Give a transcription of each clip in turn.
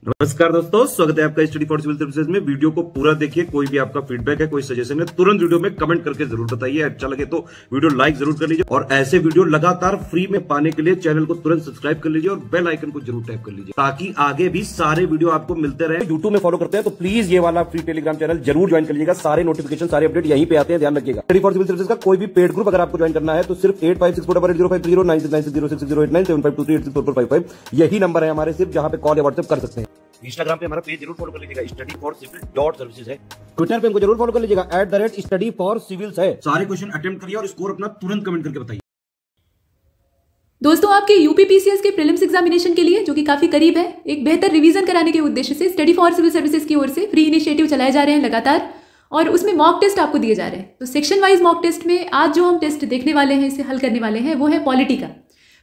नमस्कार दोस्तों, स्वागत है आपका स्टडी फॉर सिविल सर्विसेज में। वीडियो को पूरा देखिए। कोई भी आपका फीडबैक है, कोई सजेशन है, तुरंत वीडियो में कमेंट करके जरूर बताइए। अच्छा लगे तो वीडियो लाइक जरूर कर लीजिए और ऐसे वीडियो लगातार फ्री में पाने के लिए चैनल को तुरंत सब्सक्राइब कर लीजिए और बेल आइकन को जरूर टैप कर लीजिए ताकि आगे भी सारे वीडियो आपको मिलते रहे। यूट्यूब में फॉलो करते हैं तो प्लीज ये वाला फ्री टेलीग्राम चैनल जरूर ज्वाइन कर लीजिएगा। सारे नोटिफिकेशन, सारे अपडेट यहीं पे आते हैं, ध्यान रखिएगा। स्टडी फॉर सिविल सर्विसेज का कोई भी पेड ग्रुप अगर आपको ज्वाइन करना है तो सिर्फ 856480530969608606089453864455 यही नंबर है हमारे, सिर्फ जहां पे कॉल या व्हाट्सएप कर सकते हैं। इंस्टाग्राम पे हमारा पेज जरूर फॉलो कर लीजिएगा, स्टडी फॉर सिविल .सर्विसेज है। ट्विटर पे हमको जरूर फॉलो कर लीजिएगा, @study for civils है। सारे क्वेश्चन अटेम्प्ट करिए और स्कोर अपना तुरंत कमेंट करके बताइए। दोस्तों, आपके यूपीपीसीएस के प्रीलिम्स एग्जामिनेशन के लिए, जो कि काफी करीब है, एक बेहतर रिवीजन कराने के उद्देश्य से स्टडी फॉर सिविल सर्विसेज की ओर से फ्री इनिशिएटिव चलाए जा रहे हैं लगातार, और उसमें मॉक टेस्ट आपको दिए जा रहे हैं। तो सेक्शन वाइज मॉक टेस्ट में आज जो हम टेस्ट देखने वाले हैं, इसे हल करने वाले हैं, वो है पॉलिटी का।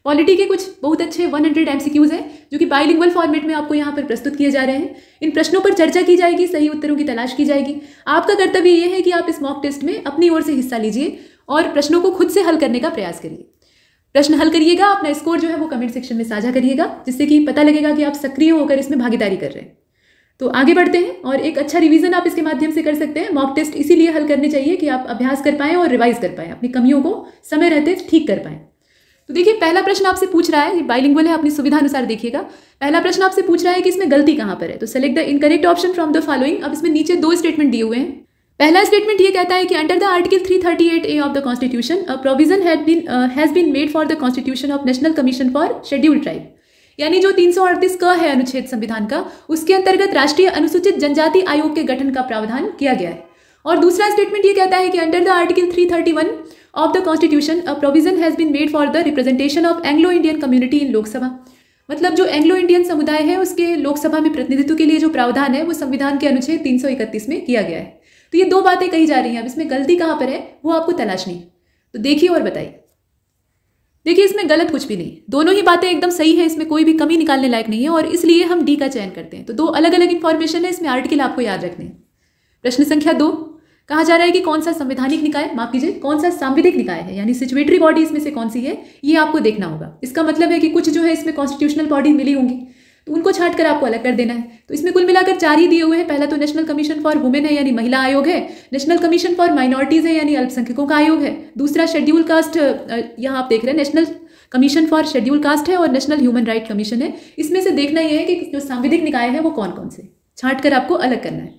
पॉलिटी के कुछ बहुत अच्छे 100 MCQs हैं जो कि बाइलिंगुअल फॉर्मेट में आपको यहाँ पर प्रस्तुत किए जा रहे हैं। इन प्रश्नों पर चर्चा की जाएगी, सही उत्तरों की तलाश की जाएगी। आपका कर्तव्य यह है कि आप इस मॉक टेस्ट में अपनी ओर से हिस्सा लीजिए और प्रश्नों को खुद से हल करने का प्रयास करिए। प्रश्न हल करिएगा, अपना स्कोर जो है वो कमेंट सेक्शन में साझा करिएगा, जिससे कि पता लगेगा कि आप सक्रिय होकर इसमें भागीदारी कर रहे हैं। तो आगे बढ़ते हैं और एक अच्छा रिवीजन आप इसके माध्यम से कर सकते हैं। मॉक टेस्ट इसीलिए हल करने चाहिए कि आप अभ्यास कर पाएं और रिवाइज कर पाएं, अपनी कमियों को समय रहते ठीक कर पाएं। तो देखिए, पहला प्रश्न आपसे पूछ रहा है, ये बाइलिंगुअल है, अपनी सुविधा अनुसार देखिएगा। पहला प्रश्न आपसे पूछ रहा है कि इसमें गलती कहां पर है। तो select the incorrect option from the following. अब इसमें नीचे दो स्टेटमेंट दिए हुए हैं। पहला स्टेटमेंट ये कहता है कि under the article 338A of the constitution a provision has been made for the constitution of national commission for scheduled tribe. यानी जो 338 क है अनुच्छेद संविधान का, उसके अंतर्गत राष्ट्रीय अनुसूचित जनजाति आयोग के गठन का प्रावधान किया गया है। और दूसरा स्टेटमेंट ये कहता है कि under the article 331 of the constitution a provision has been made for the representation of Anglo Indian community in Lok Sabha. मतलब जो एंग्लो इंडियन समुदाय है उसके लोकसभा में प्रतिनिधित्व के लिए जो प्रावधान है वो संविधान के अनुच्छेद 331 में किया गया है। तो ये दो बातें कही जा रही हैं। अब इसमें गलती कहाँ पर है वो आपको तलाशनी है। तो देखिए और बताइए। देखिए, इसमें गलत कुछ भी नहीं, दोनों ही बातें एकदम सही है, इसमें कोई भी कमी निकालने लायक नहीं है और इसलिए हम डी का चयन करते हैं। तो दो अलग अलग इंफॉर्मेशन है, इसमें आर्टिकल आपको याद रखने हैं। प्रश्न संख्या 2 कहा जा रहा है कि कौन सा संवैधानिक निकाय, माफ कीजिए, कौन सा सांविधिक निकाय है, यानी सिचुएटरी बॉडी इसमें से कौन सी है, ये आपको देखना होगा। इसका मतलब है कि कुछ जो है इसमें कॉन्स्टिट्यूशनल बॉडी मिली होंगी, तो उनको छांट कर आपको अलग कर देना है। तो इसमें कुल मिलाकर 4 ही दिए हुए हैं। पहला तो नेशनल कमीशन फॉर वुमेन है, यानी महिला आयोग है। नेशनल कमीशन फॉर माइनॉरिटीज है, यानी अल्पसंख्यकों का आयोग है। दूसरा शेड्यूल कास्ट, यहाँ आप देख रहे हैं national commission for schedule cast है, और नेशनल ह्यूमन राइट कमीशन है। इसमें से देखना यह है कि जो सांविधिक निकाय है वो कौन कौन से, छांट कर आपको अलग करना है।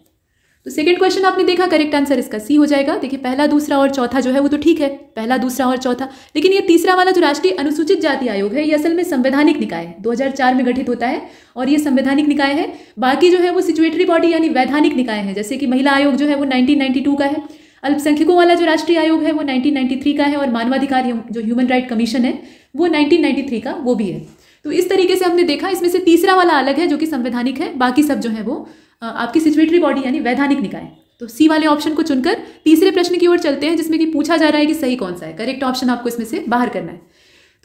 तो सेकंड क्वेश्चन आपने देखा, करेक्ट आंसर इसका सी हो जाएगा। देखिए, पहला, दूसरा और चौथा जो है वो तो ठीक है, पहला, दूसरा और चौथा। लेकिन ये तीसरा वाला जो राष्ट्रीय अनुसूचित जाति आयोग है, ये असल में संवैधानिक निकाय है, 2004 में गठित होता है और ये संवैधानिक निकाय है। बाकी जो है वो सिचुएटरी बॉडी यानी वैधानिक निकाय है। जैसे कि महिला आयोग जो है वो 1992 का है, अल्पसंख्यकों वाला जो राष्ट्रीय आयोग है वो 1993 का है, और मानवाधिकार जो ह्यूमन राइट कमीशन है वो 1993 का वो भी है। तो इस तरीके से हमने देखा, इसमें से तीसरा वाला अलग है जो कि संवैधानिक है, बाकी सब जो है वो आपकी सिचुएटरी बॉडी यानी वैधानिक निकाय। तो सी वाले ऑप्शन को चुनकर तीसरे प्रश्न की ओर चलते हैं, जिसमें कि पूछा जा रहा है कि सही कौन सा है। करेक्ट ऑप्शन आपको इसमें से बाहर करना है।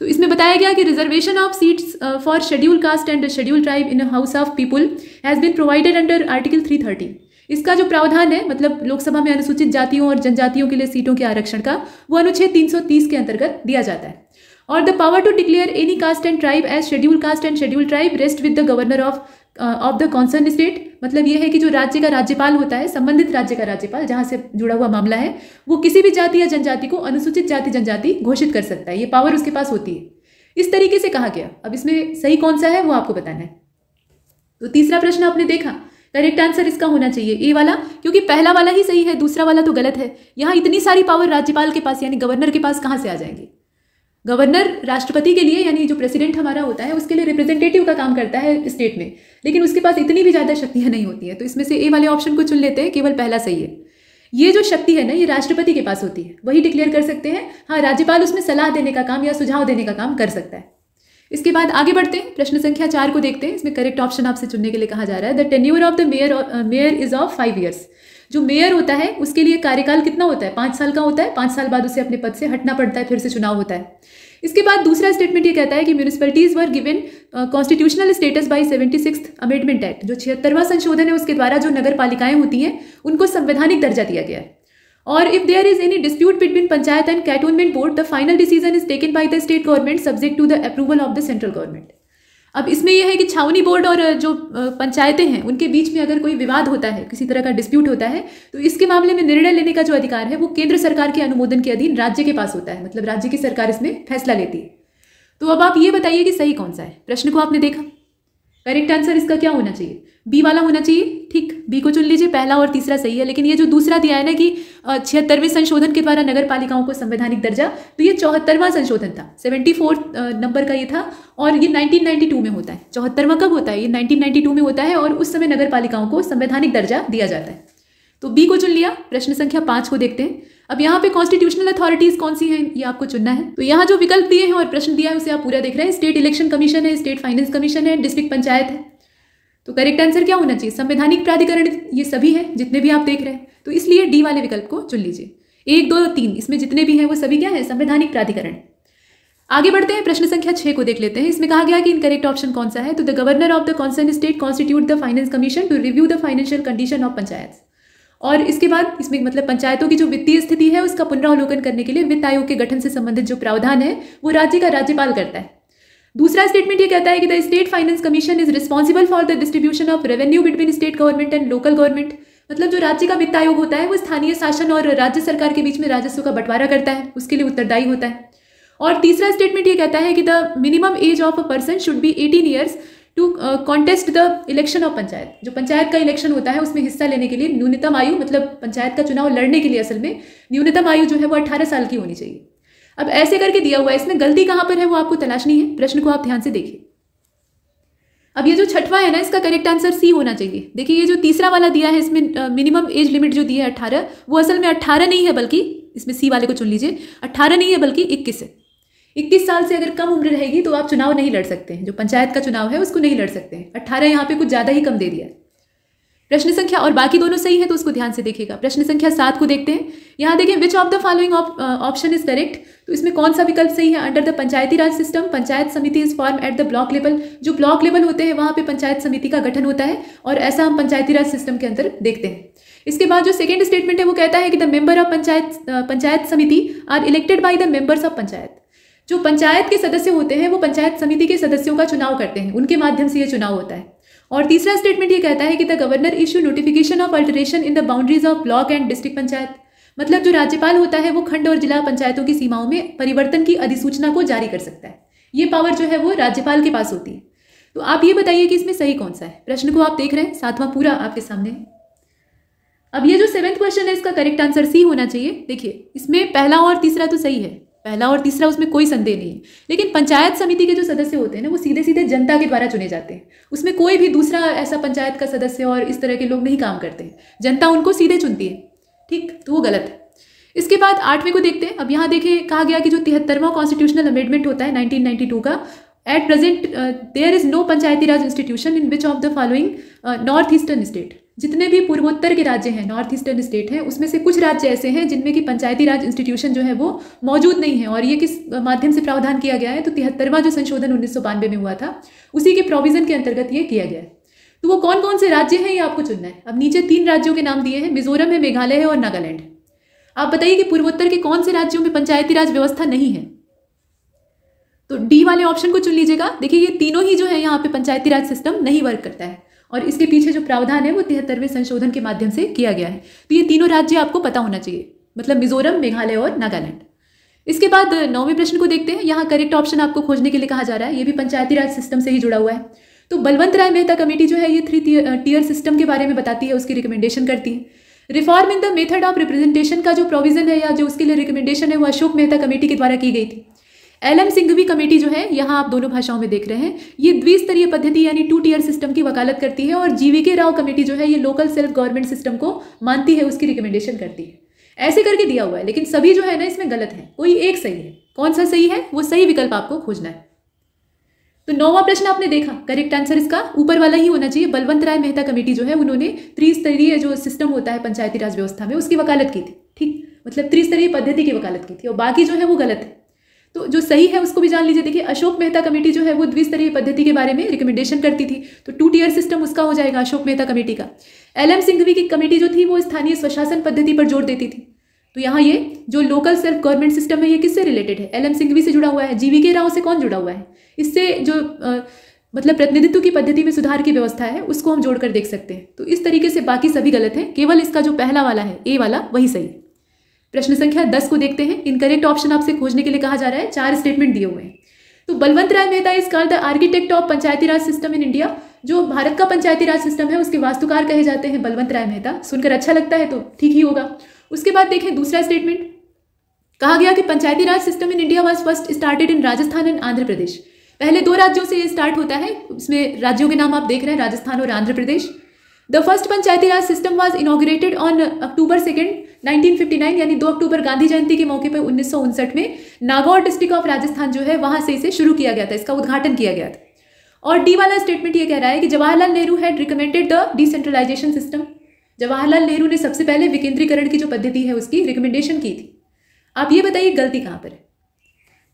तो इसमें बताया गया कि reservation of seats for schedule caste and schedule tribe in house of people has been provided under article 330। इसका जो प्रावधान है, मतलब लोकसभा में अनुसूचित जातियों और जनजातियों के लिए सीटों के आरक्षण का, वो अनुच्छेद 330 के अंतर्गत दिया जाता है। और the power to declare any caste and tribe as schedule caste and schedule tribe rest with the governor of the concern state. मतलब ये है कि जो राज्य का राज्यपाल होता है, संबंधित राज्य का राज्यपाल जहां से जुड़ा हुआ मामला है, वो किसी भी जाति या जनजाति को अनुसूचित जाति जनजाति घोषित कर सकता है। ये पावर उसके पास होती है। इस तरीके से कहा गया। अब इसमें सही कौन सा है वो आपको बताना है। तो तीसरा प्रश्न आपने देखा, करेक्ट आंसर इसका होना चाहिए ए वाला, क्योंकि पहला वाला ही सही है, दूसरा वाला तो गलत है। यहाँ इतनी सारी पावर राज्यपाल के पास यानी गवर्नर के पास कहाँ से आ जाएंगे। गवर्नर राष्ट्रपति के लिए, यानी जो प्रेसिडेंट हमारा होता है, उसके लिए रिप्रेजेंटेटिव का काम करता है स्टेट में, लेकिन उसके पास इतनी भी ज़्यादा शक्तियाँ नहीं होती हैं। तो इसमें से ए वाले ऑप्शन को चुन लेते हैं, केवल पहला सही है। ये जो शक्ति है ना, ये राष्ट्रपति के पास होती है, वही डिक्लेयर कर सकते हैं। हाँ, राज्यपाल उसमें सलाह देने का काम या सुझाव देने का काम कर सकता है। इसके बाद आगे बढ़ते हैं, प्रश्न संख्या 4 को देखते हैं। इसमें करेक्ट ऑप्शन आपसे चुनने के लिए कहा जा रहा है, the tenure of the mayor is of 5 years. जो मेयर होता है उसके लिए कार्यकाल कितना होता है, 5 साल का होता है। 5 साल बाद उसे अपने पद से हटना पड़ता है, फिर से चुनाव होता है। इसके बाद दूसरा स्टेटमेंट ये कहता है कि municipalities were given constitutional status bye 76th amendment act. जो 76वां संशोधन है उसके द्वारा जो नगर पालिकाएं होती हैं उनको संवैधानिक दर्जा दिया गया है। और if there is any dispute between panchayat and cantonment board, the final decision is taken by the state government subject to the approval of the central government. अब इसमें यह है कि छावनी बोर्ड और जो पंचायतें हैं उनके बीच में अगर कोई विवाद होता है, किसी तरह का डिस्प्यूट होता है, तो इसके मामले में निर्णय लेने का जो अधिकार है वो केंद्र सरकार के अनुमोदन के अधीन राज्य के पास होता है, मतलब राज्य की सरकार इसमें फैसला लेती है। तो अब आप ये बताइए कि सही कौन सा है। प्रश्न को आपने देखा, करेक्ट आंसर इसका क्या होना चाहिए? बी वाला होना चाहिए। ठीक, बी को चुन लीजिए, पहला और तीसरा सही है। लेकिन ये जो दूसरा दिया है ना कि 76वें संशोधन के द्वारा नगर पालिकाओं को संवैधानिक दर्जा, तो ये 74वां संशोधन था, 74 नंबर का ये था, और ये 1992 में होता है। 74वां कब होता है? ये 1992 में होता है, और उस समय नगर पालिकाओं को संवैधानिक दर्जा दिया जाता है। तो बी को चुन लिया। प्रश्न संख्या 5 को देखते हैं। अब यहाँ पे कॉन्स्टिट्यूशनल अथॉरिटीज कौन सी हैं ये आपको चुनना है। तो यहाँ जो विकल्प दिए हैं और प्रश्न दिया है उसे आप पूरा देख रहे हैं। स्टेट इलेक्शन कमीशन है, स्टेट फाइनेंस कमीशन है, डिस्ट्रिक्ट पंचायत है। तो करेक्ट आंसर क्या होना चाहिए? संवैधानिक प्राधिकरण ये सभी हैं जितने भी आप देख रहे हैं। तो इसलिए डी वाले विकल्प को चुन लीजिए। 1, 2, 3 इसमें जितने भी हैं वो सभी क्या है? संवैधानिक प्राधिकरण। आगे बढ़ते हैं, प्रश्न संख्या 6 को देख लेते हैं। इसमें कहा गया कि इनकरेक्ट ऑप्शन कौन सा है। तो the governor of the concern state constitute the finance commission to review the financial condition of panchayat. और इसके बाद इसमें मतलब पंचायतों की जो वित्तीय स्थिति है उसका पुनरावलोकन करने के लिए वित्त आयोग के गठन से संबंधित जो प्रावधान है वो राज्य का राज्यपाल करता है। दूसरा स्टेटमेंट ये कहता है कि the state finance commission is responsible for the distribution of revenue between state government and local government. मतलब जो राज्य का वित्त आयोग होता है वो स्थानीय शासन और राज्य सरकार के बीच में राजस्व का बंटवारा करता है, उसके लिए उत्तरदायी होता है। और तीसरा स्टेटमेंट ये कहता है कि the minimum age of a person should be 18 years to contest the election of panchayat. जो पंचायत का इलेक्शन होता है उसमें हिस्सा लेने के लिए न्यूनतम आयु, मतलब पंचायत का चुनाव लड़ने के लिए असल में न्यूनतम आयु जो है वो 18 साल की होनी चाहिए। अब ऐसे करके दिया हुआ है, इसमें गलती कहाँ पर है वो आपको तलाशनी है। प्रश्न को आप ध्यान से देखिए। अब ये जो छठवां है ना, इसका करेक्ट आंसर सी होना चाहिए। देखिए ये जो तीसरा वाला दिया है इसमें मिनिमम एज लिमिट जो दी है 18, वो असल में 18 नहीं है, बल्कि इसमें सी वाले को चुन लीजिए, 18 नहीं है बल्कि 21 है। 21 साल से अगर कम उम्र रहेगी तो आप चुनाव नहीं लड़ सकते हैं, जो पंचायत का चुनाव है उसको नहीं लड़ सकते हैं। 18 यहाँ पे कुछ ज़्यादा ही कम दे दिया है। प्रश्न संख्या, और बाकी दोनों सही है तो उसको ध्यान से देखिएगा। प्रश्न संख्या 7 को देखते हैं। यहाँ देखें, which of the following option is correct. तो इसमें कौन सा विकल्प सही है? Under the Panchayati Raj system panchayat samiti is form at the block level. जो ब्लॉक लेवल होते हैं वहाँ पे पंचायत समिति का गठन होता है, और ऐसा हम पंचायती राज सिस्टम के अंदर देखते हैं। इसके बाद जो सेकेंड स्टेटमेंट है वो कहता है कि the member of panchayat samiti are elected by the members of panchayat. जो पंचायत के सदस्य होते हैं वो पंचायत समिति के सदस्यों का चुनाव करते हैं, उनके माध्यम से ये चुनाव होता है। और तीसरा स्टेटमेंट ये कहता है कि the governor issue notification of alteration in the boundaries of block and district panchayat. मतलब जो राज्यपाल होता है वो खंड और जिला पंचायतों की सीमाओं में परिवर्तन की अधिसूचना को जारी कर सकता है। ये पावर जो है वो राज्यपाल के पास होती है। तो आप ये बताइए कि इसमें सही कौन सा है। प्रश्न को आप देख रहे हैं, 7वां पूरा आपके सामने है। अब ये जो 7वां क्वेश्चन है इसका करेक्ट आंसर सी होना चाहिए। देखिए इसमें पहला और तीसरा तो सही है, पहला और तीसरा उसमें कोई संदेह नहीं है। लेकिन पंचायत समिति के जो सदस्य होते हैं ना वो सीधे सीधे जनता के द्वारा चुने जाते हैं। उसमें कोई भी दूसरा ऐसा पंचायत का सदस्य और इस तरह के लोग नहीं काम करते हैं, जनता उनको सीधे चुनती है। ठीक, तो वो गलत है। इसके बाद 8वें को देखते हैं। अब यहाँ देखें, कहा गया कि जो 73वां कॉन्स्टिट्यूशनल अमेंडमेंट होता है 1992 का, at present there is no panchayati raj institution in which of the following north eastern state. जितने भी पूर्वोत्तर के राज्य हैं, नॉर्थ ईस्टर्न स्टेट हैं, उसमें से कुछ राज्य ऐसे हैं जिनमें कि पंचायती राज इंस्टीट्यूशन जो है वो मौजूद नहीं है। और ये किस माध्यम से प्रावधान किया गया है? तो 73वां जो संशोधन 1992 में हुआ था उसी के प्रोविजन के अंतर्गत ये किया गया है। तो वो कौन कौन से राज्य हैं ये आपको चुनना है। अब नीचे 3 राज्यों के नाम दिए हैं, मिजोरम है, मेघालय है और नागालैंड। आप बताइए कि पूर्वोत्तर के कौन से राज्यों में पंचायती राज व्यवस्था नहीं है। तो डी वाले ऑप्शन को चुन लीजिएगा। देखिए ये तीनों ही जो है यहाँ पे पंचायती राज सिस्टम नहीं वर्क करता है, और इसके पीछे जो प्रावधान है वो 73वें संशोधन के माध्यम से किया गया है। तो ये तीनों राज्य आपको पता होना चाहिए, मतलब मिजोरम, मेघालय और नागालैंड। इसके बाद 9वें प्रश्न को देखते हैं। यहाँ करेक्ट ऑप्शन आपको खोजने के लिए कहा जा रहा है। ये भी पंचायती राज सिस्टम से ही जुड़ा हुआ है। तो बलवंत राय मेहता कमेटी जो है ये 3 टियर सिस्टम के बारे में बताती है, उसकी रिकमेंडेशन करती है। Reform in the method of representation का जो प्रोविजन है या जो उसके लिए रिकमेंडेशन है वो अशोक मेहता कमेटी के द्वारा की गई थी। एल.एम. सिंघवी कमेटी जो है, यहाँ आप दोनों भाषाओं में देख रहे हैं, ये द्विस्तरीय पद्धति यानी 2 टियर सिस्टम की वकालत करती है। और जीवीके राव कमेटी जो है ये लोकल सेल्फ गवर्नमेंट सिस्टम को मानती है, उसकी रिकमेंडेशन करती है। ऐसे करके दिया हुआ है, लेकिन सभी जो है ना इसमें गलत है, कोई एक सही है। कौन सा सही है वो सही विकल्प आपको खोजना है। तो 9वां प्रश्न आपने देखा, करेक्ट आंसर इसका ऊपर वाला ही होना चाहिए। बलवंत राय मेहता कमेटी जो है उन्होंने त्रिस्तरीय जो सिस्टम होता है पंचायती राज व्यवस्था में उसकी वकालत की थी। ठीक, मतलब त्रिस्तरीय पद्धति की वकालत की थी, और बाकी जो है वो गलत है। तो जो सही है उसको भी जान लीजिए। देखिए अशोक मेहता कमेटी जो है वो द्विस्तरीय पद्धति के बारे में रिकमेंडेशन करती थी, तो 2 टियर सिस्टम उसका हो जाएगा अशोक मेहता कमेटी का। एल.एम. सिंघवी की कमेटी जो थी वो स्थानीय स्वशासन पद्धति पर जोर देती थी। तो यहाँ ये जो लोकल सेल्फ गवर्नमेंट सिस्टम है ये किससे रिलेटेड है? एल.एम. सिंघवी से जुड़ा हुआ है। जीवीके राव से कौन जुड़ा हुआ है? इससे जो मतलब प्रतिनिधित्व की पद्धति में सुधार की व्यवस्था है, उसको हम जोड़कर देख सकते हैं। तो इस तरीके से बाकी सभी गलत हैं, केवल इसका जो पहला वाला है ए वाला वही सही है। प्रश्न संख्या 10 को देखते हैं। इनकरेक्ट ऑप्शन आपसे खोजने के लिए कहा जा रहा है। 4 स्टेटमेंट दिए हुए हैं। तो Balwant Rai Mehta is called the architect of Panchayati Raj system in India. जो भारत का पंचायती राज सिस्टम है उसके वास्तुकार कहे जाते हैं बलवंत राय मेहता। सुनकर अच्छा लगता है तो ठीक ही होगा। उसके बाद देखें दूसरा स्टेटमेंट, कहा गया कि Panchayati Raj system in India was first started in Rajasthan and Andhra Pradesh. पहले 2 राज्यों से ये स्टार्ट होता है। उसमें राज्यों के नाम आप देख रहे हैं, राजस्थान और Andhra Pradesh. The first Panchayati Raj system was inaugurated on October 2, 1959, यानी 2 अक्टूबर गांधी जयंती के मौके पर 1959 में नागौर डिस्ट्रिक्ट ऑफ राजस्थान जो है वहां से इसे शुरू किया गया था, इसका उद्घाटन किया गया था। और डी वाला स्टेटमेंट ये कह रहा है कि Jawaharlal Nehru had recommended the decentralisation system. Jawaharlal Nehru ने सबसे पहले विकेंद्रीकरण की जो पद्धति है उसकी रिकमेंडेशन की थी। आप ये बताइए गलती कहाँ पर है?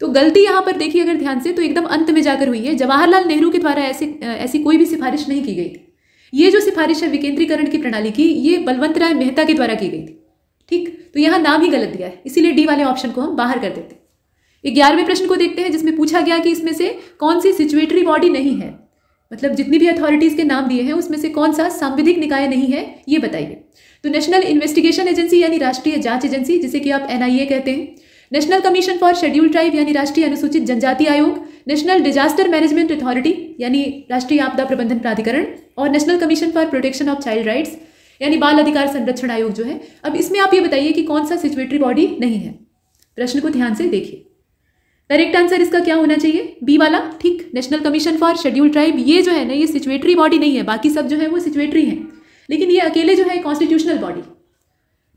तो गलती यहाँ पर देखिए अगर ध्यान से तो एकदम अंत में जाकर हुई है। जवाहरलाल नेहरू के द्वारा ऐसी कोई भी सिफारिश नहीं की गई थी। ये जो सिफारिश है विकेंद्रीकरण की प्रणाली की, ये बलवंत राय मेहता के द्वारा की गई थी। ठीक, तो यहाँ नाम ही गलत दिया है, इसीलिए डी वाले ऑप्शन को हम बाहर कर देते हैं। 11वें प्रश्न को देखते हैं, जिसमें पूछा गया कि इसमें से कौन सी सिचुएटरी बॉडी नहीं है। मतलब जितनी भी अथॉरिटीज के नाम दिए हैं उसमें से कौन सा सांविधिक निकाय नहीं है, ये बताइए। तो नेशनल इन्वेस्टिगेशन एजेंसी यानी राष्ट्रीय जांच एजेंसी, जिसे कि आप NIA कहते हैं। National commission for scheduled tribe यानी राष्ट्रीय अनुसूचित जनजाति आयोग। नेशनल डिजास्टर मैनेजमेंट अथॉरिटी यानी राष्ट्रीय आपदा प्रबंधन प्राधिकरण। और national commission for protection of child rights यानी बाल अधिकार संरक्षण आयोग जो है। अब इसमें आप ये बताइए कि कौन सा सिचुएटरी बॉडी नहीं है। प्रश्न को ध्यान से देखिए। करेक्ट आंसर इसका क्या होना चाहिए? बी वाला। ठीक, national commission for scheduled tribe ये जो है ना, ये सिचुएटरी बॉडी नहीं है। बाकी सब जो है वो सिचुएटरी हैं, लेकिन ये अकेले जो है कॉन्स्टिट्यूशनल बॉडी।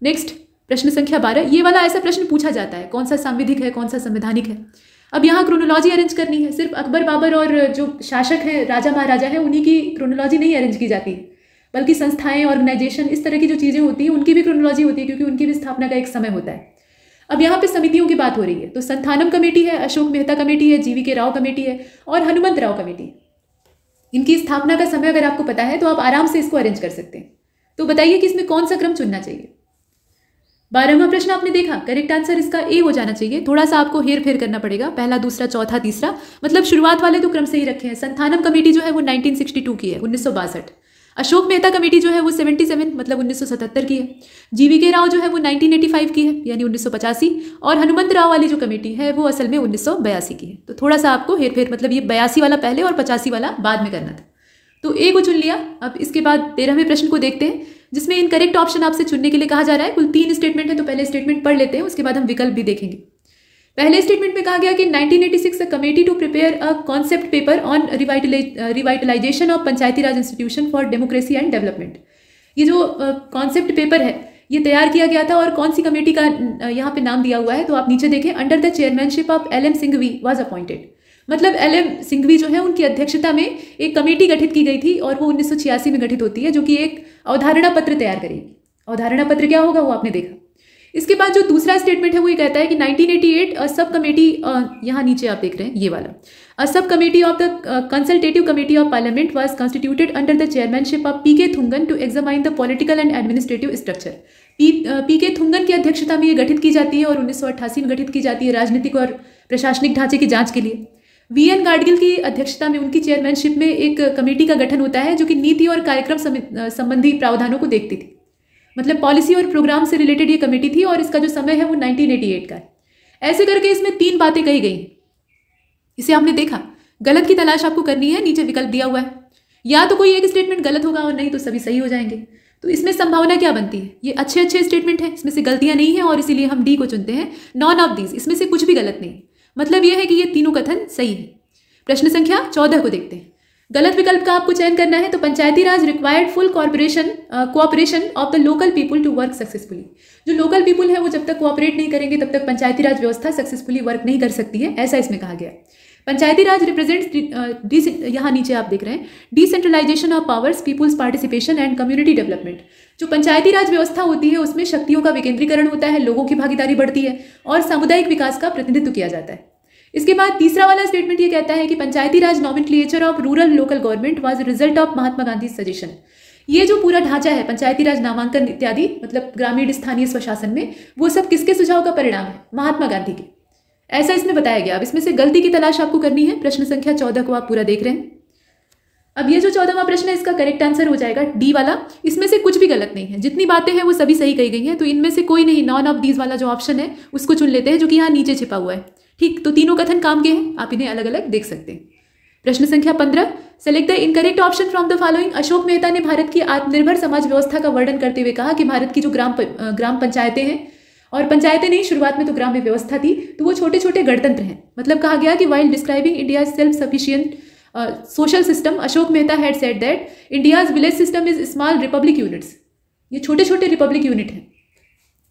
नेक्स्ट प्रश्न संख्या 12, ये वाला ऐसा प्रश्न पूछा जाता है, कौन सा सांविधिक है कौन सा संवैधानिक है। अब यहाँ क्रोनोलॉजी अरेंज करनी है। सिर्फ अकबर बाबर और जो शासक हैं, राजा महाराजा है, उन्हीं की क्रोनोलॉजी नहीं अरेंज की जाती है, बल्कि संस्थाएं, ऑर्गेनाइजेशन, इस तरह की जो चीज़ें होती हैं उनकी भी क्रोनोलॉजी होती है, क्योंकि उनकी भी स्थापना का एक समय होता है। अब यहाँ पे समितियों की बात हो रही है, तो संथानम कमेटी है, अशोक मेहता कमेटी है, GV के राव कमेटी है और हनुमंत राव कमेटी। इनकी स्थापना का समय अगर आपको पता है तो आप आराम से इसको अरेंज कर सकते हैं। तो बताइए कि इसमें कौन सा क्रम चुनना चाहिए। 12वां प्रश्न आपने देखा, करेक्ट आंसर इसका ए हो जाना चाहिए। थोड़ा सा आपको हेर फेर करना पड़ेगा, पहला दूसरा चौथा तीसरा, मतलब शुरुआत वाले तो क्रम से ही रखे हैं। संथानम कमेटी जो है वो 1962 की है, 1962। अशोक मेहता कमेटी जो है वो 77 मतलब 1977 की है। GV के राव जो है वो 1985 की है यानी 1985। और हनुमंत राव वाली जो कमेटी है वो असल में 1982 की है। तो थोड़ा सा आपको हेर फेर, मतलब ये 82 वाला पहले और 85 वाला बाद में करना था। तो ए को चुन लिया। अब इसके बाद 13वें प्रश्न को देखते हैं, जिसमें इनकरेक्ट ऑप्शन आपसे चुनने के लिए कहा जा रहा है। कुल 3 स्टेटमेंट है, तो पहले स्टेटमेंट पढ़ लेते हैं, उसके बाद हम विकल्प भी देखेंगे। पहले स्टेटमेंट में कहा गया कि 1986 a committee to prepare a concept paper on revitalisation of Panchayati raj institution for democracy and development. ये जो कॉन्सेप्ट पेपर है ये तैयार किया गया था, और कौन सी कमेटी का यहाँ पे नाम दिया हुआ है तो आप नीचे देखें, under the chairmanship of LM Singhvi was appointed. मतलब LM सिंघवी जो है उनकी अध्यक्षता में एक कमेटी गठित की गई थी, और वो 1986 में गठित होती है, जो कि एक अवधारणा पत्र तैयार करेगी। अवधारणा पत्र क्या होगा वो आपने देखा। इसके बाद जो दूसरा स्टेटमेंट है वो ये कहता है कि 1988 सब कमेटी, यहाँ नीचे आप देख रहे हैं ये वाला, a sub committee of the consultative committee of parliament was constituted under the chairmanship of PK Thungon to examine the political and administrative structure. PK Thungon की अध्यक्षता में ये गठित की जाती है और 1988 में गठित की जाती है राजनीतिक और प्रशासनिक ढांचे की जांच के लिए। VN गाडगिल की अध्यक्षता में, उनकी चेयरमैनशिप में एक कमेटी का गठन होता है जो कि नीति और कार्यक्रम संबंधी प्रावधानों को देखती थी। मतलब पॉलिसी और प्रोग्राम से रिलेटेड ये कमेटी थी, और इसका जो समय है वो 1988 का है। ऐसे करके इसमें 3 बातें कही गई हैं। इसे आपने देखा, गलत की तलाश आपको करनी है, नीचे विकल्प दिया हुआ है। या तो कोई एक स्टेटमेंट गलत होगा और नहीं तो सभी सही हो जाएंगे। तो इसमें संभावना क्या बनती है? ये अच्छे स्टेटमेंट हैं, इसमें से गलतियां नहीं है, और इसीलिए हम डी को चुनते हैं। नॉन ऑफ दीज, इसमें से कुछ भी गलत नहीं, मतलब यह है कि ये तीनों कथन सही है। प्रश्न संख्या 14 को देखते हैं। गलत विकल्प का आपको चयन करना है। तो Panchayati Raj required full cooperation of the local people to work successfully. जो लोकल पीपुल है वो जब तक कोऑपरेट नहीं करेंगे तब तक पंचायती राज व्यवस्था सक्सेसफुली वर्क नहीं कर सकती है, ऐसा इसमें कहा गया। पंचायती राज रिप्रेजेंट्स, यहाँ नीचे आप देख रहे हैं, decentralisation of powers, people's participation and community development. जो पंचायती राज व्यवस्था होती है उसमें शक्तियों का विकेंद्रीकरण होता है, लोगों की भागीदारी बढ़ती है और सामुदायिक विकास का प्रतिनिधित्व किया जाता है। इसके बाद तीसरा वाला स्टेटमेंट ये कहता है कि Panchayati Raj nomenclature of rural local government was result of Mahatma Gandhi suggestion. ये जो पूरा ढांचा है पंचायती राज नामांकन इत्यादि, मतलब ग्रामीण स्थानीय स्वशासन में, वो सब किसके सुझाव का परिणाम है? महात्मा गांधी के, ऐसा इसमें बताया गया। अब इसमें से गलती की तलाश आपको करनी है। प्रश्न संख्या 14 को आप पूरा देख रहे हैं। अब ये जो 14वां प्रश्न है इसका करेक्ट आंसर हो जाएगा डी वाला। इसमें से कुछ भी गलत नहीं है, जितनी बातें हैं वो सभी सही कही गई हैं, तो इनमें से कोई नहीं, नॉन ऑफ दीज वाला जो ऑप्शन है उसको चुन लेते हैं, जो कि यहाँ नीचे छिपा हुआ है। ठीक, तो तीनों कथन काम के हैं, आप इन्हें अलग अलग देख सकते हैं। प्रश्न संख्या 15, select the incorrect option from the following. Ashok Mehta ने भारत की आत्मनिर्भर समाज व्यवस्था का वर्णन करते हुए कहा कि भारत की जो ग्राम पंचायतें हैं, और पंचायतें नहीं, शुरुआत में तो ग्राम व्यवस्था थी, तो वो छोटे छोटे गणतंत्र हैं। मतलब कहा गया कि while describing India self sufficient social system, Ashok Mehta had said that India's village system is small Republic units. ये छोटे छोटे रिपब्लिक यूनिट हैं।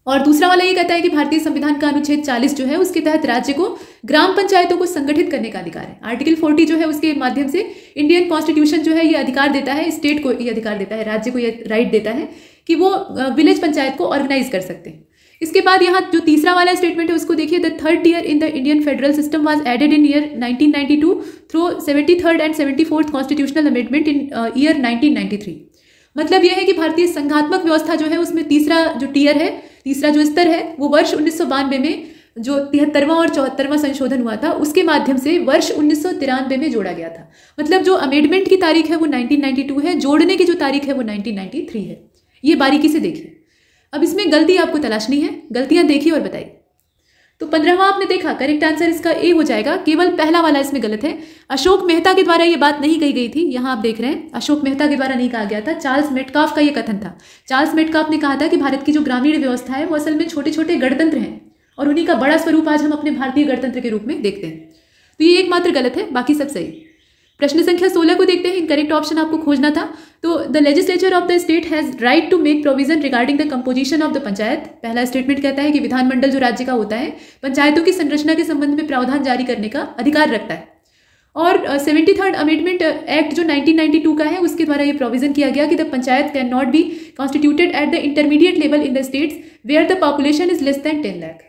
और दूसरा वाला ये कहता है कि भारतीय संविधान का अनुच्छेद 40 जो है उसके तहत राज्य को ग्राम पंचायतों को संगठित करने का अधिकार है। आर्टिकल 40 जो है उसके माध्यम से इंडियन कॉन्स्टिट्यूशन जो है ये अधिकार देता है, स्टेट को ये अधिकार देता है, राज्य को ये राइट देता है कि वो विलेज पंचायत को ऑर्गेनाइज कर सकते हैं। इसके बाद यहाँ जो तीसरा वाला स्टेटमेंट है उसको देखिए, the third tier in the Indian federal system was added in year 1992 through 73rd and 74th constitutional amendment in year 1993। मतलब यह है कि भारतीय संघात्मक व्यवस्था जो है उसमें तीसरा जो टियर है, तीसरा जो स्तर है, वो वर्ष 1992 में जो 73वां और 74वां संशोधन हुआ था उसके माध्यम से वर्ष 1993 में जोड़ा गया था। मतलब जो अमेंडमेंट की तारीख है वो 1992 है, जोड़ने की जो तारीख है वो 1993 है। ये बारीकी से देखिए। अब इसमें गलती आपको तलाशनी है, गलतियां देखिए और बताइए। तो 15वां आपने देखा, करेक्ट आंसर इसका ए हो जाएगा। केवल पहला वाला इसमें गलत है। अशोक मेहता के द्वारा ये बात नहीं कही गई थी। यहाँ आप देख रहे हैं, अशोक मेहता के द्वारा नहीं कहा गया था, चार्ल्स मेटकाफ का ये कथन था। चार्ल्स मेटकाफ ने कहा था कि भारत की जो ग्रामीण व्यवस्था है वो असल में छोटे छोटे गणतंत्र हैं, और उन्हीं का बड़ा स्वरूप आज हम अपने भारतीय गणतंत्र के रूप में देखते हैं। तो ये एकमात्र गलत है, बाकी सब सही। प्रश्न संख्या 16 को देखते हैं। इनकरेक्ट ऑप्शन आपको खोजना था। तो the legislature of the state has right to make provision regarding the composition of the panchayat. पहला स्टेटमेंट कहता है कि विधानमंडल जो राज्य का होता है पंचायतों की संरचना के संबंध में प्रावधान जारी करने का अधिकार रखता है। और 73rd अमेंडमेंट एक्ट जो 1992 का है उसके द्वारा ये प्रोविजन किया गया कि the panchayat can not be constituted at the intermediate level in the states where the population is less than 10 lakh.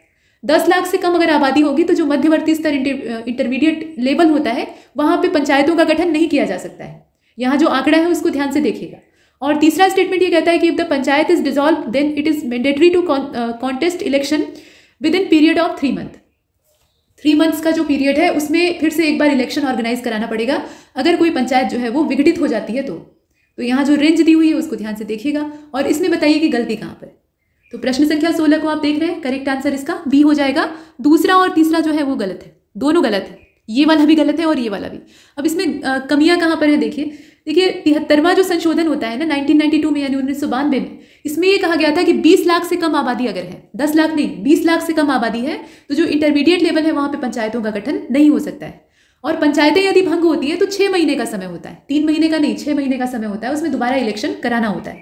10 lakh से कम अगर आबादी होगी तो जो मध्यवर्ती स्तर इंटरमीडिएट लेवल होता है वहां पे पंचायतों का गठन नहीं किया जा सकता है। यहाँ जो आंकड़ा है उसको ध्यान से देखिएगा। और तीसरा स्टेटमेंट ये कहता है कि if the panchayat is dissolve then it is mandatory to contest election within period of 3 month. 3 months का जो पीरियड है उसमें फिर से एक बार इलेक्शन ऑर्गेनाइज कराना पड़ेगा अगर कोई पंचायत जो है वो विघटित हो जाती है तो यहाँ जो रेंज दी हुई है उसको ध्यान से देखिएगा और इसमें बताइए कि गलती कहाँ पर। तो प्रश्न संख्या 16 को आप देख रहे हैं, करेक्ट आंसर इसका बी हो जाएगा। दूसरा और तीसरा जो है वो गलत है, दोनों गलत है। ये वाला भी गलत है और ये वाला भी। अब इसमें कमियां कहाँ पर है देखिए। 73वां जो संशोधन होता है ना 1992 में यानी 1992 में, इसमें ये कहा गया था कि 20 लाख से कम आबादी अगर है, 10 लाख नहीं 20 लाख से कम आबादी है तो जो इंटरमीडिएट लेवल है वहां पे पंचायतों का गठन नहीं हो सकता है। और पंचायतें यदि भंग होती है तो 6 महीने का समय होता है, 3 महीने का नहीं 6 महीने का समय होता है, उसमें दोबारा इलेक्शन कराना होता है।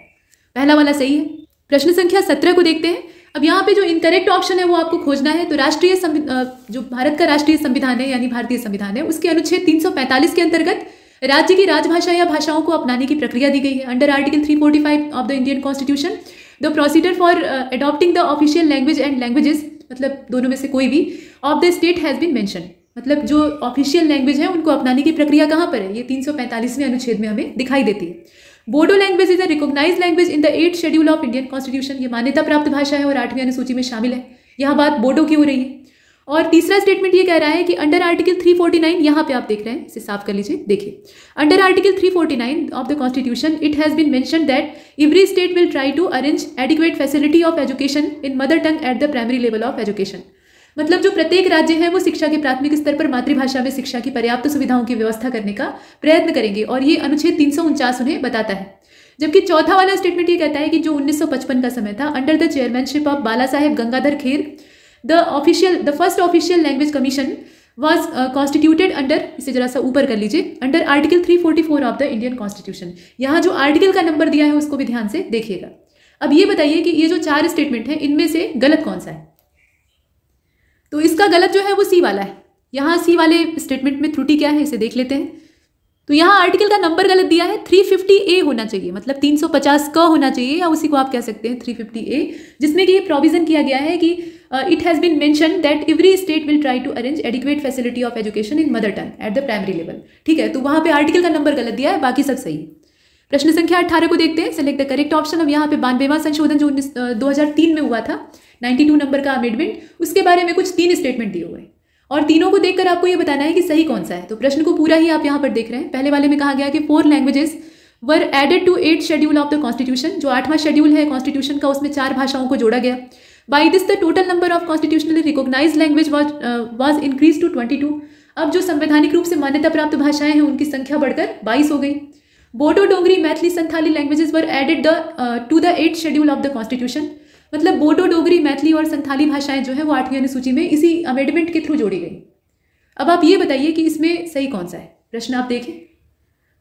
पहला वाला सही है। प्रश्न संख्या 17 को देखते हैं। अब यहाँ पे जो इनकरेक्ट ऑप्शन है वो आपको खोजना है। तो राष्ट्रीय जो भारत का राष्ट्रीय संविधान है यानी भारतीय संविधान है उसके अनुच्छेद 345 के अंतर्गत राज्य की राजभाषा या भाषाओं को अपनाने की प्रक्रिया दी गई है। Under article 345 of the Indian constitution the procedure for adopting the official language and languages, मतलब दोनों में से कोई भी, of the state has been mention. मतलब जो ऑफिशियल लैंग्वेज है उनको अपनाने की प्रक्रिया कहाँ पर है, ये 345वें अनुच्छेद में हमें दिखाई देती है। Bodo language is a recognised language in the 8th schedule of Indian constitution. ये मान्यता प्राप्त भाषा है और 8वीं अनुसूची में शामिल है। यहाँ बात बोडो की हो रही है। और तीसरा स्टेटमेंट ये कह रहा है कि अंडर आर्टिकल 349, यहाँ पे आप देख रहे हैं, इसे साफ कर लीजिए, देखिए under article 349 of the constitution it has been mentioned that every state will try to arrange adequate facility of education in mother tongue at the primary level of education. मतलब जो प्रत्येक राज्य है वो शिक्षा के प्राथमिक स्तर पर मातृभाषा में शिक्षा की पर्याप्त सुविधाओं की व्यवस्था करने का प्रयत्न करेंगे और ये अनुच्छेद 349 उन्हें बताता है। जबकि चौथा वाला स्टेटमेंट ये कहता है कि जो 1955 का समय था, under the chairmanship of Bala Saheb Gangadhar Kher, the first official language commission was constituted under, इसे जरा सा ऊपर कर लीजिए, under article 344 of the Indian constitution. यहाँ जो आर्टिकल का नंबर दिया है उसको भी ध्यान से देखिएगा। अब ये बताइए कि ये जो 4 स्टेटमेंट है इनमें से गलत कौन सा है। तो इसका गलत जो है वो सी वाला है। यहाँ सी वाले स्टेटमेंट में त्रुटि क्या है इसे देख लेते हैं। तो यहाँ आर्टिकल का नंबर गलत दिया है, 350A होना चाहिए, मतलब 350 का होना चाहिए, या उसी को आप कह सकते हैं 350A, जिसमें कि ये प्रोविजन किया गया है कि it has been mention that every state will try to arrange adequate facility of education in mother tongue at the primary level. ठीक है, तो वहाँ पे आर्टिकल का नंबर गलत दिया है, बाकी सब सही है। प्रश्न संख्या 18 को देखते हैं। Select the correct option. अब यहाँ पे 92वां संशोधन जो 2003 में हुआ था, 92 नंबर का अमेंडमेंट, उसके बारे में कुछ 3 स्टेटमेंट दिए हुए हैं और तीनों को देखकर आपको ये बताना है कि सही कौन सा है। तो प्रश्न को पूरा ही आप यहाँ पर देख रहे हैं। पहले वाले में कहा गया कि 4 languages were added to 8 schedule of the constitution. जो 8वां शेड्यूल है कॉन्स्टिट्यूशन का, उसमें 4 भाषाओं को जोड़ा गया। By this the total number of constitutionally recognised language was increase to 22। अब जो संवैधानिक रूप से मान्यता प्राप्त भाषाएं हैं उनकी संख्या बढ़कर 22 हो गई। Bodo, Dogri, Maithili, Santhali languages were added to the 8th schedule of the constitution. मतलब बोडो, डोगरी, मैथिली और संथाली भाषाएं जो है वो 8वीं अनुसूची में इसी अमेंडमेंट के थ्रू जोड़ी गई। अब आप ये बताइए कि इसमें सही कौन सा है। प्रश्न आप देखें,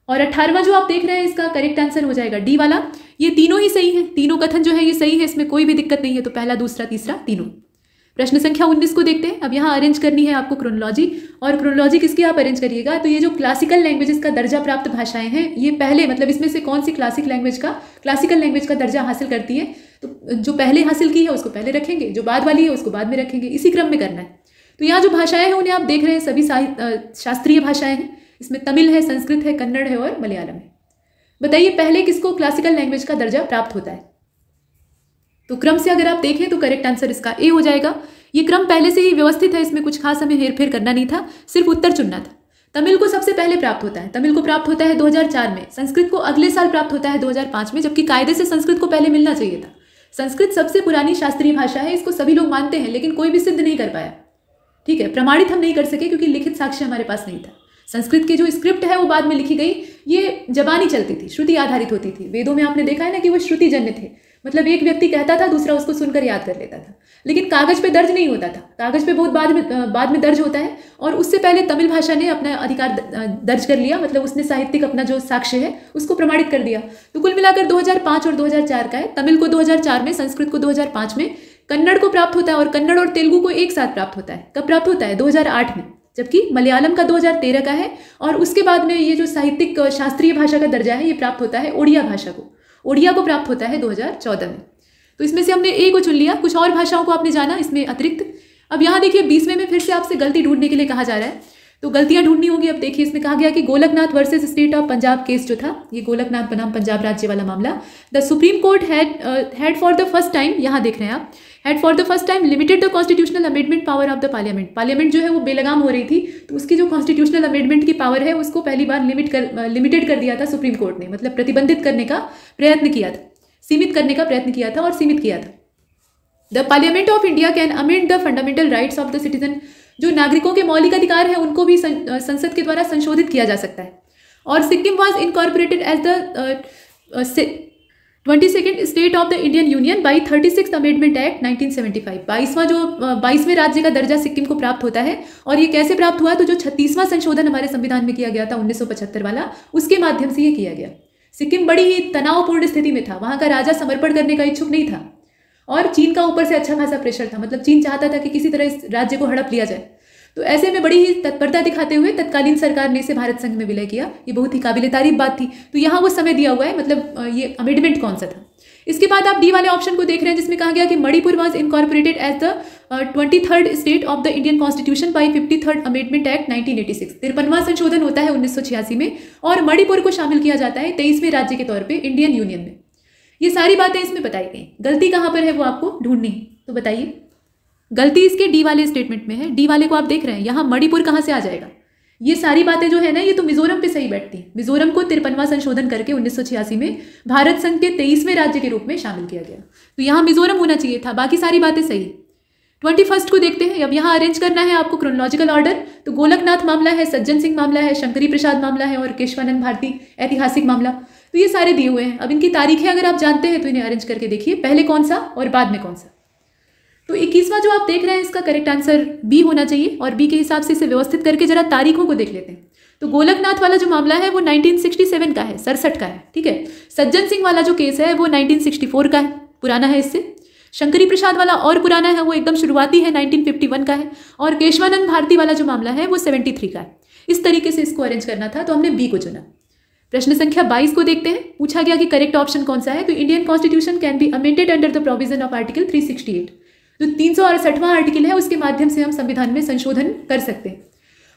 और 18वां जो आप देख रहे हैं इसका करेक्ट आंसर हो जाएगा डी वाला। ये तीनों ही सही हैं, तीनों कथन जो है ये सही है, इसमें कोई भी दिक्कत नहीं है। तो पहला, दूसरा, तीसरा तीनों। प्रश्न संख्या 19 को देखते हैं। अब यहाँ अरेंज करनी है आपको क्रोनोलॉजी, और क्रोनोलॉजी किसकी आप अरेंज करिएगा, तो ये जो क्लासिकल लैंग्वेजेस का दर्जा प्राप्त भाषाएं हैं ये पहले, मतलब इसमें से कौन सी क्लासिकल लैंग्वेज का दर्जा हासिल करती है, तो जो पहले हासिल की है उसको पहले रखेंगे, जो बाद वाली है उसको बाद में रखेंगे, इसी क्रम में करना है। तो यहाँ जो भाषाएं हैं उन्हें आप देख रहे हैं सभी शास्त्रीय भाषाएं हैं। इसमें तमिल है, संस्कृत है, कन्नड़ है और मलयालम है। बताइए पहले किसको क्लासिकल लैंग्वेज का दर्जा प्राप्त होता है। तो क्रम से अगर आप देखें तो करेक्ट आंसर इसका ए हो जाएगा। ये क्रम पहले से ही व्यवस्थित है, इसमें कुछ खास हमें हेरफेर करना नहीं था, सिर्फ उत्तर चुनना था। तमिल को सबसे पहले प्राप्त होता है, तमिल को प्राप्त होता है 2004 में। संस्कृत को अगले साल प्राप्त होता है 2005 में, जबकि कायदे से संस्कृत को पहले मिलना चाहिए था। संस्कृत सबसे पुरानी शास्त्रीय भाषा है, इसको सभी लोग मानते हैं, लेकिन कोई भी सिद्ध नहीं कर पाया। ठीक है, प्रमाणित हम नहीं कर सके क्योंकि लिखित साक्ष्य हमारे पास नहीं था। संस्कृत की जो स्क्रिप्ट है वो बाद में लिखी गई, ये जबानी चलती थी, श्रुति आधारित होती थी। वेदों में आपने देखा है ना कि वो श्रुति जन्य थे, मतलब एक व्यक्ति कहता था, दूसरा उसको सुनकर याद कर लेता था, लेकिन कागज पे दर्ज नहीं होता था। कागज पे बहुत बाद में दर्ज होता है, और उससे पहले तमिल भाषा ने अपना अधिकार दर्ज कर लिया, मतलब उसने साहित्यिक अपना जो साक्ष्य है उसको प्रमाणित कर दिया। तो कुल मिलाकर 2005 और 2004 का है। तमिल को 2004 में, संस्कृत को 2005 में, कन्नड़ को प्राप्त होता है, और कन्नड़ और तेलुगु को एक साथ प्राप्त होता है। कब प्राप्त होता है? 2008 में। जबकि मलयालम का 2013 का है, और उसके बाद में ये जो साहित्यिक शास्त्रीय भाषा का दर्जा है ये प्राप्त होता है ओडिया भाषा को। ओडिया को प्राप्त होता है 2014 में। तो इसमें से हमने ए को चुन लिया, कुछ और भाषाओं को आपने जाना इसमें अतिरिक्त। अब यहाँ देखिए 20वें में फिर से आपसे गलती ढूंढने के लिए कहा जा रहा है, तो गलतियां ढूंढनी होगी। अब देखिए इसमें कहा गया कि Golaknath versus state of Punjab case जो था, ये गोलकनाथ बनाम पंजाब राज्य वाला मामला, the supreme court had for the first time, यहाँ देख रहे हैं आप, had for the first time limited the constitutional amendment power of the parliament. Parliament जो है वो बेलगाम हो रही थी, तो उसकी जो कॉन्स्टिट्यूशनल अमेंडमेंट की पावर है उसको पहली बार लिमिटेड कर दिया था सुप्रीम कोर्ट ने, मतलब प्रतिबंधित करने का प्रयत्न किया था, सीमित करने का प्रयत्न किया था और सीमित किया था। The parliament of India can amend the fundamental rights of the citizen. जो नागरिकों के मौलिक अधिकार है उनको भी संसद के द्वारा संशोधित किया जा सकता है। और Sikkim was incorporated as the 22nd state of the Indian union by 36th amendment act 1975। 22वें राज्य का दर्जा सिक्किम को प्राप्त होता है। और ये कैसे प्राप्त हुआ? तो जो 36वां संशोधन हमारे संविधान में किया गया था 1975 वाला, उसके माध्यम से ये किया गया। सिक्किम बड़ी ही तनावपूर्ण स्थिति में था, वहाँ का राजा समर्पण करने का इच्छुक नहीं था, और चीन का ऊपर से अच्छा खासा प्रेशर था, मतलब चीन चाहता था कि किसी तरह इस राज्य को हड़प लिया जाए। तो ऐसे में बड़ी ही तत्परता दिखाते हुए तत्कालीन सरकार ने इसे भारत संघ में विलय किया। ये बहुत ही काबिले तारीफ बात थी। तो यहाँ वो समय दिया हुआ है, मतलब ये अमेंडमेंट कौन सा था। इसके बाद आप डी वाले ऑप्शन को देख रहे हैं जिसमें कहा गया कि Manipur was incorporated as the 23rd state of the Indian constitution by 53rd amendment act 1986। 53वां संशोधन होता है 1986 में, और मणिपुर को शामिल किया जाता है 23वें राज्य के तौर पर इंडियन यूनियन में। ये सारी बातें इसमें बताई गई। गलती कहाँ पर है वो आपको ढूंढनी है, तो बताइए। गलती इसके डी वाले स्टेटमेंट में है। डी वाले को आप देख रहे हैं, यहाँ मणिपुर कहाँ से आ जाएगा? ये सारी बातें जो है ना, ये तो मिजोरम पे सही बैठती हैं। मिजोरम को 53वां संशोधन करके 1986 में भारत संघ के 23वें राज्य के रूप में शामिल किया गया, तो यहाँ मिजोरम होना चाहिए था। बाकी सारी बातें सही। 21st को देखते हैं। अब यहाँ अरेंज करना है आपको क्रोनोलॉजिकल ऑर्डर। तो गोलकनाथ मामला है, सज्जन सिंह मामला है, शंकरी प्रसाद मामला है, और केशवानंद भारती ऐतिहासिक मामला। तो ये सारे दिए हुए हैं। अब इनकी तारीखें अगर आप जानते हैं तो इन्हें अरेंज करके देखिए, पहले कौन सा और बाद में कौन सा। तो 21वां जो आप देख रहे हैं इसका करेक्ट आंसर बी होना चाहिए, और बी के हिसाब से इसे व्यवस्थित करके जरा तारीखों को देख लेते हैं। तो गोलकनाथ वाला जो मामला है वो 1967 का है, 67 का है, ठीक है। सज्जन सिंह वाला जो केस है वो 1964 का है, पुराना है इससे। शंकरी प्रसाद वाला और पुराना है, वो एकदम शुरुआती है, 1951 का है। और केशवानंद भारती वाला जो मामला है वो 73 का है। इस तरीके से इसको अरेंज करना था, तो हमने बी को चुना। प्रश्न संख्या 22 को देखते हैं। पूछा गया कि करेक्ट ऑप्शन कौन सा है। तो Indian constitution can be amended under the provision of article 368। जो 368वां आर्टिकल है उसके माध्यम से हम संविधान में संशोधन कर सकते हैं।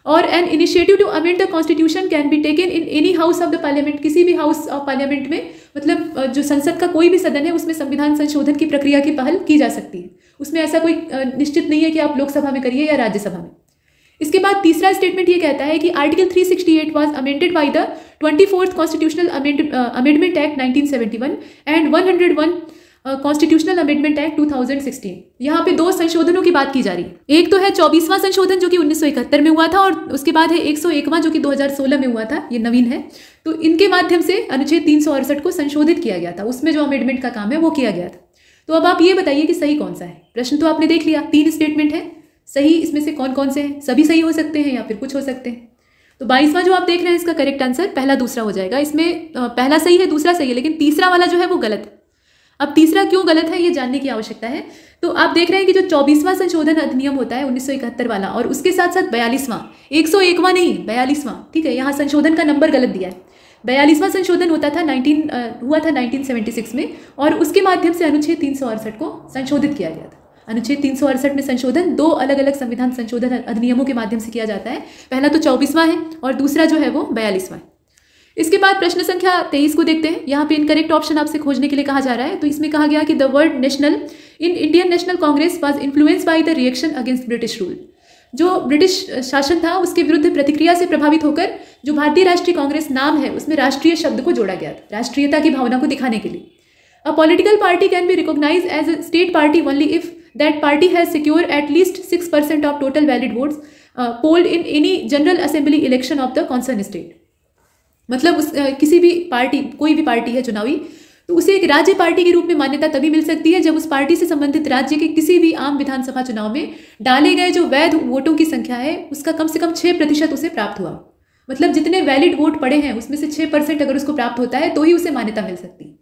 और an initiative to amend the constitution can be taken in any house of the parliament. किसी भी हाउस ऑफ पार्लियामेंट में, मतलब जो संसद का कोई भी सदन है उसमें संविधान संशोधन की प्रक्रिया की पहल की जा सकती है। उसमें ऐसा कोई निश्चित नहीं है कि आप लोकसभा में करिए या राज्यसभा में। इसके बाद तीसरा स्टेटमेंट ये कहता है कि article 368 was amended by the 24th constitutional amendment act 1971 and 101 constitutional amendment act 2016। यहाँ पे दो संशोधनों की बात की जा रही है। एक तो है 24वां संशोधन जो कि 1971 में हुआ था, और उसके बाद है 101वां जो कि 2016 में हुआ था, ये नवीन है। तो इनके माध्यम से अनुच्छेद 368 को संशोधित किया गया था, उसमें जो अमेंडमेंट का काम है वो किया गया था। तो अब आप ये बताइए कि सही कौन सा है। प्रश्न तो आपने देख लिया, 3 स्टेटमेंट है, सही इसमें से कौन कौन से हैं? सभी सही हो सकते हैं या फिर कुछ हो सकते हैं। तो 22वां जो आप देख रहे हैं इसका करेक्ट आंसर पहला दूसरा हो जाएगा। इसमें पहला सही है, दूसरा सही है, लेकिन तीसरा वाला जो है वो गलत है। अब तीसरा क्यों गलत है ये जानने की आवश्यकता है। तो आप देख रहे हैं कि जो 24वां संशोधन अधिनियम होता है 1971 वाला, और उसके साथ साथ 42वां, 101वां नहीं 42वां, ठीक है, यहाँ संशोधन का नंबर गलत दिया है। 42वां संशोधन हुआ था 1976 में, और उसके माध्यम से अनुच्छेद 368 को संशोधित किया गया था। अनुच्छेद 368 में संशोधन 2 अलग अलग संविधान संशोधन अधिनियमों के माध्यम से किया जाता है। पहला तो 24वां है और दूसरा जो है वो 42वां है। इसके बाद प्रश्न संख्या 23 को देखते हैं। यहाँ पे इनकरेक्ट ऑप्शन आपसे खोजने के लिए कहा जा रहा है। तो इसमें कहा गया कि the word national in Indian national Congress was influenced by the reaction against British rule. जो ब्रिटिश शासन था उसके विरुद्ध प्रतिक्रिया से प्रभावित होकर जो भारतीय राष्ट्रीय कांग्रेस नाम है उसमें राष्ट्रीय शब्द को जोड़ा गया था, राष्ट्रीयता की भावना को दिखाने के लिए। A political party can be recognise as a state party only if that party has secure at least 6% of total valid votes polled in any general assembly election of the concern state. मतलब किसी भी party, कोई भी party है चुनावी, तो उसे एक राज्य पार्टी के रूप में मान्यता तभी मिल सकती है जब उस पार्टी से संबंधित राज्य के किसी भी आम विधानसभा चुनाव में डाले गए जो वैध वोटों की संख्या है उसका कम से कम 6% उसे प्राप्त हुआ। मतलब जितने वैलिड वोट पड़े हैं उसमें से 6% अगर उसको प्राप्त होता है तो ही उसे मान्यता मिल सकती है।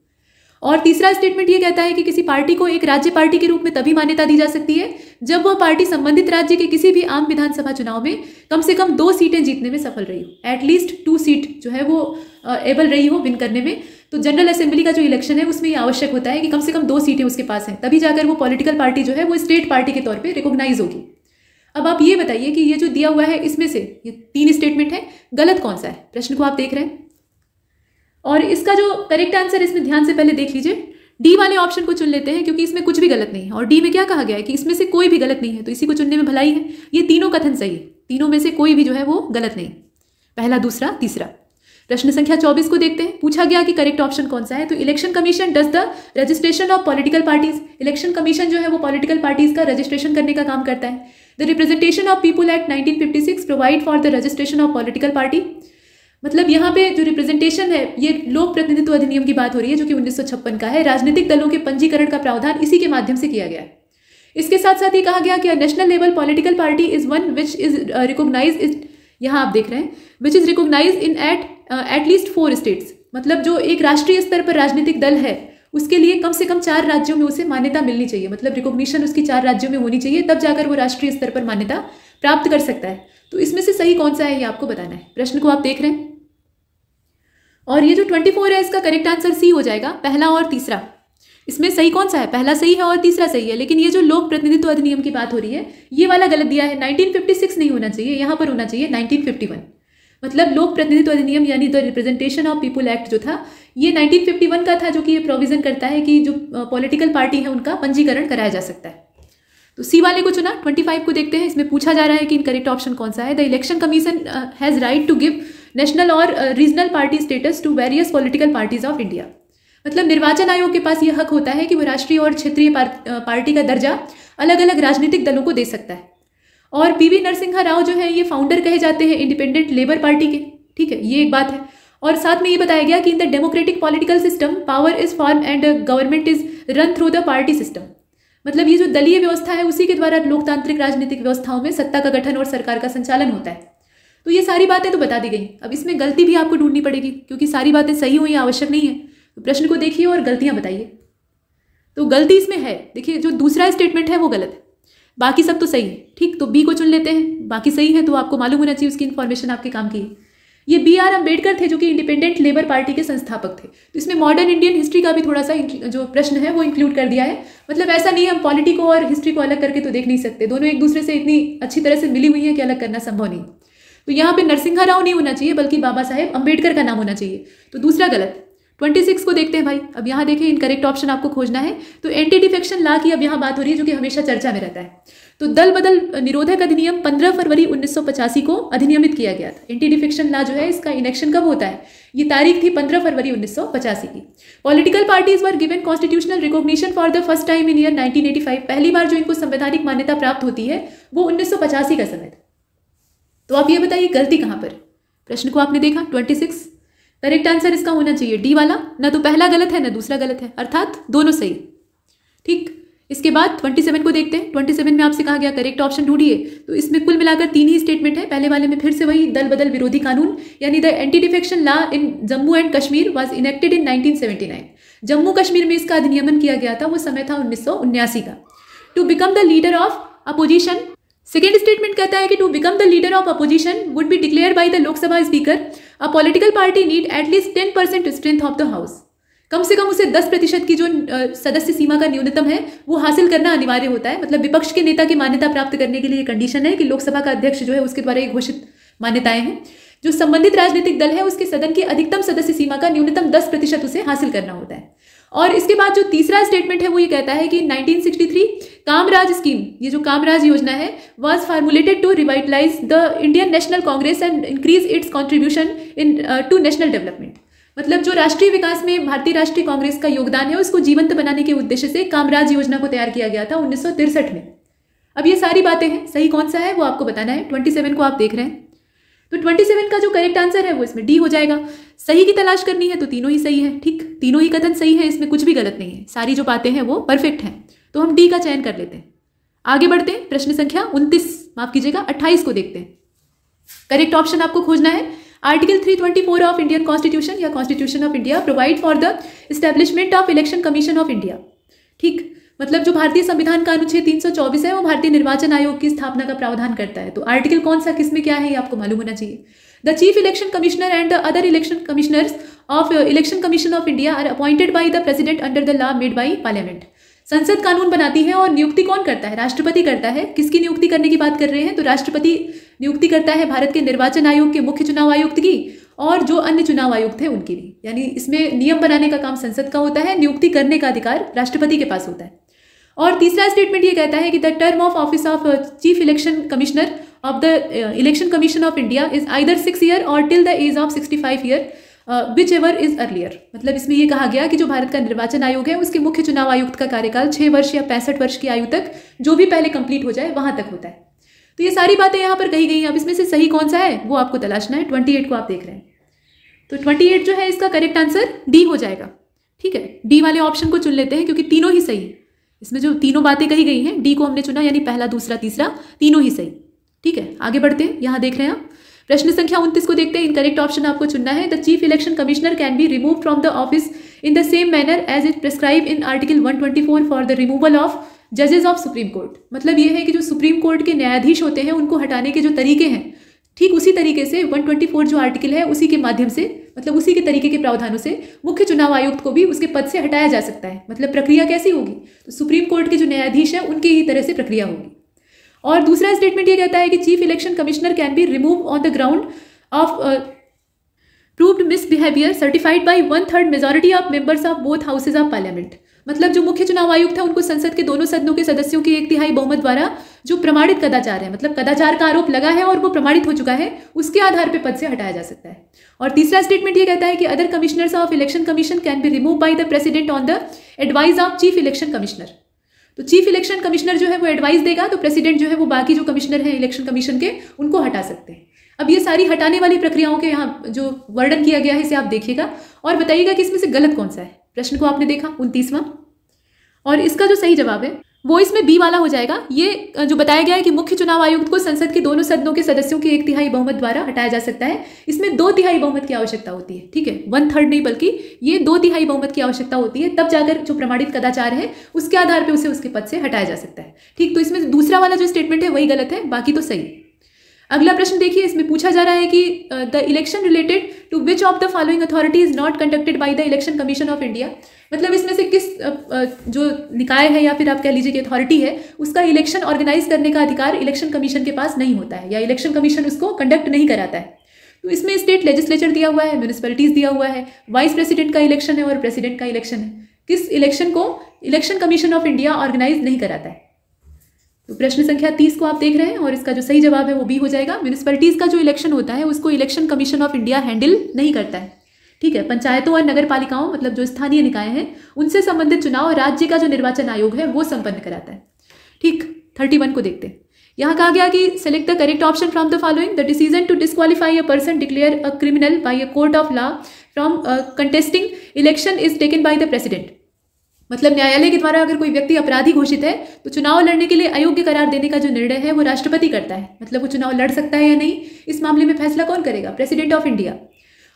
और तीसरा स्टेटमेंट ये कहता है कि किसी पार्टी को एक राज्य पार्टी के रूप में तभी मान्यता दी जा सकती है जब वह पार्टी संबंधित राज्य के किसी भी आम विधानसभा चुनाव में कम से कम 2 सीटें जीतने में सफल रही हो, एटलीस्ट 2 सीट जो है वो एबल रही हो विन करने में। तो जनरल असेंबली का जो इलेक्शन है उसमें ये आवश्यक होता है कि कम से कम 2 सीटें उसके पास हैं, तभी जाकर वो पॉलिटिकल पार्टी जो है वो स्टेट पार्टी के तौर पर रिकॉग्नाइज होगी। अब आप ये बताइए कि ये जो दिया हुआ है इसमें से ये 3 स्टेटमेंट है, गलत कौन सा है। प्रश्न को आप देख रहे हैं और इसका जो करेक्ट आंसर इसमें ध्यान से पहले देख लीजिए। डी वाले ऑप्शन को चुन लेते हैं क्योंकि इसमें कुछ भी गलत नहीं है, और डी में क्या कहा गया है कि इसमें से कोई भी गलत नहीं है, तो इसी को चुनने में भलाई है। ये तीनों कथन सही है, तीनों में से कोई भी जो है वो गलत नहीं, पहला दूसरा तीसरा। प्रश्न संख्या 24 को देखते हैं। पूछा गया कि करेक्ट ऑप्शन कौन सा है। तो election commission does the registration of political parties. Election commission जो है वो पॉलिटिकल पार्टीज का रजिस्ट्रेशन करने का काम करता है। The representation of people act 1956 provide for the registration of political party. मतलब यहाँ पे जो रिप्रेजेंटेशन है ये लोक प्रतिनिधित्व अधिनियम की बात हो रही है जो कि 1956 का है। राजनीतिक दलों के पंजीकरण का प्रावधान इसी के माध्यम से किया गया है। इसके साथ साथ ये कहा गया कि national level political party is one which is recognise is, यहाँ आप देख रहे हैं, which is recognise in at least 4 states. मतलब जो एक राष्ट्रीय स्तर पर राजनीतिक दल है उसके लिए कम से कम 4 राज्यों में उसे मान्यता मिलनी चाहिए। मतलब रिकॉग्निशन उसकी 4 राज्यों में होनी चाहिए, तब जाकर वो राष्ट्रीय स्तर पर मान्यता प्राप्त कर सकता है। तो इसमें से सही कौन सा है ये आपको बताना है। प्रश्न को आप देख रहे हैं और ये जो 24 है इसका करेक्ट आंसर सी हो जाएगा, पहला और तीसरा। इसमें सही कौन सा है, पहला सही है और तीसरा सही है, लेकिन ये जो लोक प्रतिनिधित्व अधिनियम की बात हो रही है ये वाला गलत दिया है। 1956 नहीं होना चाहिए, यहाँ पर होना चाहिए 1951। मतलब लोक प्रतिनिधित्व अधिनियम यानी the representation of people act जो था ये 1951 का था, जो कि ये प्रोविजन करता है कि जो पॉलिटिकल पार्टी है उनका पंजीकरण कराया जा सकता है। तो सी वाले को चुना। 25 को देखते हैं। इसमें पूछा जा रहा है कि इनकरेक्ट ऑप्शन कौन सा है। The election commission has right to give national और regional party status to various political parties of India. मतलब निर्वाचन आयोग के पास यह हक होता है कि वो राष्ट्रीय और क्षेत्रीय पार्टी का दर्जा अलग अलग राजनीतिक दलों को दे सकता है। और पीवी नरसिम्हा राव जो है ये फाउंडर कहे जाते हैं इंडिपेंडेंट लेबर पार्टी के, ठीक है, ये एक बात है। और साथ में ये बताया गया कि in the democratic political system power is form and government is run through the party system. मतलब ये जो दलीय व्यवस्था है उसी के द्वारा लोकतांत्रिक राजनीतिक व्यवस्थाओं में सत्ता का गठन और सरकार का संचालन होता है। तो ये सारी बातें तो बता दी गई। अब इसमें गलती भी आपको ढूंढनी पड़ेगी क्योंकि सारी बातें सही हो ये आवश्यक नहीं है। तो प्रश्न को देखिए और गलतियां बताइए। तो गलती इसमें है, देखिए जो दूसरा स्टेटमेंट है वो गलत है, बाकी सब तो सही है, ठीक। तो बी को चुन लेते हैं, बाकी सही है तो आपको मालूम होना चाहिए, उसकी इन्फॉर्मेशन आपके काम की है। ये BR अम्बेडकर थे जो कि इंडिपेंडेंट लेबर पार्टी के संस्थापक थे। तो इसमें मॉडर्न इंडियन हिस्ट्री का भी थोड़ा सा जो प्रश्न है वो इंक्लूड कर दिया है। मतलब ऐसा नहीं है, हम पॉलिटी को और हिस्ट्री को अलग करके तो देख नहीं सकते, दोनों एक दूसरे से इतनी अच्छी तरह से मिली हुई है कि अलग करना संभव नहीं। तो यहाँ पे नरसिम्हा राव नहीं होना चाहिए बल्कि बाबा साहेब अम्बेडकर का नाम होना चाहिए। तो दूसरा गलत। 26 को देखते हैं भाई। अब यहाँ देखें इनकरेक्ट ऑप्शन आपको खोजना है। तो एंटी डिफेक्शन लॉ की अब यहाँ बात हो रही है जो कि हमेशा चर्चा में रहता है। तो दल बदल निरोधक अधिनियम 15 फरवरी 1985 को अधिनियमित किया गया था। एंटी डिफेक्शन लॉ जो है इसका इनेक्शन कब होता है, ये तारीख थी 15 फरवरी 1985 की। Political parties were given constitutional recognition for the first time in year 1985। पहली बार जो इनको संवैधानिक मान्यता प्राप्त होती है वो 1985 का समय था। तो आप ये बताइए गलती कहाँ पर, प्रश्न को आपने देखा 26, करेक्ट आंसर इसका होना चाहिए डी वाला, ना तो पहला गलत है ना दूसरा गलत है, अर्थात दोनों सही। ठीक, इसके बाद 27 को देखते हैं। 27 में आपसे कहा गया करेक्ट ऑप्शन ढूंढिए, तो इसमें कुल मिलाकर 3 ही स्टेटमेंट है। पहले वाले में फिर से वही दल बदल विरोधी कानून, यानी the anti defection law in Jammu and Kashmir was enacted इन 1979। जम्मू कश्मीर में इसका अधिनियमन किया गया था, वो समय था 1979 का। To become the leader of opposition, second statement कहता है कि to become the leader of opposition would be declared by the Lok Sabha speaker, a political party need at least 10% strength of the house. कम से कम उसे 10% की जो सदस्य सीमा का न्यूनतम है वो हासिल करना अनिवार्य होता है। मतलब विपक्ष के नेता की मान्यता प्राप्त करने के लिए कंडीशन है कि लोकसभा का अध्यक्ष जो है उसके द्वारा एक घोषित मान्यताएं हैं। जो संबंधित राजनीतिक दल है उसके सदन की अधिकतम सदस्य सीमा का न्यूनतम 10% उसे हासिल करना होता है। और इसके बाद जो तीसरा स्टेटमेंट है वो ये कहता है कि 1963 कामराज स्कीम, ये जो कामराज योजना है, was formulated to revitalise the Indian national Congress and increase its contribution into national development. मतलब जो राष्ट्रीय विकास में भारतीय राष्ट्रीय कांग्रेस का योगदान है उसको जीवंत बनाने के उद्देश्य से कामराज योजना को तैयार किया गया था 1963 में। अब ये सारी बातें हैं, सही कौन सा है वो आपको बताना है। 27 को आप देख रहे हैं, तो 27 का जो करेक्ट आंसर है वो इसमें डी हो जाएगा। सही की तलाश करनी है तो तीनों ही सही है। ठीक, तीनों ही कथन सही है, इसमें कुछ भी गलत नहीं है, सारी जो बातें हैं वो परफेक्ट हैं। तो हम डी का चयन कर लेते हैं। आगे बढ़ते हैं, प्रश्न संख्या 28 को देखते हैं। करेक्ट ऑप्शन आपको खोजना है। आर्टिकल 324 ऑफ इंडियन कॉन्स्टिट्यूशन या constitution of India provide for the establishment of election commission of India. ठीक, मतलब जो भारतीय संविधान का अनुच्छेद 324 है वो भारतीय निर्वाचन आयोग की स्थापना का प्रावधान करता है। तो आर्टिकल कौन सा किसमें क्या है ये आपको मालूम होना चाहिए। The chief election commissioner and the other election commissioners of election commission of India are appointed by the president under the law made by parliament. संसद कानून बनाती है और नियुक्ति कौन करता है, राष्ट्रपति करता है। किसकी नियुक्ति करने की बात कर रहे हैं, तो राष्ट्रपति नियुक्ति करता है भारत के निर्वाचन आयोग के मुख्य चुनाव आयुक्त की और जो अन्य चुनाव आयुक्त हैं उनकी भी। यानी इसमें नियम बनाने का काम संसद का होता है, नियुक्ति करने का अधिकार राष्ट्रपति के पास होता है। और तीसरा स्टेटमेंट ये कहता है कि the term of office of chief election commissioner of the election commission of India is either 6 year और till the age of 65 year whichever is earlier. मतलब इसमें यह कहा गया कि जो भारत का निर्वाचन आयोग है उसके मुख्य चुनाव आयुक्त का कार्यकाल 6 वर्ष या 65 वर्ष की आयु तक जो भी पहले कंप्लीट हो जाए वहां तक होता है। तो ये सारी बातें यहाँ पर कही गई हैं। अब इसमें से सही कौन सा है वो आपको तलाशना है। 28 को आप देख रहे हैं, तो 28 जो है इसका करेक्ट आंसर डी हो जाएगा। ठीक है, डी वाले ऑप्शन को चुन लेते हैं क्योंकि तीनों ही सही है। इसमें जो तीनों बातें कही गई हैं डी को हमने चुना, यानी पहला दूसरा तीसरा तीनों ही सही। ठीक है, आगे बढ़ते हैं। यहाँ देख रहे हैं आप प्रश्न संख्या 29 को देखते हैं। इनकरेक्ट ऑप्शन आपको चुनना है। The chief election commissioner can be remove from the office in the same manner as it prescribe in article 124 for the removal of जजेस ऑफ सुप्रीम कोर्ट। मतलब ये है कि जो सुप्रीम कोर्ट के न्यायाधीश होते हैं उनको हटाने के जो तरीके हैं ठीक उसी तरीके से 124 जो आर्टिकल है उसी के माध्यम से, मतलब उसी के तरीके के प्रावधानों से मुख्य चुनाव आयुक्त को भी उसके पद से हटाया जा सकता है। मतलब प्रक्रिया कैसी होगी, तो सुप्रीम कोर्ट के जो न्यायाधीश हैं उनकी ही तरह से प्रक्रिया होगी। और दूसरा स्टेटमेंट ये कहता है कि chief election commissioner can be remove on the ground of proved misbehaviour certified by 1/3 majority of members of both houses of parliament. मतलब जो मुख्य चुनाव आयुक्त है उनको संसद के दोनों सदनों के सदस्यों की 1/3 बहुमत द्वारा जो प्रमाणित कदाचार है, मतलब कदाचार का आरोप लगा है और वो प्रमाणित हो चुका है, उसके आधार पर पद से हटाया जा सकता है। और तीसरा स्टेटमेंट ये कहता है कि other commissioners of election commission can be remove by the president on the advice of chief election commissioner. तो चीफ इलेक्शन कमिश्नर जो है वो एडवाइस देगा, तो प्रेसिडेंट जो है वो बाकी जो कमिश्नर हैं इलेक्शन कमीशन के उनको हटा सकते हैं। अब ये सारी हटाने वाली प्रक्रियाओं के यहाँ जो वर्णन किया गया है इसे आप देखिएगा और बताइएगा कि इसमें से गलत कौन सा है। प्रश्न को आपने देखा 29वां, और इसका जो सही जवाब है वो इसमें बी वाला हो जाएगा। ये जो बताया गया है कि मुख्य चुनाव आयुक्त को संसद के दोनों सदनों के सदस्यों की 1/3 बहुमत द्वारा हटाया जा सकता है। इसमें 2/3 बहुमत की आवश्यकता होती है। ठीक है, 1/3 नहीं बल्कि ये 2/3 बहुमत की आवश्यकता होती है, तब जाकर जो प्रमाणित कदाचार है उसके आधार पर उसे उसके पद से हटाया जा सकता है। ठीक, तो इसमें दूसरा वाला जो स्टेटमेंट है वही गलत है, बाकी तो सही। अगला प्रश्न देखिए, इसमें पूछा जा रहा है कि the election related to which of the following authority is not conducted by the election commission of India. मतलब इसमें से किस जो निकाय है या फिर आप कह लीजिए कि अथॉरिटी है उसका इलेक्शन ऑर्गेनाइज करने का अधिकार इलेक्शन कमीशन के पास नहीं होता है या इलेक्शन कमीशन उसको कंडक्ट नहीं कराता है। तो इसमें स्टेट लेजिस्लेचर दिया हुआ है, म्यूनिसिपैलिटीज दिया हुआ है, वाइस प्रेसिडेंट का इलेक्शन है और प्रेसिडेंट का इलेक्शन है। किस इलेक्शन को election commission of India organise नहीं कराता है? तो प्रश्न संख्या 30 को आप देख रहे हैं और इसका जो सही जवाब है वो बी हो जाएगा। म्यूनिसिपैलिटीज का जो इलेक्शन होता है उसको election commission of India handle नहीं करता है। ठीक है, पंचायतों और नगर पालिकाओं मतलब जो स्थानीय निकाय हैं उनसे संबंधित चुनाव राज्य का जो निर्वाचन आयोग है वो संपन्न कराता है। ठीक, 31 को देखते हैं। यहाँ कहा गया कि select the correct option from the following. The decision to disqualify a person declare a criminal by a court of law from contesting election is taken by the president. मतलब न्यायालय के द्वारा अगर कोई व्यक्ति अपराधी घोषित है तो चुनाव लड़ने के लिए अयोग्य करार देने का जो निर्णय है वो राष्ट्रपति करता है। मतलब वो चुनाव लड़ सकता है या नहीं, इस मामले में फैसला कौन करेगा? President of India.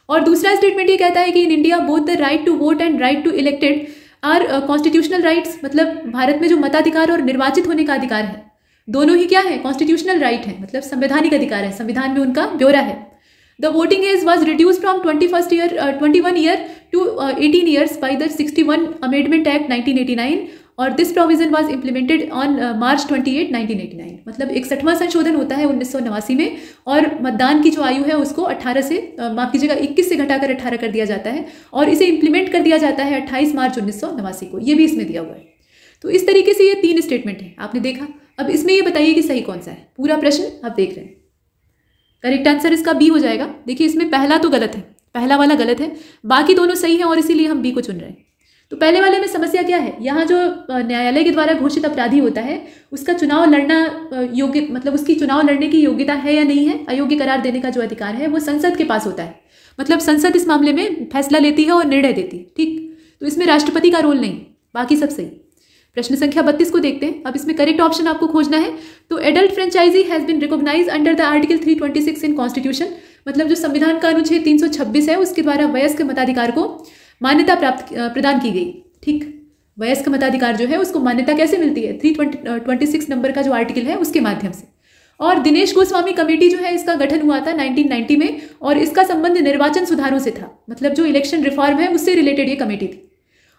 और दूसरा स्टेटमेंट ये कहता है कि in India both the right to vote and right to elected are constitutional rights. मतलब भारत में जो मताधिकार और निर्वाचित होने का अधिकार है दोनों ही क्या है? कॉन्स्टिट्यूशनल राइट है, मतलब संवैधानिक अधिकार है, संविधान में उनका ब्यौरा है। The voting age was reduce from 21 year to 18 years by the 61 amendment act 1989 और this provision was implemented on March 28, 1989। मतलब 61वां संशोधन होता है 1989 में और मतदान की जो आयु है उसको 18 से माफ कीजिएगा 21 से घटाकर 18 कर दिया जाता है और इसे इम्प्लीमेंट कर दिया जाता है 28 मार्च 1989 को। ये भी इसमें दिया हुआ है। तो इस तरीके से ये 3 स्टेटमेंट है, आपने देखा। अब इसमें ये बताइए कि सही कौन सा है। पूरा प्रश्न आप देख रहे हैं। करेक्ट आंसर इसका बी हो जाएगा। देखिए इसमें पहला तो गलत है, पहला वाला गलत है, बाकी दोनों सही हैं और इसीलिए हम बी को चुन रहे हैं। तो पहले वाले में समस्या क्या है? यहाँ जो न्यायालय के द्वारा घोषित अपराधी होता है उसका चुनाव लड़ना योग्य, मतलब उसकी चुनाव लड़ने की योग्यता है या नहीं है, अयोग्य करार देने का जो अधिकार है वो संसद के पास होता है। मतलब संसद इस मामले में फैसला लेती है और निर्णय देती है। ठीक, तो इसमें राष्ट्रपति का रोल नहीं, बाकी सब सही। प्रश्न संख्या 32 को देखते हैं। अब इसमें करेक्ट ऑप्शन आपको खोजना है। तो adult franchise has been recognise under the article 326 in constitution. मतलब जो संविधान का अनुच्छेद 326 है उसके द्वारा वयस्क मताधिकार को मान्यता प्रदान की गई। ठीक, वयस्क मताधिकार जो है उसको मान्यता कैसे मिलती है? 326 नंबर का जो आर्टिकल है उसके माध्यम से। और दिनेश गोस्वामी कमेटी जो है इसका गठन हुआ था 1990 में और इसका संबंध निर्वाचन सुधारों से था। मतलब जो इलेक्शन रिफॉर्म है उससे रिलेटेड ये कमेटी थी।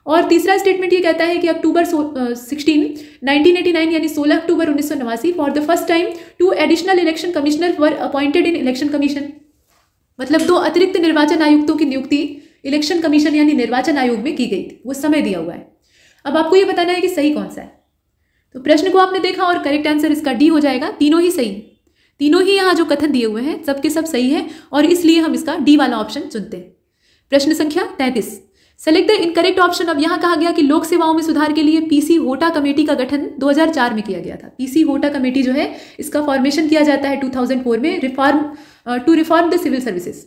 और तीसरा स्टेटमेंट ये कहता है कि अक्टूबर 16, 1989 यानी 16 अक्टूबर 1989 for the first time 2 additional election commissioner were appointed in election commission. मतलब 2 अतिरिक्त निर्वाचन आयुक्तों की नियुक्ति इलेक्शन कमीशन यानी निर्वाचन आयोग में की गई थी। वो समय दिया हुआ है। अब आपको ये बताना है कि सही कौन सा है। तो प्रश्न को आपने देखा और करेक्ट आंसर इसका डी हो जाएगा। तीनों ही सही, तीनों ही यहाँ जो कथन दिए हुए हैं सबके सब सही है और इसलिए हम इसका डी वाला ऑप्शन चुनते हैं। प्रश्न संख्या 33, सेलेक्ट द इनकरेक्ट ऑप्शन। अब यहाँ कहा गया कि लोक सेवाओं में सुधार के लिए पीसी होटा कमेटी का गठन 2004 में किया गया था। पीसी होटा कमेटी जो है इसका फॉर्मेशन किया जाता है 2004 में to reform the civil services.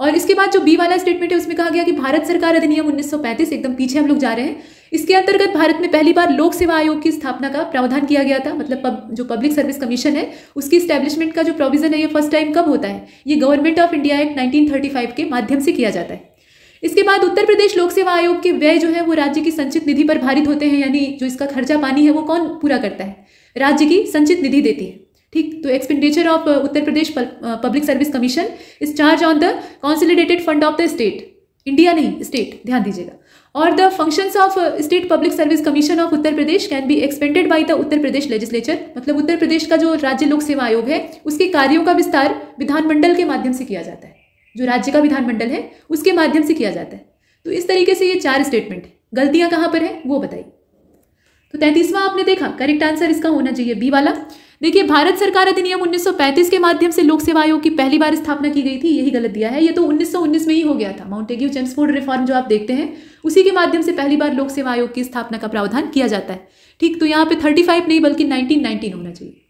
और इसके बाद जो बी वाला स्टेटमेंट है उसमें कहा गया कि भारत सरकार अधिनियम 1935, एकदम पीछे हम लोग जा रहे हैं, इसके अंतर्गत भारत में पहली बार लोक सेवा आयोग की स्थापना का प्रावधान किया गया था। मतलब जो पब्लिक सर्विस कमीशन है उसकी स्टैब्लिशमेंट का जो प्रोविजन है ये फर्स्ट टाइम कब होता है? ये गवर्नमेंट ऑफ इंडिया एक्ट 1935 के माध्यम से किया जाता है। इसके बाद उत्तर प्रदेश लोक सेवा आयोग के व्यय जो है वो राज्य की संचित निधि पर भारित होते हैं, यानी जो इसका खर्चा पानी है वो कौन पूरा करता है? राज्य की संचित निधि देती है। ठीक, तो expenditure of Uttar Pradesh public service commission is charge on the consolidated fund of the state, India नहीं स्टेट, ध्यान दीजिएगा। और the functions of state public service commission of Uttar Pradesh can be expanded by the Uttar Pradesh legislature. मतलब उत्तर प्रदेश का जो राज्य लोक सेवा आयोग है उसके कार्यों का विस्तार विधानमंडल के माध्यम से किया जाता है। जो राज्य का विधानमंडल है उसके माध्यम से किया जाता है। तो इस तरीके से ये 4 स्टेटमेंट है। गलतियां कहाँ पर है वो बताइए। तो 33वां आपने देखा, करेक्ट आंसर इसका होना चाहिए बी वाला। देखिए भारत सरकार अधिनियम 1935 के माध्यम से लोक सेवा आयोग की पहली बार स्थापना की गई थी, यही गलत दिया है। ये तो 1919 में ही हो गया था। माउंटेग्यू चेम्सफोर्ड रिफॉर्म जो आप देखते हैं उसी के माध्यम से पहली बार लोक सेवा आयोग की स्थापना का प्रावधान किया जाता है। ठीक, तो यहाँ पे 35 नहीं बल्कि 1919 होना चाहिए।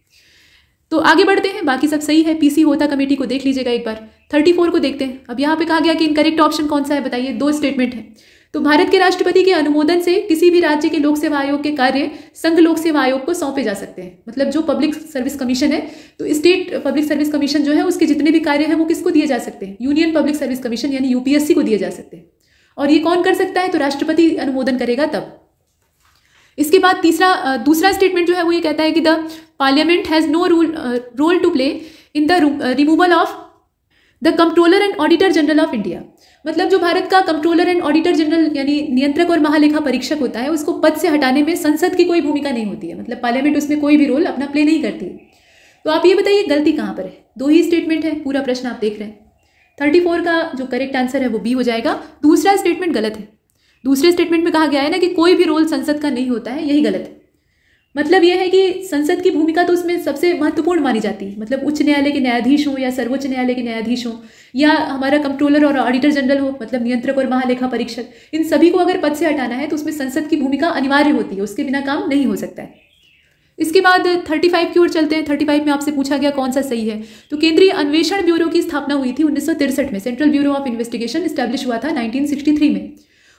तो आगे बढ़ते हैं, बाकी सब सही है। पीसी होता कमेटी को देख लीजिएगा एक बार। 34 को देखते हैं। अब यहाँ पे कहा गया कि इनकरेक्ट ऑप्शन कौन सा है बताइए। 2 स्टेटमेंट है। तो भारत के राष्ट्रपति के अनुमोदन से किसी भी राज्य के लोक सेवा आयोग के कार्य संघ लोक सेवा आयोग को सौंपे जा सकते हैं। मतलब जो पब्लिक सर्विस कमीशन है तो स्टेट पब्लिक सर्विस कमीशन जो है उसके जितने भी कार्य हैं वो किसको दिए जा सकते हैं? यूनियन पब्लिक सर्विस कमीशन यानी यूपीएससी को दिए जा सकते हैं। और ये कौन कर सकता है? तो राष्ट्रपति अनुमोदन करेगा तब। इसके बाद दूसरा स्टेटमेंट जो है वो ये कहता है कि the parliament has no role to play in the removal of the controller and auditor general of India. मतलब जो भारत का कंट्रोलर एंड ऑडिटर जनरल यानी नियंत्रक और महालेखा परीक्षक होता है उसको पद से हटाने में संसद की कोई भूमिका नहीं होती है। मतलब पार्लियामेंट उसमें कोई भी रोल अपना प्ले नहीं करती है। तो आप ये बताइए गलती कहाँ पर है? 2 ही स्टेटमेंट है, पूरा प्रश्न आप देख रहे हैं। 34 का जो करेक्ट आंसर है वो बी हो जाएगा। दूसरा स्टेटमेंट गलत है। दूसरे स्टेटमेंट में कहा गया है ना कि कोई भी रोल संसद का नहीं होता है, यही गलत है। मतलब यह है कि संसद की भूमिका तो उसमें सबसे महत्वपूर्ण मानी जाती है। मतलब उच्च न्यायालय के न्यायाधीश हों या सर्वोच्च न्यायालय के न्यायाधीश हों या हमारा कंट्रोलर और ऑडिटर जनरल हो, मतलब नियंत्रक और महालेखा परीक्षक, इन सभी को अगर पद से हटाना है तो उसमें संसद की भूमिका अनिवार्य होती है, उसके बिना काम नहीं हो सकता है। इसके बाद 35 की ओर चलते हैं। 35 में आपसे पूछा गया कौन सा सही है। तो केंद्रीय अन्वेषण ब्यूरो की स्थापना हुई थी 1963 में। Central bureau of investigation establish हुआ था 1963 में।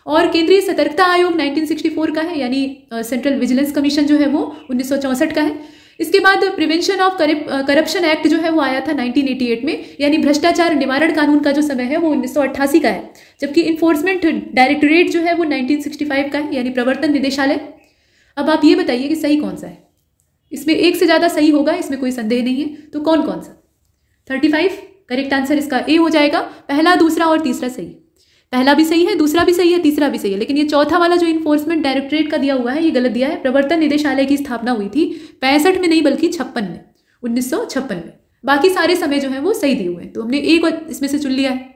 और केंद्रीय सतर्कता आयोग 1964 का है, यानी सेंट्रल विजिलेंस कमीशन जो है वो 1964 का है। इसके बाद प्रिवेंशन ऑफ करप्शन एक्ट जो है वो आया था 1988 में, यानी भ्रष्टाचार निवारण कानून का जो समय है वो 1988 का है। जबकि इन्फोर्समेंट डायरेक्टोरेट जो है वो 1965 का है, यानी प्रवर्तन निदेशालय। अब आप ये बताइए कि सही कौन सा है। इसमें एक से ज़्यादा सही होगा, इसमें कोई संदेह नहीं है। तो कौन कौन सा? 35 करेक्ट आंसर इसका ए हो जाएगा। पहला, दूसरा और तीसरा सही। पहला भी सही है, दूसरा भी सही है, तीसरा भी सही है, लेकिन ये चौथा वाला जो इन्फोर्समेंट डायरेक्टोरेट का दिया हुआ है ये गलत दिया है। प्रवर्तन निदेशालय की स्थापना हुई थी 65 में नहीं बल्कि 56 में, 1956 में। बाकी सारे समय जो है वो सही दिए हुए हैं, तो हमने ए को इसमें से चुन लिया है।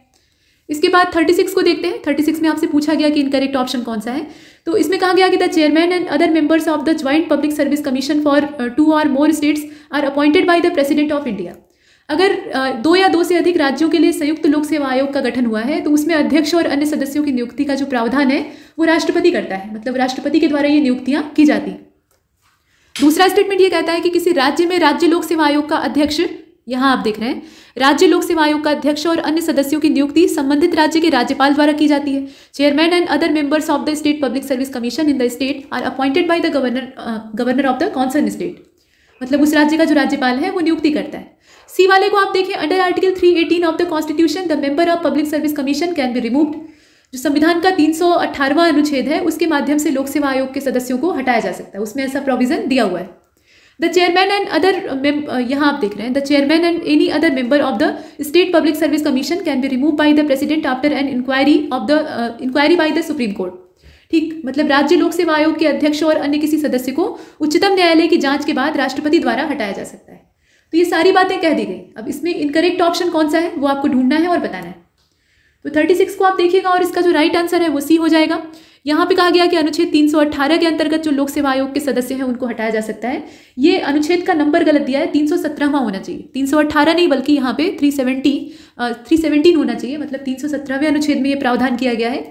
इसके बाद 36 को देखते हैं। 36 में आपसे पूछा गया कि इनकरेक्ट ऑप्शन कौन सा है। तो इसमें कहा गया कि the chairman and other members of the joint public service commission for 2 और more states are appointed by the president of India. अगर 2 या 2 से अधिक राज्यों के लिए संयुक्त लोक सेवा आयोग का गठन हुआ है तो उसमें अध्यक्ष और अन्य सदस्यों की नियुक्ति का जो प्रावधान है वो राष्ट्रपति करता है, मतलब राष्ट्रपति के द्वारा ये नियुक्तियां की जाती। दूसरा स्टेटमेंट ये कहता है कि किसी राज्य में राज्य लोक सेवा आयोग का अध्यक्ष, यहाँ आप देख रहे हैं, राज्य लोक सेवा आयोग का अध्यक्ष और अन्य सदस्यों की नियुक्ति संबंधित राज्य के राज्यपाल द्वारा की जाती है। Chairman and other members of the state public service commission in the state are appointed by the governor of the concern state. मतलब उस राज्य का जो राज्यपाल है वो नियुक्ति करता है। सी वाले को आप देखिए, under article 318 of the constitution the member of public service commission can be removed. जो संविधान का 318वां अनुच्छेद है उसके माध्यम से लोक सेवा आयोग के सदस्यों को हटाया जा सकता है, उसमें ऐसा प्रोविजन दिया हुआ है। द चेयरमैन एंड अदर, यहाँ आप देख रहे हैं, the chairman and any other member of the state public service commission can be remove by the president after an inquiry by the supreme court. ठीक, मतलब राज्य लोक सेवा आयोग के अध्यक्ष और अन्य किसी सदस्य को उच्चतम न्यायालय की जांच के बाद राष्ट्रपति द्वारा हटाया जा सकता है। तो ये सारी बातें कह दी गई। अब इसमें इनकरेक्ट ऑप्शन कौन सा है वो आपको ढूंढना है और बताना है। तो 36 को आप देखिएगा और इसका जो राइट आंसर है वो सी हो जाएगा। यहाँ पे कहा गया कि अनुच्छेद 318 के अंतर्गत जो लोक सेवा आयोग के सदस्य हैं उनको हटाया जा सकता है। ये अनुच्छेद का नंबर गलत दिया है, 317वां होना चाहिए, 318 नहीं बल्कि यहाँ पे 317 होना चाहिए। मतलब 317वें अनुच्छेद में ये प्रावधान किया गया है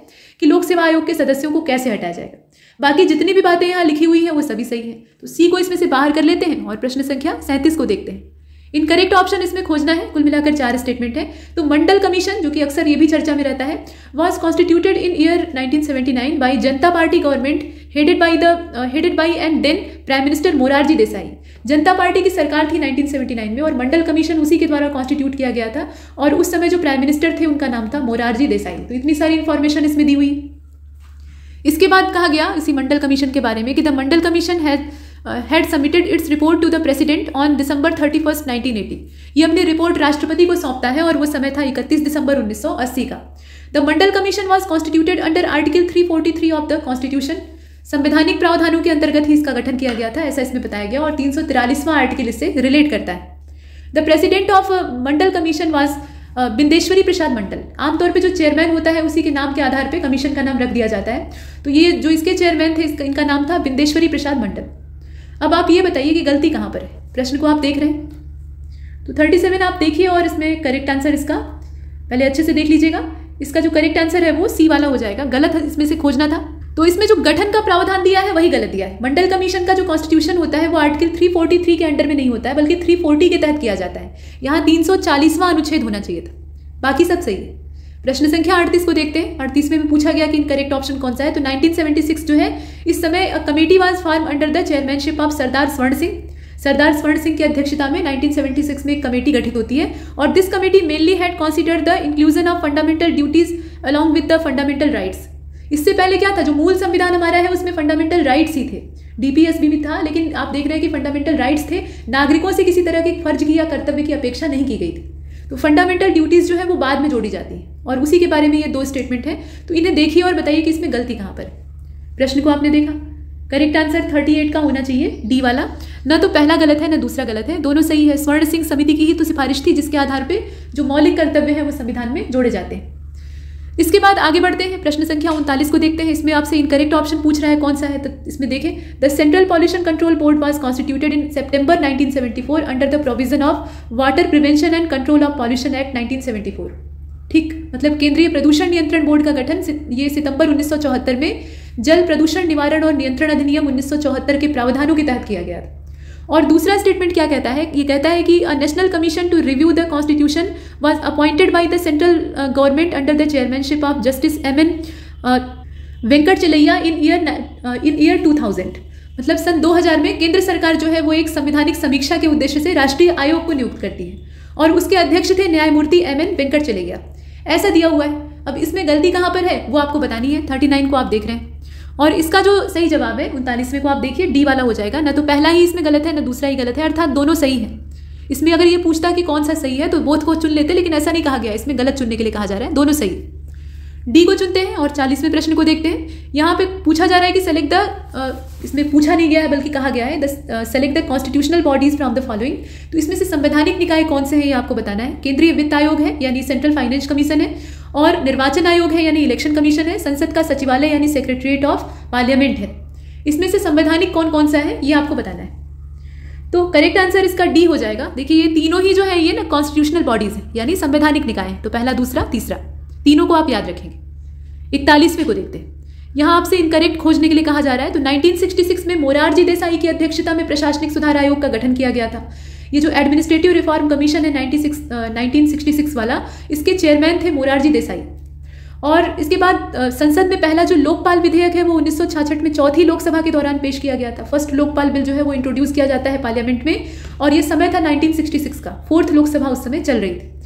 कि लोक सेवा आयोग के सदस्यों को कैसे हटाया जाएगा। बाकी जितनी भी बातें यहाँ लिखी हुई हैं वो सभी सही है। तो सी को इसमें से बाहर कर लेते हैं और प्रश्न संख्या 37 को देखते हैं। इनकरेक्ट ऑप्शन इसमें खोजना है। कुल मिलाकर 4 स्टेटमेंट है। तो मंडल कमीशन, जो कि अक्सर ये भी चर्चा में रहता है, was constituted in year 1979 by Janata party government headed by and then prime minister Morarji Desai. Janata party की सरकार थी 1979 में और मंडल कमीशन उसी के द्वारा कॉन्स्टिट्यूट किया गया था और उस समय जो प्राइम मिनिस्टर थे उनका नाम था मोरारजी देसाई। तो इतनी सारी इंफॉर्मेशन इसमें दी हुई। इसके बाद कहा गया इसी मंडल कमीशन के बारे में कि the Mandal commission had submitted its report to the president on December 31st, 1980। ये अपनी रिपोर्ट राष्ट्रपति को सौंपता है और वो समय था 31 दिसंबर 1980 का। The Mandal commission was constituted under article 343 of the constitution. संवैधानिक प्रावधानों के अंतर्गत ही इसका गठन किया गया था, ऐसा इसमें बताया गया, और 343वां आर्टिकल इससे रिलेट करता है। The president of Mandal commission was Bindeshwari Prasad Mandal. आमतौर पे जो चेयरमैन होता है उसी के नाम के आधार पे कमीशन का नाम रख दिया जाता है। तो ये जो इसके चेयरमैन थे इनका नाम था बिंदेश्वरी प्रसाद मंडल। अब आप ये बताइए कि गलती कहाँ पर है। प्रश्न को आप देख रहे हैं। तो 37 आप देखिए और इसमें करेक्ट आंसर इसका पहले अच्छे से देख लीजिएगा। इसका जो करेक्ट आंसर है वो सी वाला हो जाएगा। गलत इसमें से खोजना था। तो इसमें जो गठन का प्रावधान दिया है वही गलत दिया है। मंडल कमीशन का जो कॉन्स्टिट्यूशन होता है वो आर्टिकल 343 के अंडर में नहीं होता है बल्कि 340 के तहत किया जाता है। यहाँ 340वां अनुच्छेद होना चाहिए था, बाकी सब सही है। प्रश्न संख्या 38 को देखते हैं। 38 में पूछा गया कि इनकरेक्ट ऑप्शन कौन सा है। तो 1976 जो है इस समय committee was form under the chairmanship of Sardar Swaran Singh. सरदार स्वर्ण सिंह की अध्यक्षता में 1976 में एक कमेटी गठित होती है और this committee mainly had considered the inclusion of fundamental duties along with the fundamental rights. इससे पहले क्या था, जो मूल संविधान हमारा है उसमें फंडामेंटल राइट्स ही थे, डीपीएस भी था, लेकिन आप देख रहे हैं कि फंडामेंटल राइट्स थे, नागरिकों से किसी तरह के फर्ज की या कर्तव्य की अपेक्षा नहीं की गई थी। तो फंडामेंटल ड्यूटीज जो है वो बाद में जोड़ी जाती है और उसी के बारे में ये 2 स्टेटमेंट है। तो इन्हें देखिए और बताइए कि इसमें गलती कहाँ पर है। प्रश्न को आपने देखा, करेक्ट आंसर 38 का होना चाहिए, डी वाला। ना तो पहला गलत है ना दूसरा गलत है, दोनों सही है। स्वर्ण सिंह समिति की ही तो सिफारिश थी जिसके आधार पर जो मौलिक कर्तव्य है वो संविधान में जोड़े जाते हैं। इसके बाद आगे बढ़ते हैं, प्रश्न संख्या 39 को देखते हैं। इसमें आपसे इनकरेक्ट ऑप्शन पूछ रहा है कौन सा है, तो इसमें देखें, the central pollution control board was constituted in September 1974 under the provision of water prevention and control of pollution act 1974। ठीक, मतलब केंद्रीय प्रदूषण नियंत्रण बोर्ड का गठन ये सितंबर 1974 में जल प्रदूषण निवारण और नियंत्रण अधिनियम 1974 के प्रावधानों के तहत किया गया था। और दूसरा स्टेटमेंट क्या कहता है, ये कहता है कि a national commission to review the constitution was appointed by the central government under the chairmanship of justice M N. Venkatachaliah in year 2000। मतलब सन 2000 में केंद्र सरकार जो है वो एक संवैधानिक समीक्षा के उद्देश्य से राष्ट्रीय आयोग को नियुक्त करती है और उसके अध्यक्ष थे न्यायमूर्ति एम.एन. वेंकटचलैया। ऐसा दिया हुआ है। अब इसमें गलती कहाँ पर है वो आपको बतानी है। 39 को आप देख रहे हैं और इसका जो सही जवाब है 39वें को आप देखिए डी वाला हो जाएगा। ना तो पहला ही इसमें गलत है ना दूसरा ही गलत है, अर्थात दोनों सही है। इसमें अगर ये पूछता कि कौन सा सही है तो बोथ को चुन लेते, लेकिन ऐसा नहीं कहा गया, इसमें गलत चुनने के लिए कहा जा रहा है, दोनों सही। डी को चुनते हैं और 40वें प्रश्न को देखते हैं। यहाँ पे पूछा जा रहा है कि सेलेक्ट द, इसमें पूछा नहीं गया है बल्कि कहा गया है select the constitutional bodies from the following. तो इसमें से संवैधानिक निकाय कौन से हैं ये आपको बताना है। केंद्रीय वित्त आयोग है यानी सेंट्रल फाइनेंस कमीशन है, और निर्वाचन आयोग है यानी इलेक्शन कमीशन है, संसद का सचिवालय यानी सेक्रेटरीट ऑफ पार्लियामेंट है। इसमें से संवैधानिक कौन कौन सा है ये आपको बताना है। तो करेक्ट आंसर इसका डी हो जाएगा। देखिए ये तीनों ही जो है ये ना कॉन्स्टिट्यूशनल बॉडीज है यानी संवैधानिक निकाय है। तो पहला दूसरा तीसरा तीनों को आप याद रखेंगे। 41वें को देखते हैं। यहाँ आपसे इनकरेक्ट खोजने के लिए कहा जा रहा है। तो 1966 में मोरारजी देसाई की अध्यक्षता में प्रशासनिक सुधार आयोग का गठन किया गया था। ये जो एडमिनिस्ट्रेटिव रिफॉर्म कमीशन है 1966 वाला, इसके चेयरमैन थे मोरारजी देसाई। और इसके बाद संसद में पहला जो लोकपाल विधेयक है वो 1966 में चौथी लोकसभा के दौरान पेश किया गया था। फर्स्ट लोकपाल बिल जो है वो इंट्रोड्यूस किया जाता है पार्लियामेंट में, और ये समय था 1966 का, फोर्थ लोकसभा उस समय चल रही थी।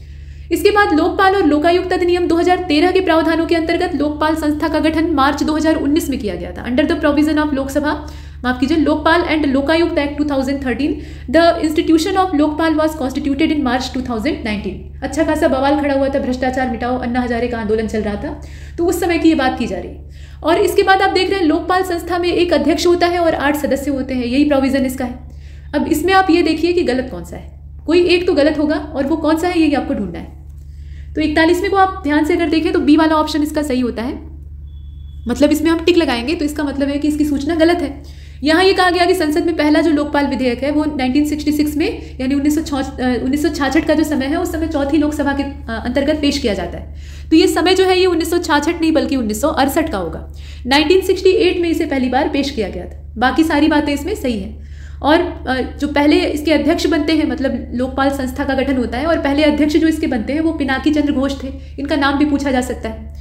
इसके बाद लोकपाल और लोकायुक्त अधिनियम 2013 के प्रावधानों के अंतर्गत लोकपाल संस्था का गठन मार्च 2019 में किया गया था। Under the provision of Lok Sabha, माफ कीजिए, Lokpal and Lokayukta act 2013 the institution of Lokpal was constituted in March 2019। अच्छा खासा बवाल खड़ा हुआ था, भ्रष्टाचार मिटाओ, अन्ना हजारे का आंदोलन चल रहा था, तो उस समय की ये बात की जा रही है। और इसके बाद आप देख रहे हैं लोकपाल संस्था में एक अध्यक्ष होता है और 8 सदस्य होते हैं, यही प्रोविजन इसका है। अब इसमें आप ये देखिए कि गलत कौन सा है, कोई एक तो गलत होगा और वो कौन सा है यही आपको ढूंढना है। तो 41वें को आप ध्यान से अगर देखें तो बी वाला ऑप्शन इसका सही होता है। मतलब इसमें हम टिक लगाएंगे तो इसका मतलब है कि इसकी सूचना गलत है। यहाँ ये कहा गया कि संसद में पहला जो लोकपाल विधेयक है वो 1966 में यानी 1966 का जो समय है उस समय चौथी लोकसभा के अंतर्गत पेश किया जाता है। तो ये समय जो है ये 1966 नहीं बल्कि 1968 का होगा। 1968 में इसे पहली बार पेश किया गया था। बाकी सारी बातें इसमें सही है। और जो पहले इसके अध्यक्ष बनते हैं, मतलब लोकपाल संस्था का गठन होता है और पहले अध्यक्ष जो इसके बनते हैं वो पिनाकी चंद्र घोष थे। इनका नाम भी पूछा जा सकता है।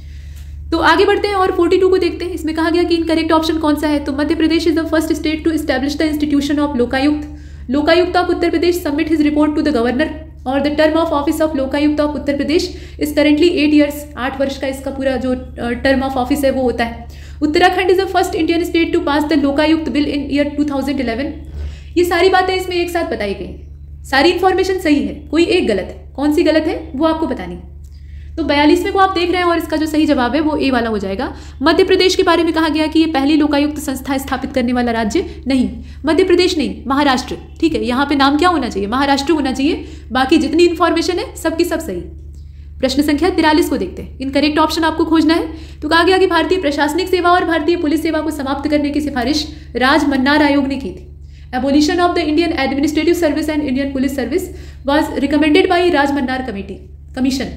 तो आगे बढ़ते हैं और 42 को देखते हैं। इसमें कहा गया कि इनकरेक्ट ऑप्शन कौन सा है। तो Madhya Pradesh is the first state to establish the institution of Lokayukta. Lokayukta of Uttar Pradesh submit his report to the governor और the term of office of Lokayukta of Uttar Pradesh is currently 8 years. 8 वर्ष का इसका पूरा जो टर्म ऑफ ऑफिस है वो होता है। Uttarakhand is the first Indian state to pass the Lokayukta bill in year 2011। ये सारी बातें इसमें एक साथ बताई गई। सारी इंफॉर्मेशन सही है, कोई एक गलत है। कौन सी गलत है वो आपको बतानी है। तो 42वें को आप देख रहे हैं और इसका जो सही जवाब है वो ए वाला हो जाएगा। मध्य प्रदेश के बारे में कहा गया कि ये पहली लोकायुक्त संस्था स्थापित करने वाला राज्य नहीं, मध्य प्रदेश नहीं, महाराष्ट्र। ठीक है, यहाँ पे नाम क्या होना चाहिए, महाराष्ट्र होना चाहिए। बाकी जितनी इंफॉर्मेशन है सबकी सब सही। प्रश्न संख्या 43 को देखते हैं। इनकरेक्ट ऑप्शन आपको खोजना है। तो कहा गया कि भारतीय प्रशासनिक सेवा और भारतीय पुलिस सेवा को समाप्त करने की सिफारिश राज मन्नार आयोग ने की थी। Abolition of the Indian administrative service and Indian police service was recommended by Raj Mannar commission.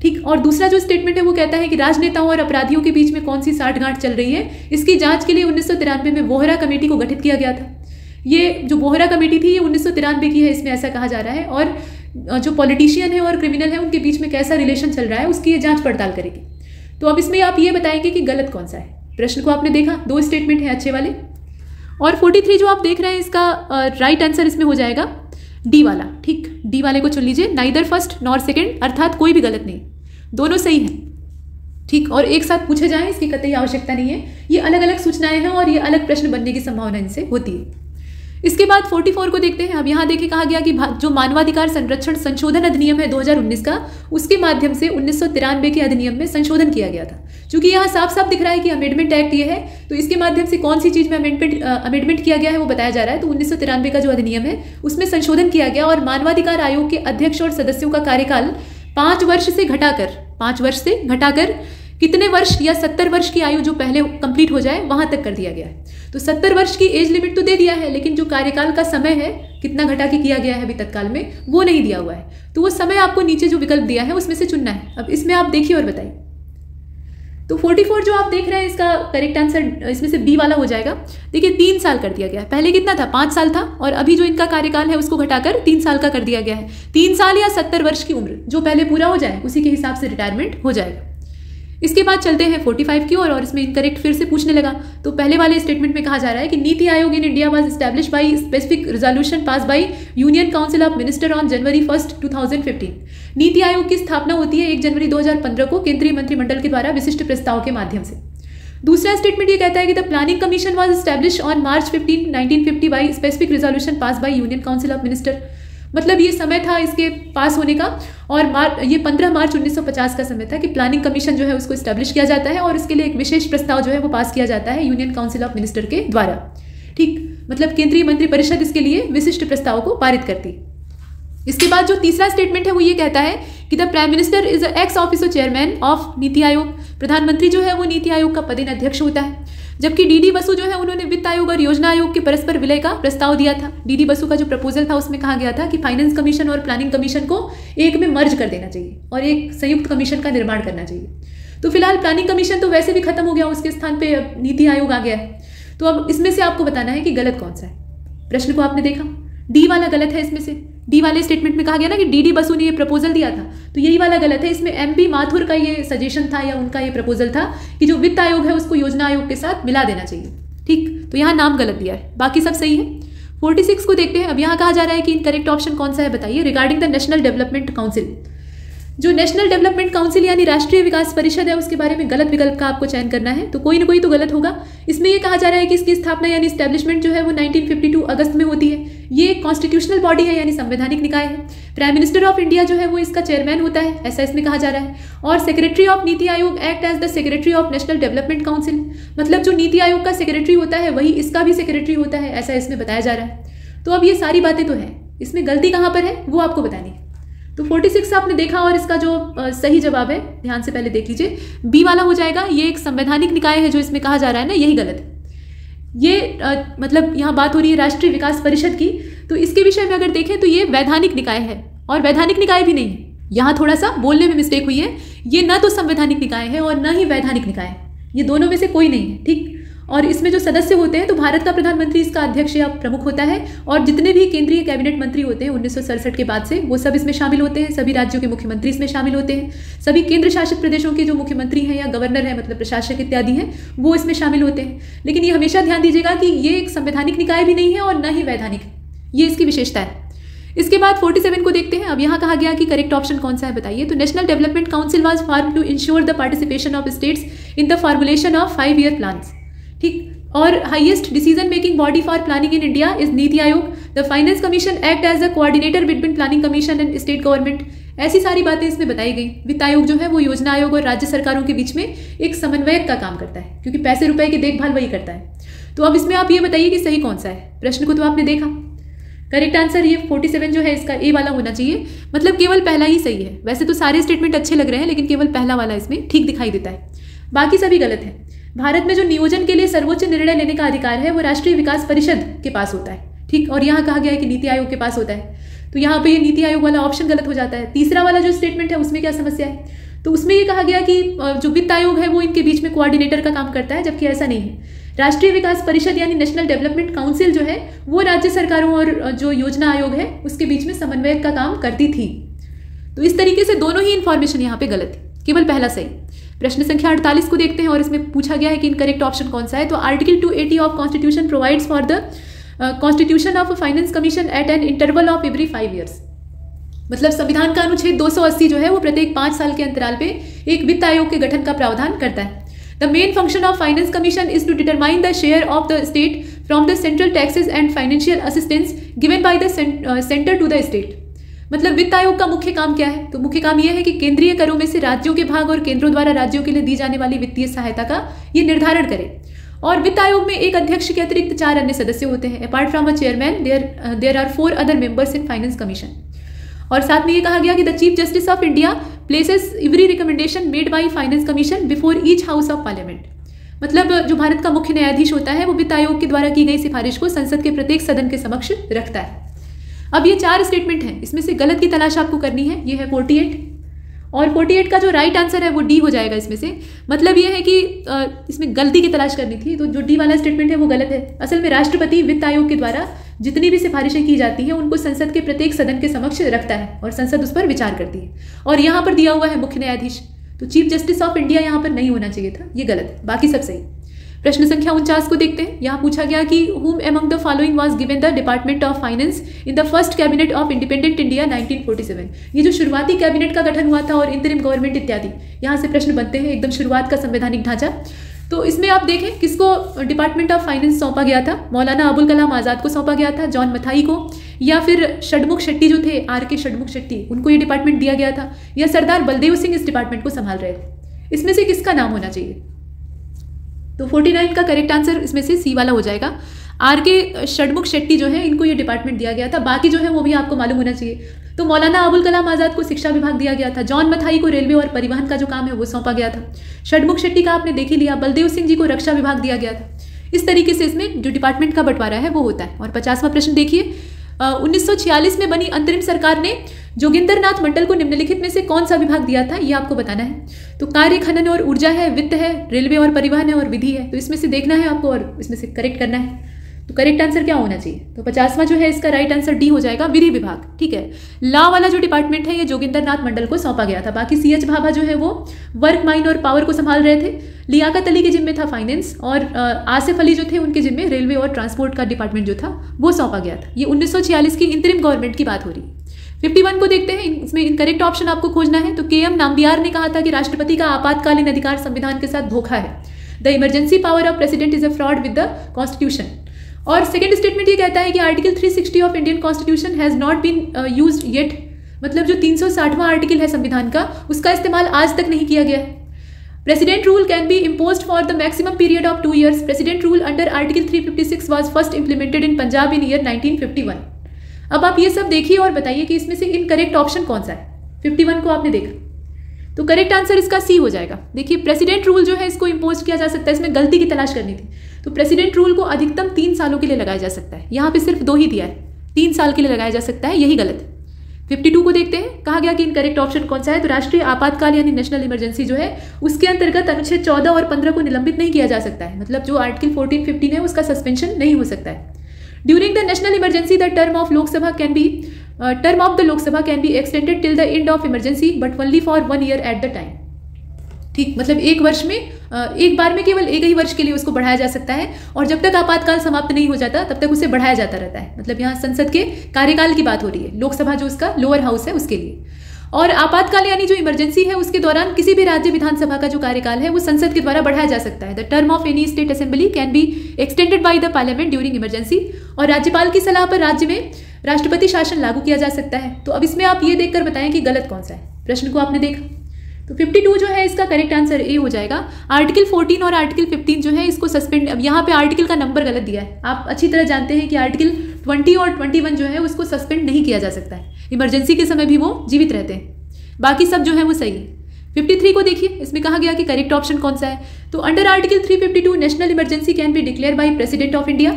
ठीक, और दूसरा जो स्टेटमेंट है वो कहता है कि राजनेताओं और अपराधियों के बीच में कौन सी साठगांठ चल रही है, इसकी जांच के लिए 1993 में बोहरा कमेटी को गठित किया गया था। ये जो बोहरा कमेटी थी ये 1993 की है, इसमें ऐसा कहा जा रहा है। और जो पॉलिटिशियन है और क्रिमिनल है उनके बीच में कैसा रिलेशन चल रहा है उसकी ये जांच पड़ताल करेगी। तो अब इसमें आप ये बताएंगे कि गलत कौन सा है। प्रश्न को आपने देखा, 2 स्टेटमेंट है अच्छे वाले। और 43 जो आप देख रहे हैं इसका राइट आंसर इसमें हो जाएगा डी वाला। ठीक, डी वाले को चुन लीजिए, नाइदर फर्स्ट नॉर सेकंड, अर्थात कोई भी गलत नहीं, दोनों सही हैं। ठीक, और एक साथ पूछे जाएं इसकी कतई आवश्यकता नहीं है। ये अलग अलग सूचनाएं हैं और ये अलग प्रश्न बनने की संभावना इनसे होती है। इसके बाद 44 को देखते हैं। अब यहाँ देखिए कहा गया कि जो मानवाधिकार संरक्षण संशोधन अधिनियम है 2019 का, उसके माध्यम से 1993 के अधिनियम में संशोधन किया गया था। चूंकि यहाँ साफ साफ दिख रहा है कि अमेंडमेंट एक्ट ये है, तो इसके माध्यम से कौन सी चीज में अमेंडमेंट किया गया है वो बताया जा रहा है। तो 1993 का जो अधिनियम है उसमें संशोधन किया गया और मानवाधिकार आयोग के अध्यक्ष और सदस्यों का कार्यकाल 5 वर्ष से घटाकर कितने वर्ष या 70 वर्ष की आयु जो पहले कंप्लीट हो जाए वहां तक कर दिया गया है। तो 70 वर्ष की एज लिमिट तो दे दिया है, लेकिन जो कार्यकाल का समय है कितना घटा के किया गया है अभी तत्काल में वो नहीं दिया हुआ है। तो वो समय आपको नीचे जो विकल्प दिया है उसमें से चुनना है। अब इसमें आप देखिए और बताइए। तो 44 जो आप देख रहे हैं इसका करेक्ट आंसर इसमें से बी वाला हो जाएगा। देखिए 3 साल कर दिया गया है, पहले कितना था 5 साल था, और अभी जो इनका कार्यकाल है उसको घटाकर 3 साल का कर दिया गया है। 3 साल या 70 वर्ष की उम्र जो पहले पूरा हो जाए उसी के हिसाब से रिटायरमेंट हो जाएगा। इसके बाद चलते हैं 45 की ओर, और इसमें इनकरेक्ट फिर से पूछने लगा। तो पहले वाले स्टेटमेंट में कहा जा रहा है कि नीति आयोग इन India was established by specific resolution pass by union council of minister on January 1, 2015। NITI Aayog की स्थापना होती है 1 जनवरी 2015 को केंद्रीय मंत्रिमंडल के द्वारा विशिष्ट प्रस्ताव के माध्यम से। दूसरा स्टेटमेंट ये कहता है कि the planning commission was established on March 15, 1950 by specific resolution pass by union council of minister. मतलब ये समय था इसके पास होने का, और ये 15 मार्च 1950 का समय था कि प्लानिंग कमीशन जो है उसको एस्टैब्लिश किया जाता है और इसके लिए एक विशेष प्रस्ताव जो है वो पास किया जाता है यूनियन काउंसिल ऑफ मिनिस्टर के द्वारा। ठीक, मतलब केंद्रीय मंत्रिपरिषद इसके लिए विशिष्ट प्रस्ताव को पारित करती है। इसके बाद जो तीसरा स्टेटमेंट है वो ये कहता है कि the prime minister is x officer chairman of NITI आयोग। प्रधानमंत्री जो है वो नीति आयोग का पदेन अध्यक्ष होता है। जबकि डीडी बसु जो है उन्होंने वित्त आयोग और योजना आयोग के परस्पर विलय का प्रस्ताव दिया था। डीडी बसु का जो प्रपोजल था उसमें कहा गया था कि फाइनेंस कमीशन और प्लानिंग कमीशन को एक में मर्ज कर देना चाहिए और एक संयुक्त कमीशन का निर्माण करना चाहिए। तो फिलहाल प्लानिंग कमीशन तो वैसे भी खत्म हो गया, उसके स्थान पे नीति आयोग आ गया है। तो अब इसमें से आपको बताना है कि गलत कौन सा है। प्रश्न को आपने देखा, डी वाला गलत है। इसमें से डी वाले स्टेटमेंट में कहा गया ना कि डीडी बसु ने ये प्रपोजल दिया था, तो यही वाला गलत है। इसमें एमपी माथुर का ये सजेशन था या उनका ये प्रपोजल था कि जो वित्त आयोग है उसको योजना आयोग के साथ मिला देना चाहिए। ठीक, तो यहाँ नाम गलत दिया है, बाकी सब सही है। 46 को देखते हैं। अब यहाँ कहा जा रहा है कि इनकरेक्ट ऑप्शन कौन सा है बताइए। Regarding the national development council, जो नेशनल डेवलपमेंट काउंसिल यानी राष्ट्रीय विकास परिषद है उसके बारे में गलत विकल्प का आपको चयन करना है। तो कोई ना कोई तो गलत होगा। इसमें यह कहा जा रहा है कि इसकी स्थापना यानी स्टैब्लिशमेंट जो है वो 1952 अगस्त में होती है। ये एक कॉन्स्टिट्यूशनल बॉडी है यानी संवैधानिक निकाय है। प्राइम मिनिस्टर ऑफ इंडिया जो है वो इसका चेयरमैन होता है, ऐसा इसमें कहा जा रहा है। और secretary of NITI Aayog act as the secretary of national development council, मतलब जो नीति आयोग का सेक्रेटरी होता है वही इसका भी सेक्रेटरी होता है, ऐसा इसमें बताया जा रहा है। तो अब ये सारी बातें तो हैं, इसमें गलती कहाँ पर है वो आपको बतानी है। तो 46 आपने देखा और इसका जो सही जवाब है ध्यान से पहले देख लीजिए, बी वाला हो जाएगा। ये एक संवैधानिक निकाय है जो इसमें कहा जा रहा है ना, यही गलत है। ये मतलब यहाँ बात हो रही है राष्ट्रीय विकास परिषद की, तो इसके विषय में अगर देखें तो ये वैधानिक निकाय है और वैधानिक निकाय भी नहीं है। यहाँ थोड़ा सा बोलने में मिस्टेक हुई है। ये ना तो संवैधानिक निकाय है और ना ही वैधानिक निकाय है, ये दोनों में से कोई नहीं है। ठीक, और इसमें जो सदस्य होते हैं तो भारत का प्रधानमंत्री इसका अध्यक्ष या प्रमुख होता है, और जितने भी केंद्रीय कैबिनेट मंत्री होते हैं 1967 के बाद से वो सब इसमें शामिल होते हैं। सभी राज्यों के मुख्यमंत्री इसमें शामिल होते हैं। सभी केंद्र शासित प्रदेशों के जो मुख्यमंत्री हैं या गवर्नर हैं मतलब प्रशासक इत्यादि हैं वो इसमें शामिल होते हैं। लेकिन ये हमेशा ध्यान दीजिएगा कि ये एक संवैधानिक निकाय भी नहीं है और न ही वैधानिक, ये इसकी विशेषता है। इसके बाद 47 को देखते हैं। अब यहाँ कहा गया कि करेक्ट ऑप्शन कौन सा है बताइए। तो national development council was form to ensure the participation of states in the formulation of 5-year plans. ठीक, और highest decision making body for planning in India is NITI Aayog. The finance commission act as a coordinator between planning commission and state government. ऐसी सारी बातें इसमें बताई गई। वित्त आयोग जो है वो योजना आयोग और राज्य सरकारों के बीच में एक समन्वयक का काम करता है, क्योंकि पैसे रुपए की देखभाल वही करता है। तो अब इसमें आप ये बताइए कि सही कौन सा है। प्रश्न को तो आपने देखा, करेक्ट आंसर ये 47 जो है इसका ए वाला होना चाहिए, मतलब केवल पहला ही सही है। वैसे तो सारे स्टेटमेंट अच्छे लग रहे हैं लेकिन केवल पहला वाला इसमें ठीक दिखाई देता है, बाकी सभी गलत है। भारत में जो नियोजन के लिए सर्वोच्च निर्णय लेने का अधिकार है वो राष्ट्रीय विकास परिषद के पास होता है। ठीक, और यहाँ कहा गया है कि नीति आयोग के पास होता है, तो यहाँ पे ये नीति आयोग वाला ऑप्शन गलत हो जाता है। तीसरा वाला जो स्टेटमेंट है उसमें क्या समस्या है, तो उसमें ये कहा गया कि जो वित्त आयोग है वो इनके बीच में कोऑर्डिनेटर का काम करता है, जबकि ऐसा नहीं है। राष्ट्रीय विकास परिषद यानी नेशनल डेवलपमेंट काउंसिल जो है वो राज्य सरकारों और जो योजना आयोग है उसके बीच में समन्वयक का काम करती थी। तो इस तरीके से दोनों ही इंफॉर्मेशन यहाँ पे गलत है, केवल पहला सही। प्रश्न संख्या 48 को देखते हैं और इसमें पूछा गया है कि इनकरेक्ट ऑप्शन कौन सा है। तो article 280 of constitution provides for the constitution of finance commission at an interval of every 5 years। मतलब संविधान का अनुच्छेद 280 जो है वो प्रत्येक 5 साल के अंतराल पे एक वित्त आयोग के गठन का प्रावधान करता है। The main function of finance commission is to determine the share of the state from the central taxes and financial assistance given by the centre to the state. मतलब वित्त आयोग का मुख्य काम क्या है, तो मुख्य काम यह है कि केंद्रीय करों में से राज्यों के भाग और केंद्रों द्वारा राज्यों के लिए दी जाने वाली वित्तीय सहायता का ये निर्धारण करे। और वित्त आयोग में एक अध्यक्ष के अतिरिक्त 4 अन्य सदस्य होते हैं। Apart from a chairman there are 4 other members in finance commission. और साथ में ये कहा गया कि the chief justice of India places every recommendation made by finance commission before each house of parliament. मतलब जो भारत का मुख्य न्यायाधीश होता है वो वित्त आयोग के द्वारा की गई सिफारिश को संसद के प्रत्येक सदन के समक्ष रखता है। अब ये 4 स्टेटमेंट हैं, इसमें से गलत की तलाश आपको करनी है। ये है 48 और 48 का जो राइट आंसर है वो डी हो जाएगा इसमें से। मतलब ये है कि इसमें गलती की तलाश करनी थी, तो जो डी वाला स्टेटमेंट है वो गलत है। असल में राष्ट्रपति वित्त आयोग के द्वारा जितनी भी सिफारिशें की जाती हैं उनको संसद के प्रत्येक सदन के समक्ष रखता है और संसद उस पर विचार करती है। और यहाँ पर दिया हुआ है मुख्य न्यायाधीश, तो चीफ जस्टिस ऑफ इंडिया यहाँ पर नहीं होना चाहिए था, ये गलत है, बाकी सब सही। प्रश्न संख्या 49 को देखते हैं। यहाँ पूछा गया कि whom among the following was given the Department of Finance in the first cabinet of independent India 1947। ये जो शुरुआती कैबिनेट का गठन हुआ था और इंतरिम गवर्नमेंट इत्यादि, यहाँ से प्रश्न बनते हैं, एकदम शुरुआत का संवैधानिक ढांचा। तो इसमें आप देखें किसको डिपार्टमेंट ऑफ फाइनेंस सौंपा गया था। मौलाना अबुल कलाम आज़ाद को सौंपा गया था, जॉन मथाई को, या फिर षडमुख शेट्टी जो थे, RK षडमुख शेट्टी, उनको ये डिपार्टमेंट दिया गया था, या सरदार बलदेव सिंह इस डिपार्टमेंट को संभाल रहे थे। इसमें से किसका नाम होना चाहिए? तो 49 का करेक्ट आंसर इसमें से सी वाला हो जाएगा। RK षडमुख शेट्टी जो है इनको ये डिपार्टमेंट दिया गया था, बाकी जो है वो भी आपको मालूम होना चाहिए। तो मौलाना अबुल कलाम आज़ाद को शिक्षा विभाग दिया गया था, जॉन मथाई को रेलवे और परिवहन का जो काम है वो सौंपा गया था, षडमुख शेट्टी का आपने देख ही लिया, बलदेव सिंह जी को रक्षा विभाग दिया गया था। इस तरीके से इसमें जो डिपार्टमेंट का बंटवारा है वो होता है। और 50वां प्रश्न देखिए, 1946 में बनी अंतरिम सरकार ने जोगिंदर नाथ मंडल को निम्नलिखित में से कौन सा विभाग दिया था, ये आपको बताना है। तो कार्य, खनन और ऊर्जा है, वित्त है, रेलवे और परिवहन है और विधि है। तो इसमें से देखना है आपको और इसमें से करेक्ट करना है। तो करेक्ट आंसर क्या होना चाहिए? तो 50वां जो है इसका राइट आंसर डी हो जाएगा, विधि विभाग। ठीक है, लॉ वाला जो डिपार्टमेंट है ये जोगिंदर नाथ मंडल को सौंपा गया था। बाकी CH भाभा जो है वो वर्क, माइन और पावर को संभाल रहे थे। लियाकत अली के जिम्मे था फाइनेंस और आसिफ अली जो थे उनके जिम्मे रेलवे और ट्रांसपोर्ट का डिपार्टमेंट जो था वो सौंपा गया था। ये 1946 की इंतरिम गवर्नमेंट की बात हो रही है। 51 को देखते हैं, इसमें इनकरेक्ट ऑप्शन आपको खोजना है। तो KM नाम्बियार ने कहा था कि राष्ट्रपति का आपातकालीन अधिकार संविधान के साथ धोखा है। The emergency power of president is a fraud with the constitution. और सेकंड स्टेटमेंट ये कहता है कि article 360 of Indian constitution has not been used yet. मतलब जो 360वां आर्टिकल है संविधान का, उसका इस्तेमाल आज तक नहीं किया गया है। President rule can be imposed for the maximum period of 2 years। President rule under article 356 was first implemented in Punjab in year 1951। अब आप ये सब देखिए और बताइए कि इसमें से इनकरेक्ट ऑप्शन कौन सा है। 51 को आपने देखा, तो करेक्ट आंसर इसका सी हो जाएगा। देखिए प्रेसिडेंट रूल जो है इसको इम्पोज किया जा सकता है, इसमें गलती की तलाश करनी थी। तो प्रेसिडेंट रूल को अधिकतम 3 सालों के लिए लगाया जा सकता है, यहाँ पे सिर्फ 2 ही दिया है, 3 साल के लिए लगाया जा सकता है, यही गलत है। 52 को देखते हैं, कहा गया कि इनकरेक्ट ऑप्शन कौन सा है। तो राष्ट्रीय आपातकाल यानी नेशनल इमरजेंसी जो है उसके अंतर्गत अनुच्छेद 14 और 15 को निलंबित नहीं किया जा सकता है। मतलब जो आर्टिकल 14, 15 है उसका सस्पेंशन नहीं हो सकता है। During the national emergency the term of the Lok Sabha can be extended till the end of emergency but only for 1 year at the time. ठीक, मतलब एक वर्ष में एक बार में केवल एक ही वर्ष के लिए उसको बढ़ाया जा सकता है और जब तक आपातकाल समाप्त नहीं हो जाता तब तक उसे बढ़ाया जाता रहता है। मतलब यहाँ संसद के कार्यकाल की बात हो रही है, लोकसभा जो उसका लोअर हाउस है उसके लिए। और आपातकाल यानी जो इमरजेंसी है उसके दौरान किसी भी राज्य विधानसभा का जो कार्यकाल है वो संसद के द्वारा बढ़ाया जा सकता है। The term of any state assembly can be extended by the parliament during emergency. और राज्यपाल की सलाह पर राज्य में राष्ट्रपति शासन लागू किया जा सकता है। तो अब इसमें आप ये देखकर बताएं कि गलत कौन सा है। प्रश्न को आपने देखा, तो 52 जो है इसका करेक्ट आंसर ए हो जाएगा। आर्टिकल 14 और आर्टिकल 15 जो है इसको सस्पेंड, अब यहाँ पे आर्टिकल का नंबर गलत दिया है। आप अच्छी तरह जानते हैं कि आर्टिकल 20 और 21 जो है उसको सस्पेंड नहीं किया जा सकता है, इमरजेंसी के समय भी वो जीवित रहते हैं। बाकी सब जो है वो सही है। 53 को देखिए, इसमें कहा गया कि करेक्ट ऑप्शन कौन सा है। तो under article 352 national emergency can be declare by president of India.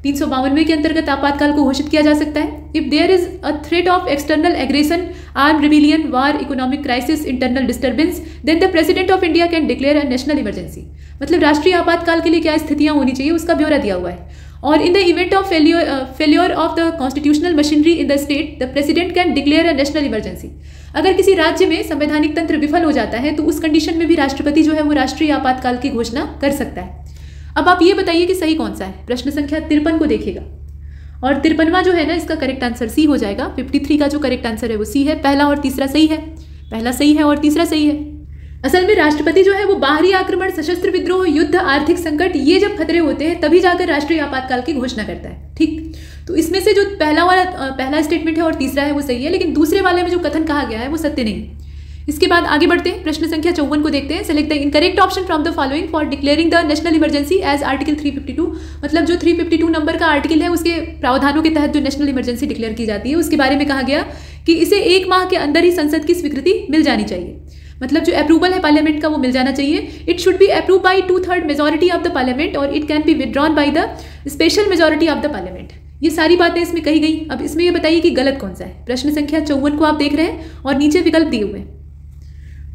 352 के अंतर्गत आपातकाल को घोषित किया जा सकता है। If there is a threat of external aggression, arm rebellion, war, economic crisis, internal disturbance, then the president of India can declare a national emergency. मतलब राष्ट्रीय आपातकाल के लिए क्या स्थितियां होनी चाहिए उसका ब्यौरा दिया हुआ है। और in the event of failure of the constitutional machinery in the state, the president can declare a national emergency. अगर किसी राज्य में संवैधानिक तंत्र विफल हो जाता है तो उस कंडीशन में भी राष्ट्रपति जो है वो राष्ट्रीय आपातकाल की घोषणा कर सकता है। अब आप ये बताइए कि सही कौन सा है। प्रश्न संख्या 53 को देखिएगा और 53वां जो है ना इसका करेक्ट आंसर सी हो जाएगा। 53 का जो करेक्ट आंसर है वो सी है। पहला और तीसरा सही है, पहला सही है और तीसरा सही है। असल में राष्ट्रपति जो है वो बाहरी आक्रमण, सशस्त्र विद्रोह, युद्ध, आर्थिक संकट, ये जब खतरे होते हैं तभी जाकर राष्ट्रीय आपातकाल की घोषणा करता है। ठीक, तो इसमें से जो पहला स्टेटमेंट है और तीसरा है वो सही है, लेकिन दूसरे वाले में जो कथन कहा गया है वो सत्य नहीं है। इसके बाद आगे बढ़ते हैं, प्रश्न संख्या 54 को देखते हैं। Select the incorrect option from the following for declaring the national emergency as article 352। मतलब जो 352 नंबर का आर्टिकल है उसके प्रावधानों के तहत जो नेशनल इमरजेंसी डिक्लेयर की जाती है उसके बारे में कहा गया कि इसे 1 माह के अंदर ही संसद की स्वीकृति मिल जानी चाहिए। मतलब जो अप्रूवल है पार्लियामेंट का वो मिल जाना चाहिए। It should be approve by 2/3 majority of the parliament और it can be withdrawn by the special majority of the parliament. ये सारी बातें इसमें कही गई। अब इसमें ये बताइए कि गलत कौन सा है। प्रश्न संख्या 54 को आप देख रहे हैं और नीचे विकल्प दिए हुए हैं।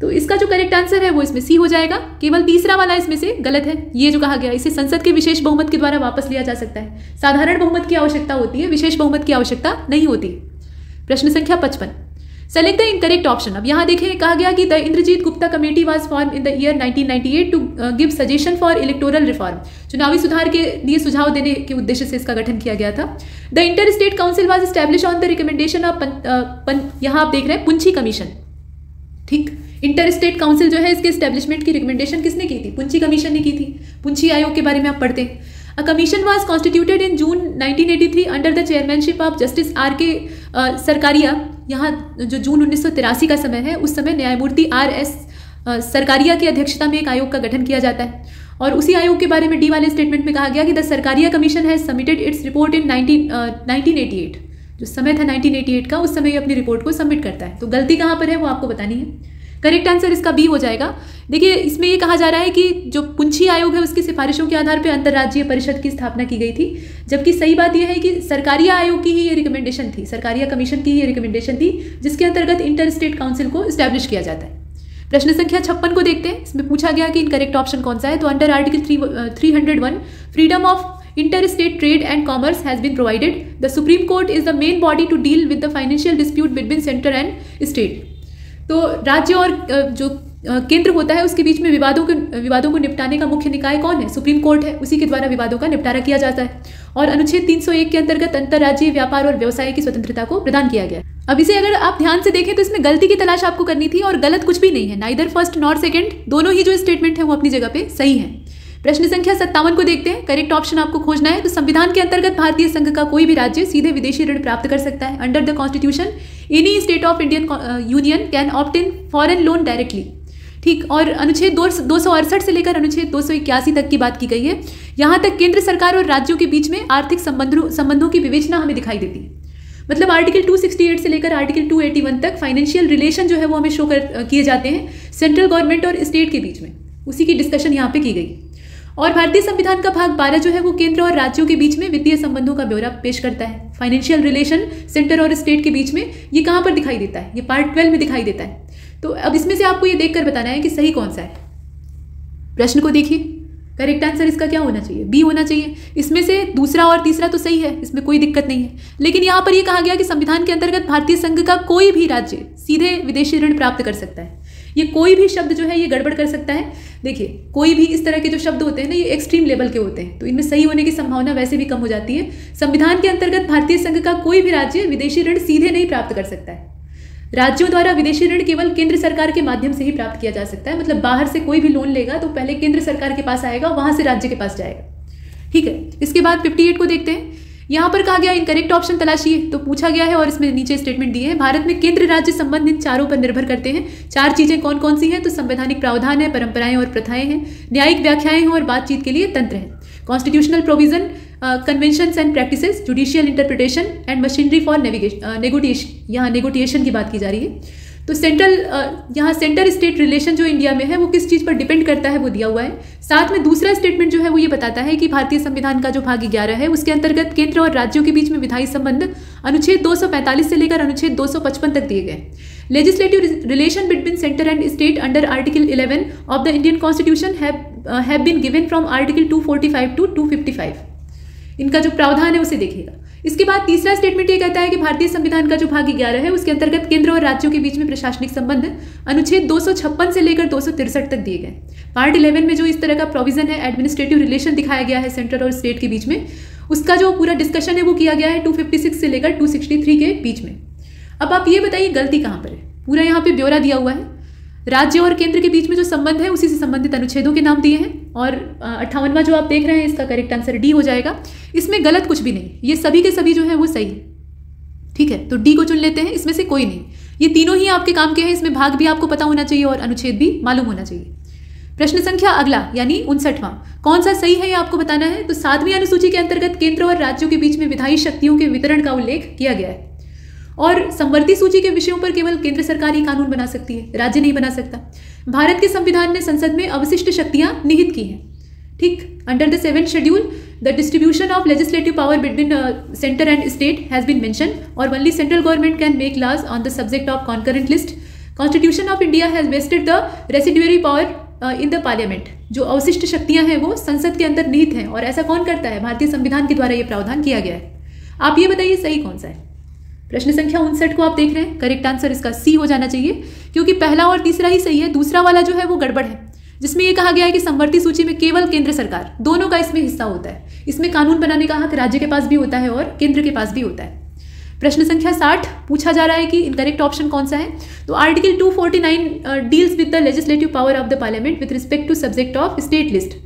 तो इसका जो करेक्ट आंसर है वो इसमें सी हो जाएगा। केवल तीसरा वाला इसमें से गलत है। ये जो कहा गया, इसे संसद के विशेष बहुमत के द्वारा वापस लिया जा सकता है। साधारण बहुमत की आवश्यकता होती है, विशेष बहुमत की आवश्यकता नहीं होती। प्रश्न संख्या 55, सेलेक्ट द इनकरेक्ट ऑप्शन। अब यहाँ देखें, कहा गया कि the Indrajit Gupta committee was form in the year 1998 to give suggestion for electoral reform. चुनावी सुधार के लिए सुझाव देने के उद्देश्य से इसका गठन किया गया था। The inter state council was establish on the recommendation of यहाँ आप देख रहे हैं पुंछी कमीशन। ठीक, इंटर स्टेट काउंसिल जो है इसके एस्टेब्लिशमेंट की रिकमेंडेशन किसने की थी? पुंछी कमीशन ने की थी। पुंछी आयोग के बारे में आप पढ़ते हैं। A commission was constituted in June 1983 under the chairmanship of justice R.K. Sarkaria. यहाँ जो जून 1983 का समय है, उस समय न्यायमूर्ति R.S. सरकारिया की अध्यक्षता में एक आयोग का गठन किया जाता है। और उसी आयोग के बारे में डी वाले स्टेटमेंट में कहा गया कि the Sarkaria commission has submitted its report इन 1988। जो समय था 1988 का, उस समय ये अपनी रिपोर्ट को सबमिट करता है। तो गलती कहाँ पर है वो आपको बतानी है। करेक्ट आंसर इसका बी हो जाएगा। देखिए, इसमें ये कहा जा रहा है कि जो पुंछी आयोग है उसकी सिफारिशों के आधार पर अंतर्राज्यीय परिषद की स्थापना की गई थी, जबकि सही बात यह है कि सरकारिया आयोग की ही ये रिकमेंडेशन थी, सरकारिया कमीशन की ही ये रिकमेंडेशन थी, जिसके अंतर्गत इंटर स्टेट काउंसिल को स्टैब्लिश किया जाता है। प्रश्न संख्या 56 को देखते हैं। इसमें पूछा गया कि इनकरेक्ट ऑप्शन कौन सा है। तो under article 301 freedom of inter state trade and commerce has been provided. The supreme court is the main body to deal with the financial dispute between centre and state. तो राज्य और जो केंद्र होता है उसके बीच में विवादों को निपटाने का मुख्य निकाय कौन है? सुप्रीम कोर्ट है। उसी के द्वारा विवादों का निपटारा किया जाता है। और अनुच्छेद 301 के अंतर्गत अंतर्राज्यीय व्यापार और व्यवसाय की स्वतंत्रता को प्रदान किया गया। अब इसे अगर आप ध्यान से देखें तो इसमें गलती की तलाश आपको करनी थी, और गलत कुछ भी नहीं है। नाइदर फर्स्ट नॉर सेकंड, दोनों ही जो स्टेटमेंट है वो अपनी जगह पे सही है। प्रश्न संख्या 57 को देखते हैं। करेक्ट ऑप्शन आपको खोजना है। तो संविधान के अंतर्गत भारतीय संघ का कोई भी राज्य सीधे विदेशी ऋण प्राप्त कर सकता है। Under the constitution any state of Indian union can opt in foreign loan directly. ठीक, और अनुच्छेद 268 से लेकर अनुच्छेद 281 तक की बात की गई है। यहाँ तक केंद्र सरकार और राज्यों के बीच में आर्थिक संबंधों की विवेचना हमें दिखाई देती है। मतलब आर्टिकल 268 से लेकर आर्टिकल 281 तक फाइनेंशियल रिलेशन जो है वो हमें शो किए जाते हैं सेंट्रल गवर्नमेंट और स्टेट के बीच में। उसी की डिस्कशन यहाँ पे की गई। और भारतीय संविधान का भाग 12 जो है वो केंद्र और राज्यों के बीच में वित्तीय संबंधों का ब्यौरा पेश करता है। फाइनेंशियल रिलेशन सेंटर और स्टेट के बीच में ये कहाँ पर दिखाई देता है? ये पार्ट 12 में दिखाई देता है। तो अब इसमें से आपको ये देखकर बताना है कि सही कौन सा है। प्रश्न को देखिए, करेक्ट आंसर इसका क्या होना चाहिए? बी होना चाहिए। इसमें से दूसरा और तीसरा तो सही है, इसमें कोई दिक्कत नहीं है। लेकिन यहाँ पर यह कहा गया कि संविधान के अंतर्गत भारतीय संघ का कोई भी राज्य सीधे विदेशी ऋण प्राप्त कर सकता है। ये कोई भी शब्द जो है ये गड़बड़ कर सकता है। देखिए, कोई भी इस तरह के जो शब्द होते हैं ना, ये एक्सट्रीम लेवल के होते हैं, तो इनमें सही होने की संभावना वैसे भी कम हो जाती है। संविधान के अंतर्गत भारतीय संघ का कोई भी राज्य विदेशी ऋण सीधे नहीं प्राप्त कर सकता है। राज्यों द्वारा विदेशी ऋण केवल केंद्र सरकार के माध्यम से ही प्राप्त किया जा सकता है। मतलब बाहर से कोई भी लोन लेगा तो पहले केंद्र सरकार के पास आएगा, वहां से राज्य के पास जाएगा। ठीक है, इसके बाद 58 को देखते हैं। यहाँ पर कहा गया इनकरेक्ट ऑप्शन तलाशिए। तो पूछा गया है और इसमें नीचे स्टेटमेंट दिए हैं। भारत में केंद्र राज्य संबंध इन चारों पर निर्भर करते हैं। 4 चीजें कौन कौन सी हैं? तो संवैधानिक प्रावधान है, परंपराएं और प्रथाएं हैं, न्यायिक व्याख्याएं हैं और बातचीत के लिए तंत्र है। Constitutional provision, conventions and practices, judicial interpretation and machinery for negotiation. यहाँ नेगोटिएशन की बात की जा रही है। तो यहाँ सेंटर स्टेट रिलेशन जो इंडिया में है वो किस चीज़ पर डिपेंड करता है वो दिया हुआ है। साथ में दूसरा स्टेटमेंट जो है वो ये बताता है कि भारतीय संविधान का जो भाग 11 है उसके अंतर्गत केंद्र और राज्यों के बीच में विधायी संबंध अनुच्छेद 245 से लेकर अनुच्छेद 255 तक दिए गए। Legislative relation between centre and state under article 11 of the Indian constitution have been given from article 245 to 255। इनका जो प्रावधान है उसे देखिएगा। इसके बाद तीसरा स्टेटमेंट ये कहता है कि भारतीय संविधान का जो भाग 11 है उसके अंतर्गत केंद्र और राज्यों के बीच में प्रशासनिक संबंध अनुच्छेद 256 से लेकर 263 तक दिए गए। पार्ट 11 में जो इस तरह का प्रोविजन है, एडमिनिस्ट्रेटिव रिलेशन दिखाया गया है सेंटर और स्टेट के बीच में, उसका जो पूरा डिस्कशन है वो किया गया है 256 से लेकर 263 के बीच में। अब आप ये बताइए गलती कहाँ पर है? पूरा यहाँ पे ब्यौरा दिया हुआ है। राज्य और केंद्र के बीच में जो संबंध है उसी से संबंधित अनुच्छेदों के नाम दिए हैं। और 58वां जो आप देख रहे हैं इसका करेक्ट आंसर डी हो जाएगा। इसमें गलत कुछ भी नहीं, ये सभी के सभी जो है वो सही है। ठीक है, तो डी को चुन लेते हैं। इसमें से कोई नहीं, ये तीनों ही आपके काम के हैं। इसमें भाग भी आपको पता होना चाहिए और अनुच्छेद भी मालूम होना चाहिए। प्रश्न संख्या अगला यानी 59वां, कौन सा सही है ये आपको बताना है। तो 7वीं अनुसूची के अंतर्गत केंद्र और राज्यों के बीच में विधायी शक्तियों के वितरण का उल्लेख किया गया है। और संवर्ती सूची के विषयों पर केवल केंद्र सरकार ही कानून बना सकती है, राज्य नहीं बना सकता। भारत के संविधान ने संसद में अवशिष्ट शक्तियां निहित की हैं। ठीक, under the 7th schedule the distribution of legislative power between centre and state has been mention और only central government can make laws on the subject of concurrent list. Constitution of India has vested the residuary power in the parliament. जो अवशिष्ट शक्तियां हैं वो संसद के अंदर निहित हैं, और ऐसा कौन करता है? भारतीय संविधान के द्वारा ये प्रावधान किया गया है। आप ये बताइए सही कौन सा है? प्रश्न संख्या 59 को आप देख रहे हैं, करेक्ट आंसर इसका सी हो जाना चाहिए, क्योंकि पहला और तीसरा ही सही है, दूसरा वाला जो है वो गड़बड़ है, जिसमें ये कहा गया है कि संवर्ती सूची में केवल केंद्र सरकार, दोनों का इसमें हिस्सा होता है। इसमें कानून बनाने का हक राज्य के पास भी होता है और केंद्र के पास भी होता है। प्रश्न संख्या 60 पूछा जा रहा है कि इनकरेक्ट ऑप्शन कौन सा है। तो article 249 deals with the legislative power of the parliament with respect to subject of state list,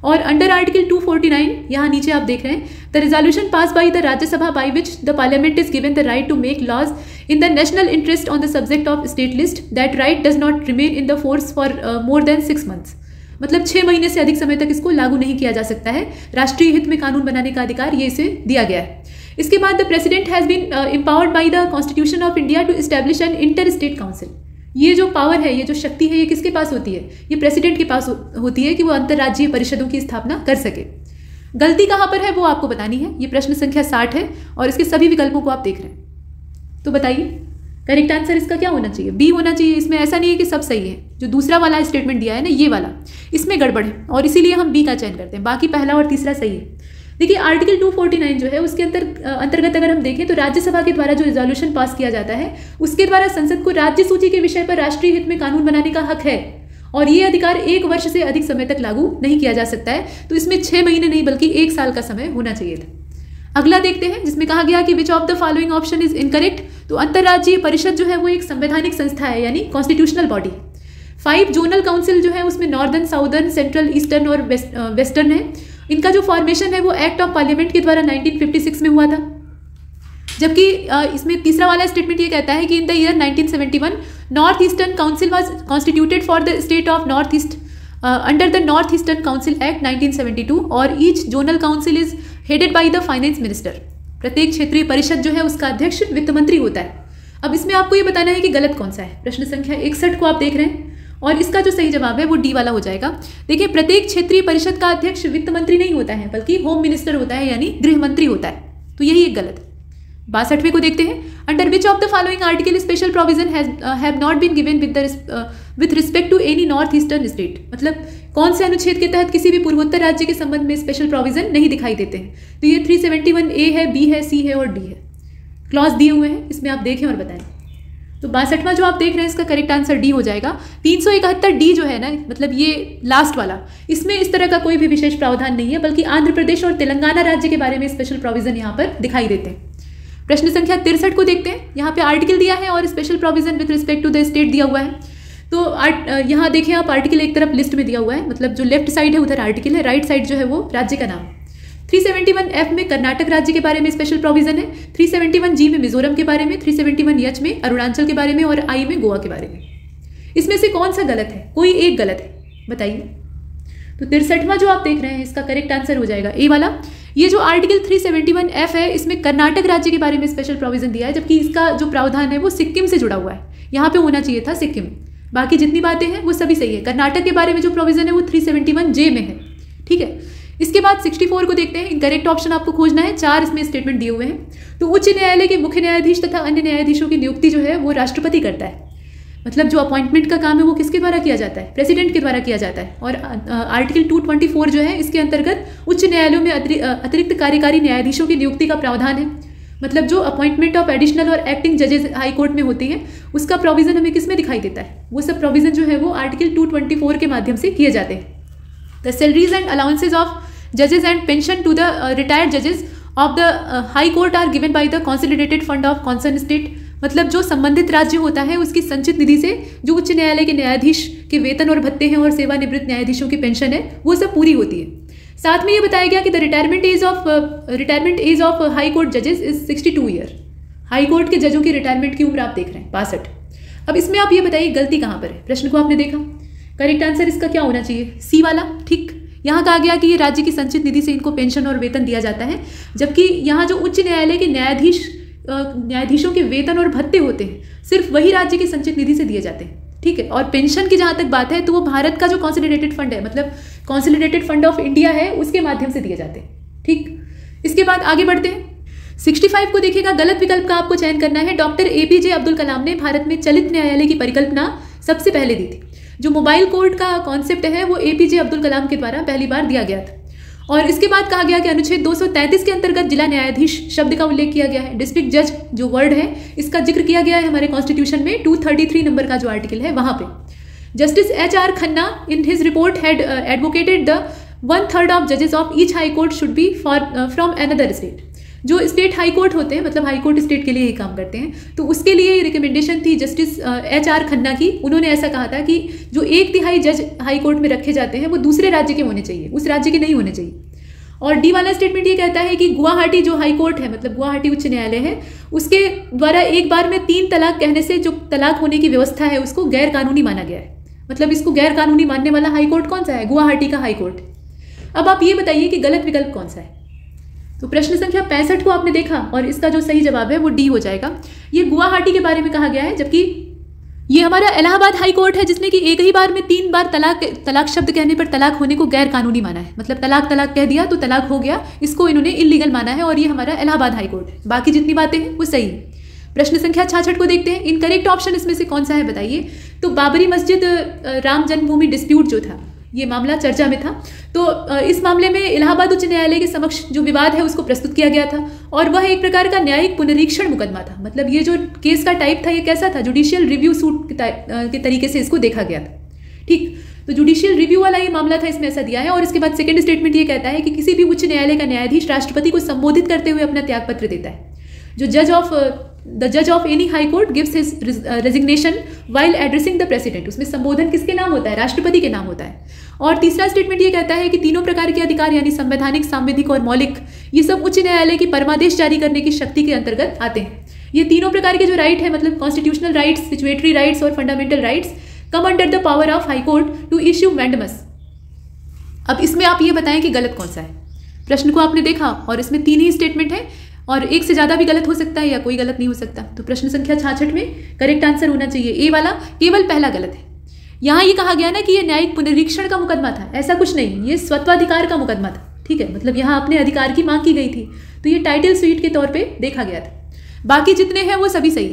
और अंडर आर्टिकल 249 यहाँ नीचे आप देख रहे हैं, the resolution pass by the Rajya Sabha by which the parliament is given the right to make laws in the national interest on the subject of state list, that right does not remain in the force for more than 6 months। मतलब 6 महीने से अधिक समय तक इसको लागू नहीं किया जा सकता है। राष्ट्रीय हित में कानून बनाने का अधिकार ये इसे दिया गया है। इसके बाद the president has been empowered by the constitution of India to establish an inter state council. ये जो पावर है, ये जो शक्ति है, ये किसके पास होती है? ये प्रेसिडेंट के पास होती है कि वो अंतर्राज्यीय परिषदों की स्थापना कर सके। गलती कहाँ पर है वो आपको बतानी है। ये प्रश्न संख्या 60 है और इसके सभी विकल्पों को आप देख रहे हैं। तो बताइए करेक्ट आंसर इसका क्या होना चाहिए? बी होना चाहिए। इसमें ऐसा नहीं है कि सब सही है, जो दूसरा वाला स्टेटमेंट दिया है ना, ये वाला, इसमें गड़बड़ है और इसीलिए हम बी का चयन करते हैं, बाकी पहला और तीसरा सही है। देखिए आर्टिकल 249 जो है उसके अंतर्गत अगर हम देखें तो राज्यसभा के द्वारा जो रिजोल्यूशन पास किया जाता है उसके द्वारा संसद को राज्य सूची के विषय पर राष्ट्रीय हित में कानून बनाने का हक है, और ये अधिकार 1 वर्ष से अधिक समय तक लागू नहीं किया जा सकता है। तो इसमें 6 महीने नहीं बल्कि 1 साल का समय होना चाहिए था। अगला देखते हैं, जिसमें कहा गया कि विच of the following option is incorrect. तो अंतर्राज्यीय परिषद जो है वो एक संवैधानिक संस्था है, यानी कॉन्स्टिट्यूशनल बॉडी। 5 जोनल काउंसिल जो है उसमें नॉर्दर्न, साउदर्न, सेंट्रल, ईस्टर्न और वेस्टर्न है। इनका जो फॉर्मेशन है वो एक्ट ऑफ पार्लियामेंट के द्वारा 1956 में हुआ था। जबकि इसमें तीसरा वाला स्टेटमेंट ये कहता है कि इन the year 1971 north eastern council was constituted for the state of north east under the north eastern council act 1972, और each zonal council is headed by the finance minister. प्रत्येक क्षेत्रीय परिषद जो है उसका अध्यक्ष वित्त मंत्री होता है। अब इसमें आपको ये बताना है कि गलत कौन सा है। प्रश्न संख्या 61 को आप देख रहे हैं और इसका जो सही जवाब है वो डी वाला हो जाएगा। देखिए प्रत्येक क्षेत्रीय परिषद का अध्यक्ष वित्त मंत्री नहीं होता है बल्कि होम मिनिस्टर होता है, यानी गृह मंत्री होता है। तो यही एक गलत है। 62वें को देखते हैं, under which of the following article special provision have not been given with respect to any north eastern state. मतलब कौन से अनुच्छेद के तहत किसी भी पूर्वोत्तर राज्य के संबंध में स्पेशल प्रोविजन नहीं दिखाई देते हैं। तो ये 371A है, बी है, सी है और डी है। क्लॉज दिए हुए हैं, इसमें आप देखें और बताएं। तो 62वां जो आप देख रहे हैं इसका करेक्ट आंसर डी हो जाएगा। 371D जो है ना, मतलब ये लास्ट वाला, इसमें इस तरह का कोई भी विशेष प्रावधान नहीं है, बल्कि आंध्र प्रदेश और तेलंगाना राज्य के बारे में स्पेशल प्रोविजन यहाँ पर दिखाई देते हैं। प्रश्न संख्या 63 को देखते हैं। यहाँ पे आर्टिकल दिया है और special provision with respect to the state दिया हुआ है। तो यहाँ देखें आप, आर्टिकल एक तरफ लिस्ट में दिया हुआ है, मतलब जो लेफ्ट साइड है उधर आर्टिकल है, राइट साइड जो है वो राज्य का नाम। 371F में कर्नाटक राज्य के बारे में स्पेशल प्रोविजन है, 371G में मिजोरम के बारे में, 371H में अरुणाचल के बारे में और I में गोवा के बारे में। इसमें से कौन सा गलत है? कोई एक गलत है, बताइए। तो 63वां जो आप देख रहे हैं इसका करेक्ट आंसर हो जाएगा ए वाला। ये जो आर्टिकल 371F है इसमें कर्नाटक राज्य के बारे में स्पेशल प्रोविजन दिया है, जबकि इसका जो प्रावधान है वो सिक्किम से जुड़ा हुआ है। यहाँ पे होना चाहिए था सिक्किम। बाकी जितनी बातें हैं वो सभी सही है। कर्नाटक के बारे में जो प्रोविजन है वो 371J में है, ठीक है। इसके बाद 64 को देखते हैं। इनकरेक्ट ऑप्शन आपको खोजना है। 4 इसमें स्टेटमेंट दिए हुए हैं। तो उच्च न्यायालय के मुख्य न्यायाधीश तथा अन्य न्यायाधीशों की नियुक्ति जो है वो राष्ट्रपति करता है। मतलब जो अपॉइंटमेंट का काम है वो किसके द्वारा किया जाता है? प्रेसिडेंट के द्वारा किया जाता है। और आर्टिकल 224 जो है इसके अंतर्गत उच्च न्यायालयों में अतिरिक्त कार्यकारी न्यायाधीशों की नियुक्ति का प्रावधान है। मतलब जो अपॉइंटमेंट ऑफ एडिशनल और एक्टिंग जजेस हाई कोर्ट में होती है उसका प्रोविजन हमें किस में दिखाई देता है? वो सब प्रोविजन जो है वो आर्टिकल 224 के माध्यम से किए जाते हैं। The salaries and allowances of जजेस and pension to the retired जजेस of the high court are given by the consolidated fund of concern state. मतलब जो संबंधित राज्य होता है उसकी संचित निधि से जो उच्च न्यायालय के न्यायाधीश के वेतन और भत्ते हैं और सेवानिवृत्त न्यायाधीशों की पेंशन है वो सब पूरी होती है। साथ में ये बताया गया कि the retirement age of high court जजेस इज 62 ईयर। हाई कोर्ट के जजों की रिटायरमेंट की उम्र आप देख रहे हैं 62। अब इसमें आप ये बताइए गलती कहाँ पर है? प्रश्न को आपने देखा, करेक्ट आंसर इसका क्या होना चाहिए? सी वाला, ठीक। यहाँ कहा गया कि ये राज्य की संचित निधि से इनको पेंशन और वेतन दिया जाता है, जबकि यहाँ जो उच्च न्यायालय के न्यायाधीश न्यायाधीशों के वेतन और भत्ते होते हैं सिर्फ वही राज्य की संचित निधि से दिए जाते हैं, ठीक है। और पेंशन की जहाँ तक बात है तो वो भारत का जो कॉन्सोलिडेटेड फंड है, मतलब कॉन्सोलिडेटेड फंड ऑफ इंडिया है, उसके माध्यम से दिए जाते हैं, ठीक। इसके बाद आगे बढ़ते हैं। 65 को देखिएगा, गलत विकल्प का आपको चयन करना है। डॉक्टर APJ अब्दुल कलाम ने भारत में चलित न्यायालय की परिकल्पना सबसे पहले दी थी। जो मोबाइल कोर्ट का कॉन्सेप्ट है वो APJ अब्दुल कलाम के द्वारा पहली बार दिया गया था। और इसके बाद कहा गया कि अनुच्छेद 233 के अंतर्गत जिला न्यायाधीश शब्द का उल्लेख किया गया है। डिस्ट्रिक्ट जज जो वर्ड है इसका जिक्र किया गया है हमारे कॉन्स्टिट्यूशन में 233 नंबर का जो आर्टिकल है वहां पे। Justice HR Khanna in his report had advocated the 1/3 of जजेस of each high court should be from another state. जो स्टेट हाई कोर्ट होते हैं, मतलब हाई कोर्ट स्टेट के लिए ही काम करते हैं, तो उसके लिए रिकमेंडेशन थी जस्टिस HR खन्ना की। उन्होंने ऐसा कहा था कि जो 1/3 जज हाई कोर्ट में रखे जाते हैं वो दूसरे राज्य के होने चाहिए, उस राज्य के नहीं होने चाहिए। और डी वाला स्टेटमेंट ये कहता है कि गुवाहाटी जो हाई कोर्ट है, मतलब गुवाहाटी उच्च न्यायालय है, उसके द्वारा एक बार में 3 तलाक कहने से जो तलाक होने की व्यवस्था है उसको गैर कानूनी माना गया है। मतलब इसको गैर कानूनी मानने वाला हाई कोर्ट कौन सा है? गुवाहाटी का हाई कोर्ट। अब आप ये बताइए कि गलत विकल्प कौन सा है। तो प्रश्न संख्या 65 को आपने देखा और इसका जो सही जवाब है वो डी हो जाएगा। ये गुवाहाटी के बारे में कहा गया है, जबकि ये हमारा इलाहाबाद हाई कोर्ट है जिसने कि एक ही बार में 3 बार तलाक शब्द कहने पर तलाक होने को गैर कानूनी माना है। मतलब तलाक कह दिया तो तलाक हो गया, इसको इन्होंने इलीगल माना है और ये हमारा इलाहाबाद हाई कोर्ट है। बाकी जितनी बातें हैं वो सही है। प्रश्न संख्या 66 को देखते हैं। इनकरेक्ट ऑप्शन इसमें से कौन सा है बताइए। तो बाबरी मस्जिद राम जन्मभूमि डिस्प्यूट जो था, ये मामला चर्चा में था। तो इस मामले में इलाहाबाद उच्च न्यायालय के समक्ष जो विवाद है उसको प्रस्तुत किया गया था और वह एक प्रकार का न्यायिक पुनरीक्षण मुकदमा था। मतलब ये जो केस का टाइप था ये कैसा था? जुडिशियल रिव्यू सूट के तरीके से इसको देखा गया था, ठीक। तो जुडिशियल रिव्यू वाला ये मामला था, इसमें ऐसा दिया है। और इसके बाद सेकंड स्टेटमेंट ये कहता है कि किसी भी उच्च न्यायालय का न्यायाधीश राष्ट्रपति को संबोधित करते हुए अपना त्यागपत्र देता है। द जज of any high court gives his resignation while addressing the president. उसमें संबोधन किसके नाम होता है? राष्ट्रपति के नाम होता है। और तीसरा स्टेटमेंट ये कहता है कि तीनों प्रकार के अधिकार यानी संवैधानिक, सांविधिक और मौलिक, ये सब उच्च न्यायालय की परमादेश जारी करने की शक्ति के अंतर्गत आते हैं। ये तीनों प्रकार के जो राइट है, मतलब कॉन्स्टिट्यूशनल राइट्स, सिचुएटरी राइट्स और fundamental rights, come under the power of high court to issue mandamus. अब इसमें आप ये बताएं कि गलत कौन सा है। प्रश्न को आपने देखा और इसमें 3 ही स्टेटमेंट है और एक से ज़्यादा भी गलत हो सकता है या कोई गलत नहीं हो सकता। तो प्रश्न संख्या 66 में करेक्ट आंसर होना चाहिए ए वाला, केवल पहला गलत है। यहाँ ये कहा गया ना कि ये न्यायिक पुनरीक्षण का मुकदमा था, ऐसा कुछ नहीं, ये स्वत्वाधिकार का मुकदमा था, ठीक है। मतलब यहाँ अपने अधिकार की मांग की गई थी, तो ये टाइटल स्वीट के तौर पे देखा गया था। बाकी जितने हैं वो सभी सही।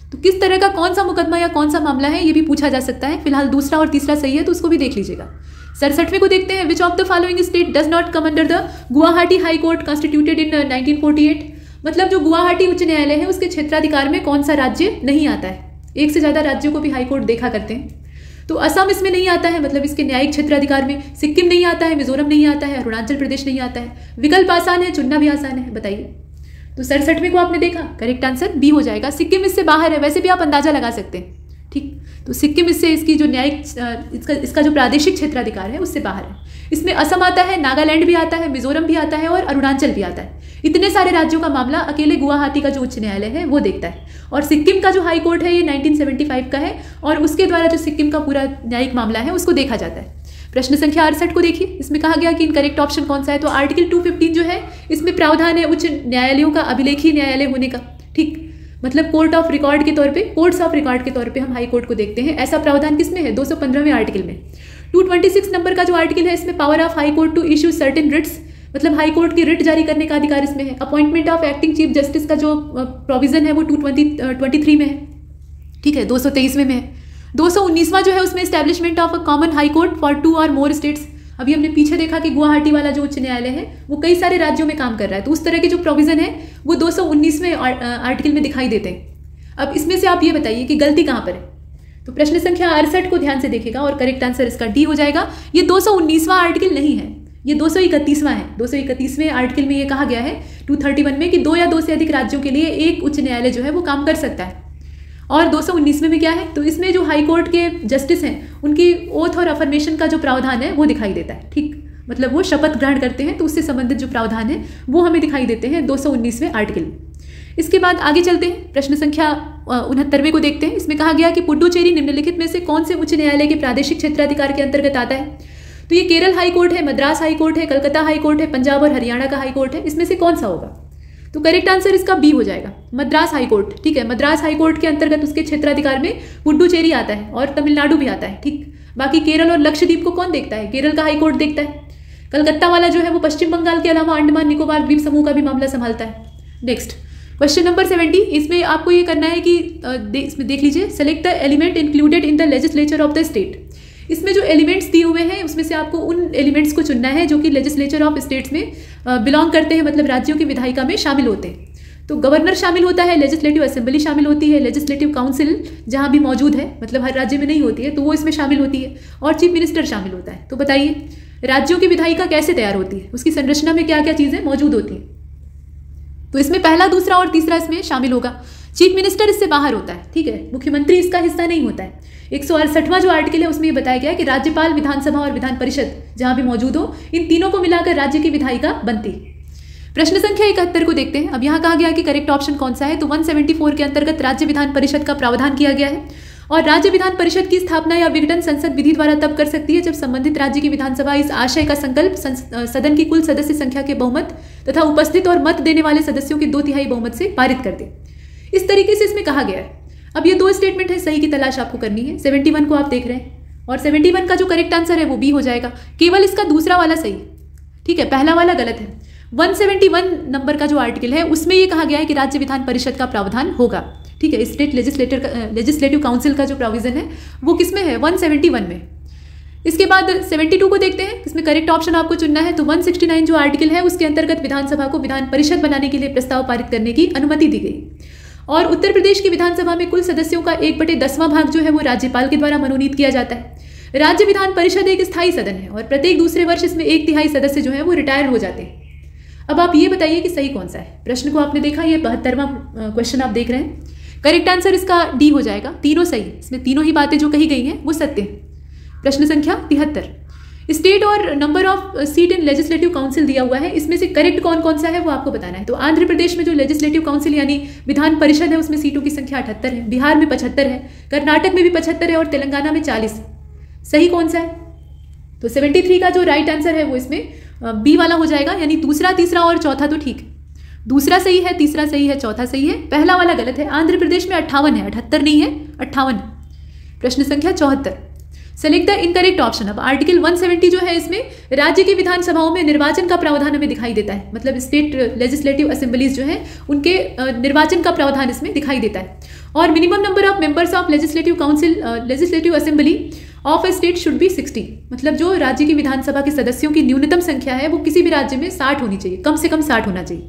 तो किस तरह का कौन सा मुकदमा या कौन सा मामला है ये भी पूछा जा सकता है। फिलहाल दूसरा और तीसरा सही है तो उसको भी देख लीजिएगा। 67वें को देखते हैं। Which of the following state does not come under the Guwahati high court constituted इन 1948। मतलब जो गुवाहाटी उच्च न्यायालय है उसके क्षेत्राधिकार में कौन सा राज्य नहीं आता है। एक से ज़्यादा राज्यों को भी हाई कोर्ट देखा करते हैं। तो असम इसमें नहीं आता है, मतलब इसके न्यायिक क्षेत्राधिकार में। सिक्किम नहीं आता है, मिजोरम नहीं आता है, अरुणाचल प्रदेश नहीं आता है। विकल्प आसान है, चुनना भी आसान है, बताइए। तो 67वें को आपने देखा, करेक्ट आंसर बी हो जाएगा। सिक्किम इससे बाहर है, वैसे भी आप अंदाजा लगा सकते हैं, ठीक। तो सिक्किम इससे इसकी जो न्यायिक इसका जो प्रादेशिक क्षेत्राधिकार है उससे बाहर है। इसमें असम आता है, नागालैंड भी आता है, मिजोरम भी आता है और अरुणाचल भी आता है। इतने सारे राज्यों का मामला अकेले गुवाहाटी का जो उच्च न्यायालय है वो देखता है। और सिक्किम का जो हाई कोर्ट है ये 1975 का है और उसके द्वारा जो सिक्किम का पूरा न्यायिक मामला है उसको देखा जाता है। प्रश्न संख्या 68 को देखिए। इसमें कहा गया कि इनकरेक्ट ऑप्शन कौन सा है। तो आर्टिकल 215 जो है इसमें प्रावधान है उच्च न्यायालयों का अभिलेखीय न्यायालय होने का, ठीक। मतलब कोर्ट ऑफ रिकॉर्ड के तौर पे, कोर्ट्स ऑफ रिकॉर्ड के तौर पे हम हाई कोर्ट को देखते हैं। ऐसा प्रावधान किसमें है? 215वें आर्टिकल में। 226 नंबर का जो आर्टिकल है इसमें power of high court to issue certain writs, मतलब हाई कोर्ट की रिट जारी करने का अधिकार इसमें है। Appointment of acting chief justice का जो प्रोविजन है वो 223 में है, ठीक है, 223वें में है। 219वां जो है उसमें establishment of a common high court for 2 और मोर स्टेट्स। अभी हमने पीछे देखा कि गुवाहाटी वाला जो उच्च न्यायालय है वो कई सारे राज्यों में काम कर रहा है, तो उस तरह के जो प्रोविजन है वो 219वें आर्टिकल में दिखाई देते हैं। अब इसमें से आप ये बताइए कि गलती कहाँ पर है। तो प्रश्न संख्या 68 को ध्यान से देखिएगा और करेक्ट आंसर इसका डी हो जाएगा। ये 219वां आर्टिकल नहीं है, ये 231वां है। 231वें आर्टिकल में ये कहा गया है 231 में कि 2 या 2 से अधिक राज्यों के लिए एक उच्च न्यायालय जो है वो काम कर सकता है। और 219वें में क्या है? तो इसमें जो हाई कोर्ट के जस्टिस हैं उनकी ओथ और अफर्मेशन का जो प्रावधान है वो दिखाई देता है, ठीक। मतलब वो शपथ ग्रहण करते हैं तो उससे संबंधित जो प्रावधान है वो हमें दिखाई देते हैं 219वें आर्टिकल में। इसके बाद आगे चलते हैं। प्रश्न संख्या 69वें को देखते हैं। इसमें कहा गया कि पुडुचेरी निम्नलिखित में से कौन से उच्च न्यायालय के प्रादेशिक क्षेत्राधिकार के अंतर्गत आता है। तो ये केरल हाई कोर्ट है, मद्रास हाई कोर्ट है, कलकत्ता हाई कोर्ट है, पंजाब और हरियाणा का हाई कोर्ट है। इसमें से कौन सा होगा? तो करेक्ट आंसर इसका बी हो जाएगा, मद्रास हाईकोर्ट। ठीक है, मद्रास हाईकोर्ट के अंतर्गत उसके क्षेत्राधिकार में पुडुचेरी आता है और तमिलनाडु भी आता है। ठीक, बाकी केरल और लक्षद्वीप को कौन देखता है? केरल का हाईकोर्ट देखता है। कलकत्ता वाला जो है वो पश्चिम बंगाल के अलावा अंडमान निकोबार द्वीप समूह का भी मामला संभालता है। नेक्स्ट क्वेश्चन नंबर 70, इसमें आपको ये करना है कि इसमें देख लीजिए, select the element included in the legislature of the state. इसमें जो एलिमेंट्स दिए हुए हैं उसमें से आपको उन एलिमेंट्स को चुनना है जो कि लेजिस्लेचर ऑफ स्टेट्स में बिलोंग करते हैं, मतलब राज्यों की विधायिका में शामिल होते हैं। तो गवर्नर शामिल होता है, लेजिस्लेटिव असेंबली शामिल होती है, लेजिस्लेटिव काउंसिल जहाँ भी मौजूद है, मतलब हर राज्य में नहीं होती है तो वो इसमें शामिल होती है, और चीफ मिनिस्टर शामिल होता है। तो बताइए राज्यों की विधायिका कैसे तैयार होती है, उसकी संरचना में क्या क्या चीज़ें मौजूद होती हैं? तो इसमें पहला, दूसरा और तीसरा इसमें शामिल होगा। चीफ मिनिस्टर इससे बाहर होता है। ठीक है, मुख्यमंत्री इसका हिस्सा नहीं होता है। 168वां जो आर्टिकल है उसमें ये बताया गया है कि राज्यपाल, विधानसभा और विधान परिषद जहां भी मौजूद हो, इन तीनों को मिलाकर राज्य की विधायिका बनती है। प्रश्न संख्या 71 को देखते हैं। अब यहाँ कहा गया कि करेक्ट ऑप्शन कौन सा है, तो 174 के अंतर्गत राज्य विधान परिषद का प्रावधान किया गया है, और राज्य विधान परिषद की स्थापना या विघटन संसद विधि द्वारा तब कर सकती है जब संबंधित राज्य की विधानसभा इस आशय का संकल्प सदन की कुल सदस्य संख्या के बहुमत तथा उपस्थित और मत देने वाले सदस्यों के 2/3 बहुमत से पारित कर दे। इस तरीके से इसमें कहा गया है। अब ये दो स्टेटमेंट है, सही की तलाश आपको करनी है। 71 को आप देख रहे हैं, और 71 का जो करेक्ट आंसर है वो बी हो जाएगा। केवल इसका दूसरा वाला सही, ठीक है, पहला वाला गलत है। 171 नंबर का जो आर्टिकल है उसमें ये कहा गया है कि राज्य विधान परिषद का प्रावधान होगा। ठीक है, स्टेट लेजिस्लेटिव काउंसिल का जो प्रोविजन है वो किसमें है? 171 में। इसके बाद 72 को देखते हैं, इसमें करेक्ट ऑप्शन आपको चुनना है। तो 169 जो आर्टिकल है उसके अंतर्गत विधानसभा को विधान परिषद बनाने के लिए प्रस्ताव पारित करने की अनुमति दी गई, और उत्तर प्रदेश की विधानसभा में कुल सदस्यों का 1/10वां भाग जो है वो राज्यपाल के द्वारा मनोनीत किया जाता है। राज्य विधान परिषद एक स्थायी सदन है और प्रत्येक दूसरे वर्ष इसमें 1/3 सदस्य जो है वो रिटायर हो जाते हैं। अब आप ये बताइए कि सही कौन सा है। प्रश्न को आपने देखा, ये 72वां क्वेश्चन आप देख रहे हैं। करेक्ट आंसर इसका डी हो जाएगा, तीनों सही। इसमें तीनों ही बातें जो कही गई हैं वो सत्य है। प्रश्न संख्या 73, स्टेट और number of seat in legislative council दिया हुआ है, इसमें से करेक्ट कौन कौन सा है वो आपको बताना है। तो आंध्र प्रदेश में जो लेजिस्लेटिव काउंसिल यानी विधान परिषद है उसमें सीटों की संख्या 78 है, बिहार में 75 है, कर्नाटक में भी 75 है और तेलंगाना में 40। सही कौन सा है? तो 73 का जो राइट आंसर है वो इसमें बी वाला हो जाएगा, यानी दूसरा, तीसरा और चौथा तो ठीक है। दूसरा सही है, तीसरा सही है, चौथा सही है, पहला वाला गलत है। आंध्र प्रदेश में 58 है, 78 नहीं है, 58। प्रश्न संख्या 74, सेलेक्ट द इनकरेक्ट ऑप्शन। अब आर्टिकल 170 जो है इसमें राज्य की विधानसभाओं में निर्वाचन का प्रावधान हमें दिखाई देता है, मतलब स्टेट लेजिस्लेटिव असेंबलीज जो है उनके निर्वाचन का प्रावधान इसमें दिखाई देता है। और minimum number of members of legislative council legislative assembly of A state should be 60, मतलब जो राज्य की विधानसभा के सदस्यों की न्यूनतम संख्या है वो किसी भी राज्य में 60 होनी चाहिए, कम से कम 60 होना चाहिए।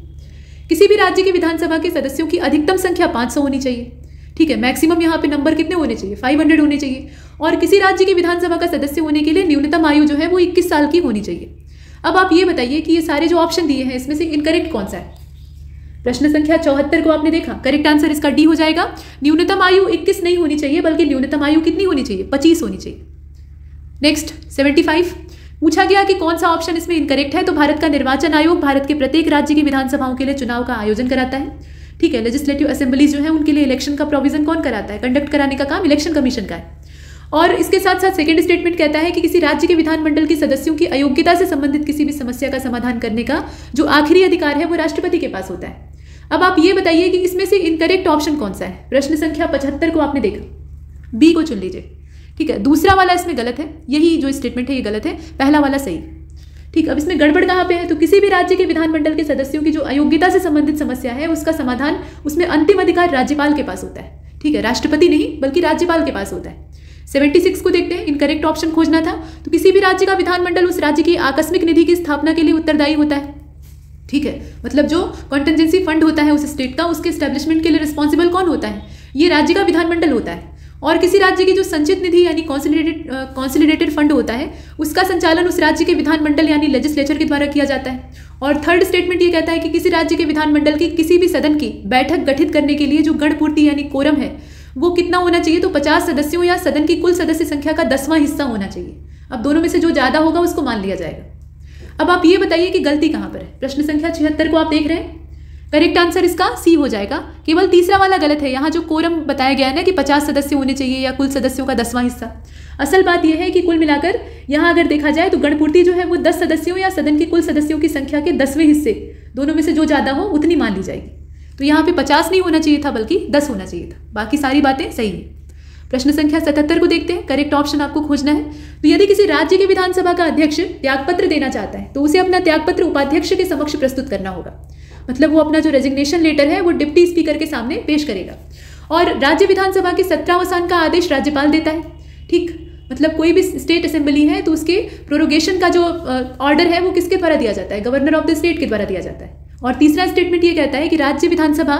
किसी भी राज्य की विधानसभा के सदस्यों की अधिकतम संख्या 500 होनी चाहिए। ठीक है, मैक्सिमम यहाँ पे नंबर कितने होने चाहिए? 500 होने चाहिए। और किसी राज्य की विधानसभा का सदस्य होने के लिए न्यूनतम आयु जो है वो 21 साल की होनी चाहिए। अब आप ये बताइए कि ये सारे जो ऑप्शन दिए हैं इसमें से इनकरेक्ट कौन सा है। प्रश्न संख्या 74 को आपने देखा, करेक्ट आंसर इसका डी हो जाएगा। न्यूनतम आयु 21 नहीं होनी चाहिए, बल्कि न्यूनतम आयु कितनी होनी चाहिए? 25 होनी चाहिए। नेक्स्ट 75, पूछा गया कि कौन सा ऑप्शन इसमें इनकरेक्ट है। तो भारत का निर्वाचन आयोग भारत के प्रत्येक राज्य की विधानसभाओं के लिए चुनाव का आयोजन कराता है। ठीक है, लेजिस्लेटिव असेंबलीज जो है उनके लिए इलेक्शन का प्रोविजन कौन कराता है? कंडक्ट कराने का काम इलेक्शन कमीशन का है। और इसके साथ साथ सेकंड स्टेटमेंट कहता है कि किसी राज्य के विधानमंडल के सदस्यों की अयोग्यता से संबंधित किसी भी समस्या का समाधान करने का जो आखिरी अधिकार है वो राष्ट्रपति के पास होता है। अब आप ये बताइए कि इसमें से इनकरेक्ट ऑप्शन कौन सा है। प्रश्न संख्या 75 को आपने देखा, बी को चुन लीजिए। ठीक है, दूसरा वाला इसमें गलत है, यही जो स्टेटमेंट है ये गलत है, पहला वाला सही। ठीक, अब इसमें गड़बड़ कहाँ पे है? तो किसी भी राज्य के विधानमंडल के सदस्यों की जो अयोग्यता से संबंधित समस्या है उसका समाधान, उसमें अंतिम अधिकार राज्यपाल के पास होता है। ठीक है, राष्ट्रपति नहीं बल्कि राज्यपाल के पास होता है। 76 को देखते हैं, इनकरेक्ट ऑप्शन खोजना था। तो किसी भी राज्य का विधानमंडल उस राज्य की आकस्मिक निधि की स्थापना के लिए उत्तरदायी होता है। ठीक है, मतलब जो कॉन्टिजेंसी फंड होता है उस स्टेट का, उसके एस्टेब्लिशमेंट के लिए रिस्पॉन्सिबल कौन होता है? ये राज्य का विधानमंडल होता है। और किसी राज्य की जो संचित निधि यानी कॉन्सोलिडेटेड फंड होता है उसका संचालन उस राज्य के विधानमंडल यानी लेजिस्लेचर के द्वारा किया जाता है। और थर्ड स्टेटमेंट ये कहता है कि किसी राज्य के विधानमंडल की किसी भी सदन की बैठक गठित करने के लिए जो गणपूर्ति यानी कोरम है वो कितना होना चाहिए? तो 50 सदस्यों या सदन की कुल सदस्य संख्या का 10वां हिस्सा होना चाहिए। अब दोनों में से जो ज्यादा होगा उसको मान लिया जाएगा। अब आप ये बताइए कि गलती कहाँ पर है। प्रश्न संख्या 76 को आप देख रहे हैं, करेक्ट आंसर इसका सी हो जाएगा। केवल तीसरा वाला गलत है। यहाँ जो कोरम बताया गया है ना कि 50 सदस्य होने चाहिए या कुल सदस्यों का 10वां हिस्सा, असल बात यह है कि कुल मिलाकर यहाँ अगर देखा जाए तो गणपूर्ति जो है वो 10 सदस्यों या सदन के कुल सदस्यों की संख्या के 10वें हिस्से दोनों में से जो ज़्यादा हो उतनी मान ली जाएगी। तो यहाँ पे 50 नहीं होना चाहिए था बल्कि 10 होना चाहिए था। बाकी सारी बातें सही है। प्रश्न संख्या 77 को देखते हैं। करेक्ट ऑप्शन आपको खोजना है। तो यदि किसी राज्य के विधानसभा का अध्यक्ष त्यागपत्र देना चाहता है तो उसे अपना त्यागपत्र उपाध्यक्ष के समक्ष प्रस्तुत करना होगा। मतलब वो अपना जो रेजिग्नेशन लेटर है वो डिप्टी स्पीकर के सामने पेश करेगा। और राज्य विधानसभा के सत्रावसान का आदेश राज्यपाल देता है। ठीक, मतलब कोई भी स्टेट असेंबली है तो उसके प्रोरोगेशन का जो ऑर्डर है वो किसके द्वारा दिया जाता है? गवर्नर ऑफ द स्टेट के द्वारा दिया जाता है। और तीसरा स्टेटमेंट ये कहता है कि राज्य विधानसभा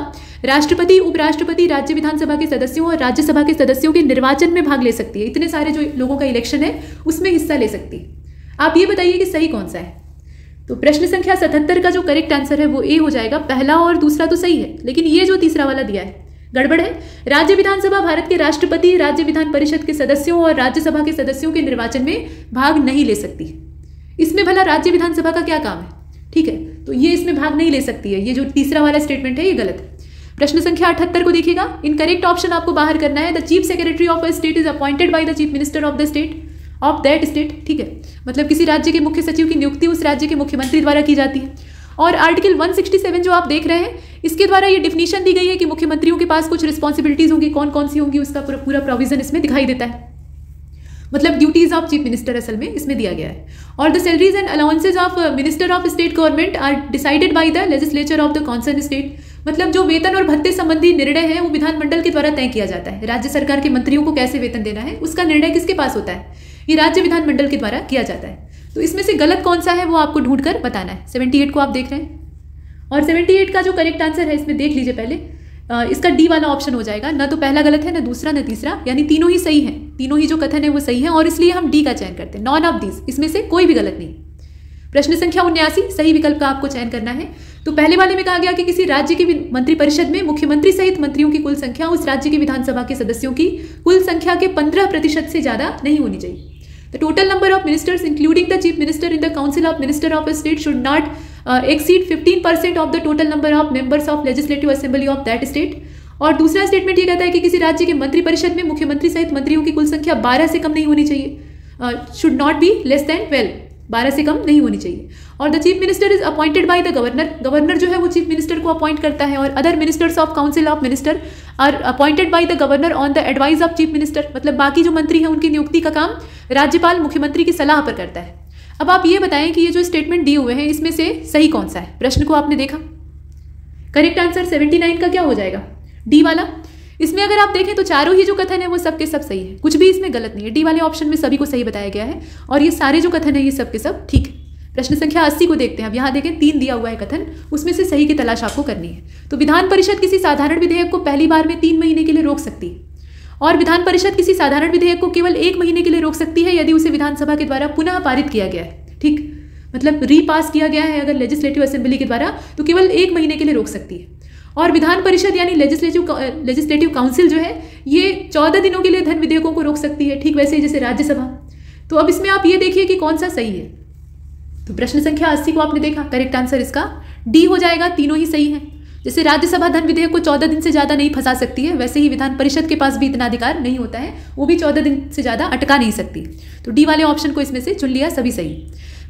राष्ट्रपति, उपराष्ट्रपति, राज्य विधानसभा के सदस्यों और राज्यसभा के सदस्यों के निर्वाचन में भाग ले सकती है। इतने सारे जो लोगों का इलेक्शन है उसमें हिस्सा ले सकती है। आप ये बताइए कि सही कौन सा है? तो प्रश्न संख्या 77 का जो करेक्ट आंसर है वो ए हो जाएगा। पहला और दूसरा तो सही है, लेकिन ये जो तीसरा वाला दिया है गड़बड़ है। राज्य विधानसभा भारत के राष्ट्रपति, राज्य विधान परिषद के सदस्यों और राज्यसभा के सदस्यों के निर्वाचन में भाग नहीं ले सकती। इसमें भला राज्य विधानसभा का क्या काम है? ठीक है, तो ये इसमें भाग नहीं ले सकती है। ये जो तीसरा वाला स्टेटमेंट है ये गलत है। प्रश्न संख्या 78 को देखिएगा। इनकरेक्ट ऑप्शन आपको बाहर करना है। The chief secretary of a state is appointed by the chief minister of the state of that state. ठीक है, मतलब किसी राज्य के मुख्य सचिव की नियुक्ति उस राज्य के मुख्यमंत्री द्वारा की जाती है। और आर्टिकल 167 जो आप देख रहे हैं इसके द्वारा ये डिफिनीशन दी गई है कि मुख्यमंत्रियों के पास कुछ रिस्पॉन्सिबिलिटीज होंगी, कौन कौन सी होंगी उसका पूरा प्रोविजन इसमें दिखाई देता है। मतलब ड्यूटीज ऑफ चीफ मिनिस्टर असल में इसमें दिया गया है। और the salaries and allowances of minister of state government are decided by the legislature of the concern state. मतलब जो वेतन और भत्ते संबंधी निर्णय है वो विधानमंडल के द्वारा तय किया जाता है। राज्य सरकार के मंत्रियों को कैसे वेतन देना है उसका निर्णय किसके पास होता है? ये राज्य विधानमंडल के द्वारा किया जाता है। तो इसमें से गलत कौन सा है वो आपको ढूंढ कर बताना है। 78 को आप देख रहे हैं और 78 का जो करेक्ट आंसर है इसमें देख लीजिए पहले, इसका डी वाला ऑप्शन हो जाएगा। ना तो पहला गलत है, ना दूसरा, ना तीसरा, यानी तीनों ही सही हैं। तीनों ही जो कथन है वो सही है और इसलिए हम डी का चयन करते हैं। नॉन ऑफ दीज, इसमें से कोई भी गलत नहीं। प्रश्न संख्या 79 सही विकल्प का आपको चयन करना है। तो पहले वाले में कहा गया कि किसी राज्य की मंत्रिपरिषद में मुख्यमंत्री सहित मंत्रियों की कुल संख्या उस राज्य की विधानसभा के सदस्यों की कुल संख्या के 15% से ज्यादा नहीं होनी चाहिए। The total number of ministers, including the chief minister in the council of minister of a state, should not exceed 15% of the total number of members of legislative assembly of that state. और दूसरा statement ये कहता है कि किसी राज्य के मंत्रिपरिषद में मुख्यमंत्री सहित मंत्रियों की कुल संख्या 12 से कम नहीं होनी चाहिए। Should not be less than 12, 12 से कम नहीं होनी चाहिए। और the chief minister is appointed by the governor. Governor जो है वो चीफ मिनिस्टर को अपॉइंट करता है। और other ministers of council of minister are appointed by the governor on the advice of chief minister. मतलब बाकी जो मंत्री हैं उनकी नियुक्ति का काम राज्यपाल मुख्यमंत्री की सलाह पर करता है। अब आप ये बताएं कि ये जो स्टेटमेंट दिए हुए हैं इसमें से सही कौन सा है? प्रश्न को आपने देखा। करेक्ट आंसर 79 का क्या हो जाएगा? डी वाला। इसमें अगर आप देखें तो चारों ही जो कथन है वो सबके सब सही है, कुछ भी इसमें गलत नहीं है। डी वाले ऑप्शन में सभी को सही बताया गया है और ये सारे जो कथन है ये सबके सब ठीक है। प्रश्न संख्या 80 को देखते हैं। अब यहाँ देखें 3 दिया हुआ है कथन, उसमें से सही की तलाश आपको करनी है। तो विधान परिषद किसी साधारण विधेयक को पहली बार में 3 महीने के लिए रोक सकती है और विधान परिषद किसी साधारण विधेयक को केवल 1 महीने के लिए रोक सकती है यदि उसे विधानसभा के द्वारा पुनः पारित किया गया है। ठीक, मतलब रीपास किया गया है अगर लेजिस्लेटिव असेंबली के द्वारा तो केवल 1 महीने के लिए रोक सकती है। और विधान परिषद यानी लेजिस्लेटिव काउंसिल जो है ये 14 दिनों के लिए धन विधेयकों को रोक सकती है, ठीक वैसे ही जैसे राज्यसभा। तो अब इसमें आप ये देखिए कि कौन सा सही है। तो प्रश्न संख्या 80 को आपने देखा, करेक्ट आंसर इसका डी हो जाएगा। तीनों ही सही हैं। जैसे राज्यसभा धन विधेयक को 14 दिन से ज़्यादा नहीं फंसा सकती है, वैसे ही विधान परिषद के पास भी इतना अधिकार नहीं होता है, वो भी 14 दिन से ज़्यादा अटका नहीं सकती। तो डी वाले ऑप्शन को इसमें से चुन लिया, सभी सही।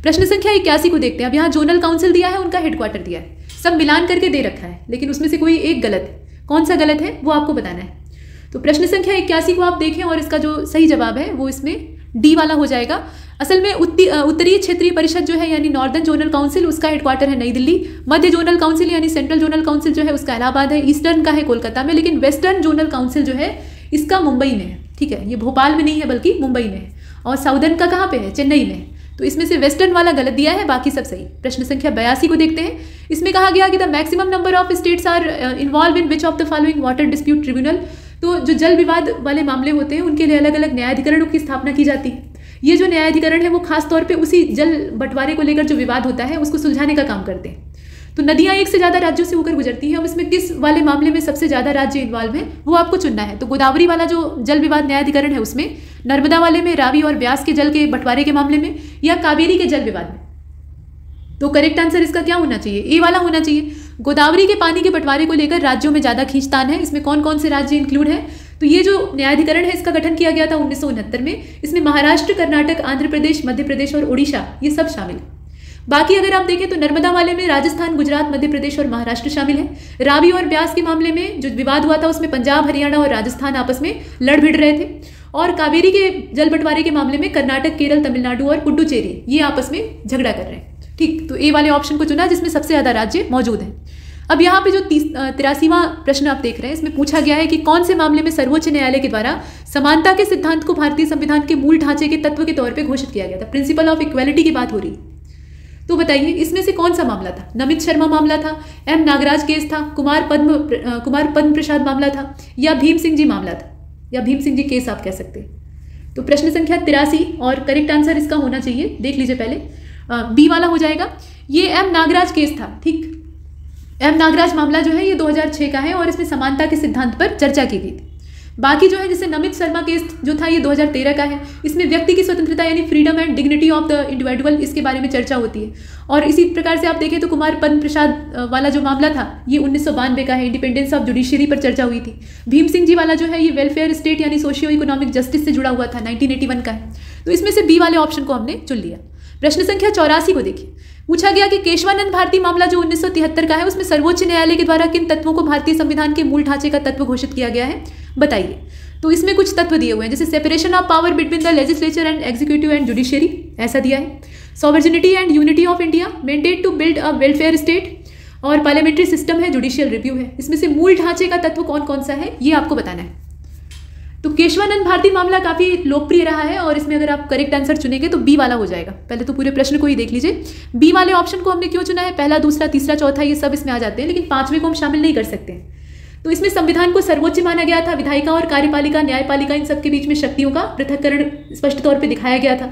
प्रश्न संख्या 81 को देखते हैं। अब यहाँ जोनल काउंसिल दिया है, उनका हेडक्वार्टर दिया है, सब मिलान करके दे रखा है, लेकिन उसमें से कोई एक गलत है। कौन सा गलत है वो आपको बताना है। तो प्रश्न संख्या 81 को आप देखें और इसका जो सही जवाब है वो इसमें डी वाला हो जाएगा। असल में उत्तरीय क्षेत्रीय परिषद जो है यानी नॉर्दर्न जोनल काउंसिल उसका हेडक्वार्टर है नई दिल्ली। मध्य जोनल काउंसिल यानी सेंट्रल जोनल काउंसिल जो है उसका इलाहाबाद है। ईस्टर्न का है कोलकाता में, लेकिन वेस्टर्न जोनल काउंसिल जो है इसका मुंबई में है। ठीक है, ये भोपाल में नहीं है बल्कि मुंबई में है। और साउदर्न का कहाँ पे है? चेन्नई में। तो इसमें से वेस्टर्न वाला गलत दिया है, बाकी सब सही। प्रश्न संख्या 82 को देखते हैं। इसमें कहा गया कि the maximum number of states are involve in which of the following water dispute tribunal. तो जो जल विवाद वाले मामले होते हैं उनके लिए अलग अलग न्यायाधिकरणों की स्थापना की जाती है। ये जो न्यायाधिकरण है वो खास तौर पे उसी जल बंटवारे को लेकर जो विवाद होता है उसको सुलझाने का काम करते हैं। तो नदियां एक से ज़्यादा राज्यों से होकर गुजरती हैं, अब इसमें किस वाले मामले में सबसे ज़्यादा राज्य इन्वॉल्व हैं वो आपको चुनना है। तो गोदावरी वाला जो जल विवाद न्यायाधिकरण है उसमें, नर्मदा वाले में, रावी और व्यास के जल के बंटवारे के मामले में, या कावेरी के जल विवाद में। तो करेक्ट आंसर इसका क्या होना चाहिए? ए वाला होना चाहिए। गोदावरी के पानी के बंटवारे को लेकर राज्यों में ज़्यादा खींचतान है। इसमें कौन कौन से राज्य इंक्लूड है? तो ये जो न्यायाधिकरण है इसका गठन किया गया था 1969 में। इसमें महाराष्ट्र, कर्नाटक, आंध्र प्रदेश, मध्य प्रदेश और उड़ीसा ये सब शामिल है। बाकी अगर आप देखें तो नर्मदा वाले में राजस्थान, गुजरात, मध्य प्रदेश और महाराष्ट्र शामिल है। रावी और ब्यास के मामले में जो विवाद हुआ था उसमें पंजाब, हरियाणा और राजस्थान आपस में लड़ भिड़ रहे थे। और कावेरी के जल बंटवारे के मामले में कर्नाटक, केरल, तमिलनाडु और पुडुचेरी ये आपस में झगड़ा कर रहे हैं। ठीक, तो ए वाले ऑप्शन को चुना जिसमें सबसे ज्यादा राज्य मौजूद हैं। अब यहाँ पे जो 83वां प्रश्न आप देख रहे हैं इसमें पूछा गया है कि कौन से मामले में सर्वोच्च न्यायालय के द्वारा समानता के सिद्धांत को भारतीय संविधान के मूल ढांचे के तत्व के तौर पे घोषित किया गया था। प्रिंसिपल ऑफ इक्वालिटी की बात हो रही, तो बताइए इसमें से कौन सा मामला था? नमित शर्मा मामला था, एम नागराज केस था, कुमार पद्म प्रसाद मामला था, या भीम सिंह जी मामला था, या भीम सिंह जी केस आप कह सकते हैं। तो प्रश्न संख्या 83 और करेक्ट आंसर इसका होना चाहिए, देख लीजिए पहले, बी वाला हो जाएगा। ये एम नागराज केस था। ठीक, एम नागराज मामला जो है ये 2006 का है और इसमें समानता के सिद्धांत पर चर्चा की गई थी। बाकी जो है जैसे नमित शर्मा केस जो था ये 2013 का है, इसमें व्यक्ति की स्वतंत्रता यानी freedom and dignity of the individual इसके बारे में चर्चा होती है। और इसी प्रकार से आप देखें तो कुमार पद्म प्रसाद वाला जो मामला था ये 1992 का है, इंडिपेंडेंस ऑफ जुडिशरी पर चर्चा हुई थी। भीम सिंह जी वाला जो है ये वेलफेयर स्टेट यानी सोशियो इकोनॉमिक जस्टिस से जुड़ा हुआ था, 1981 का है। तो इसमें से बी वाले ऑप्शन को हमने चुन लिया। प्रश्न संख्या 84 को देखिए, पूछा गया कि केशवानंद भारती मामला जो 1973 का है उसमें सर्वोच्च न्यायालय के द्वारा किन तत्वों को भारतीय संविधान के मूल ढांचे का तत्व घोषित किया गया है, बताइए। तो इसमें कुछ तत्व दिए हुए हैं, जैसे separation of power between the legislature and executive and judiciary, ऐसा दिया है। Sovereignty and unity of India, mandate to build a welfare state, और पार्लियामेंट्री सिस्टम है, जुडिशियल रिव्यू है। इसमें से मूल ढांचे का तत्व कौन कौन सा है ये आपको बताना है। तो केशवानंद भारती मामला काफी लोकप्रिय रहा है और इसमें अगर आप करेक्ट आंसर चुनेंगे तो बी वाला हो जाएगा। पहले तो पूरे प्रश्न को ही देख लीजिए, बी वाले ऑप्शन को हमने क्यों चुना है, पहला, दूसरा, तीसरा, चौथा ये सब इसमें आ जाते हैं, लेकिन पांचवें को हम शामिल नहीं कर सकते। तो इसमें संविधान को सर्वोच्च माना गया था, विधायिका और कार्यपालिका, न्यायपालिका इन सबके बीच में शक्तियों का पृथक्करण स्पष्ट तौर पर दिखाया गया था।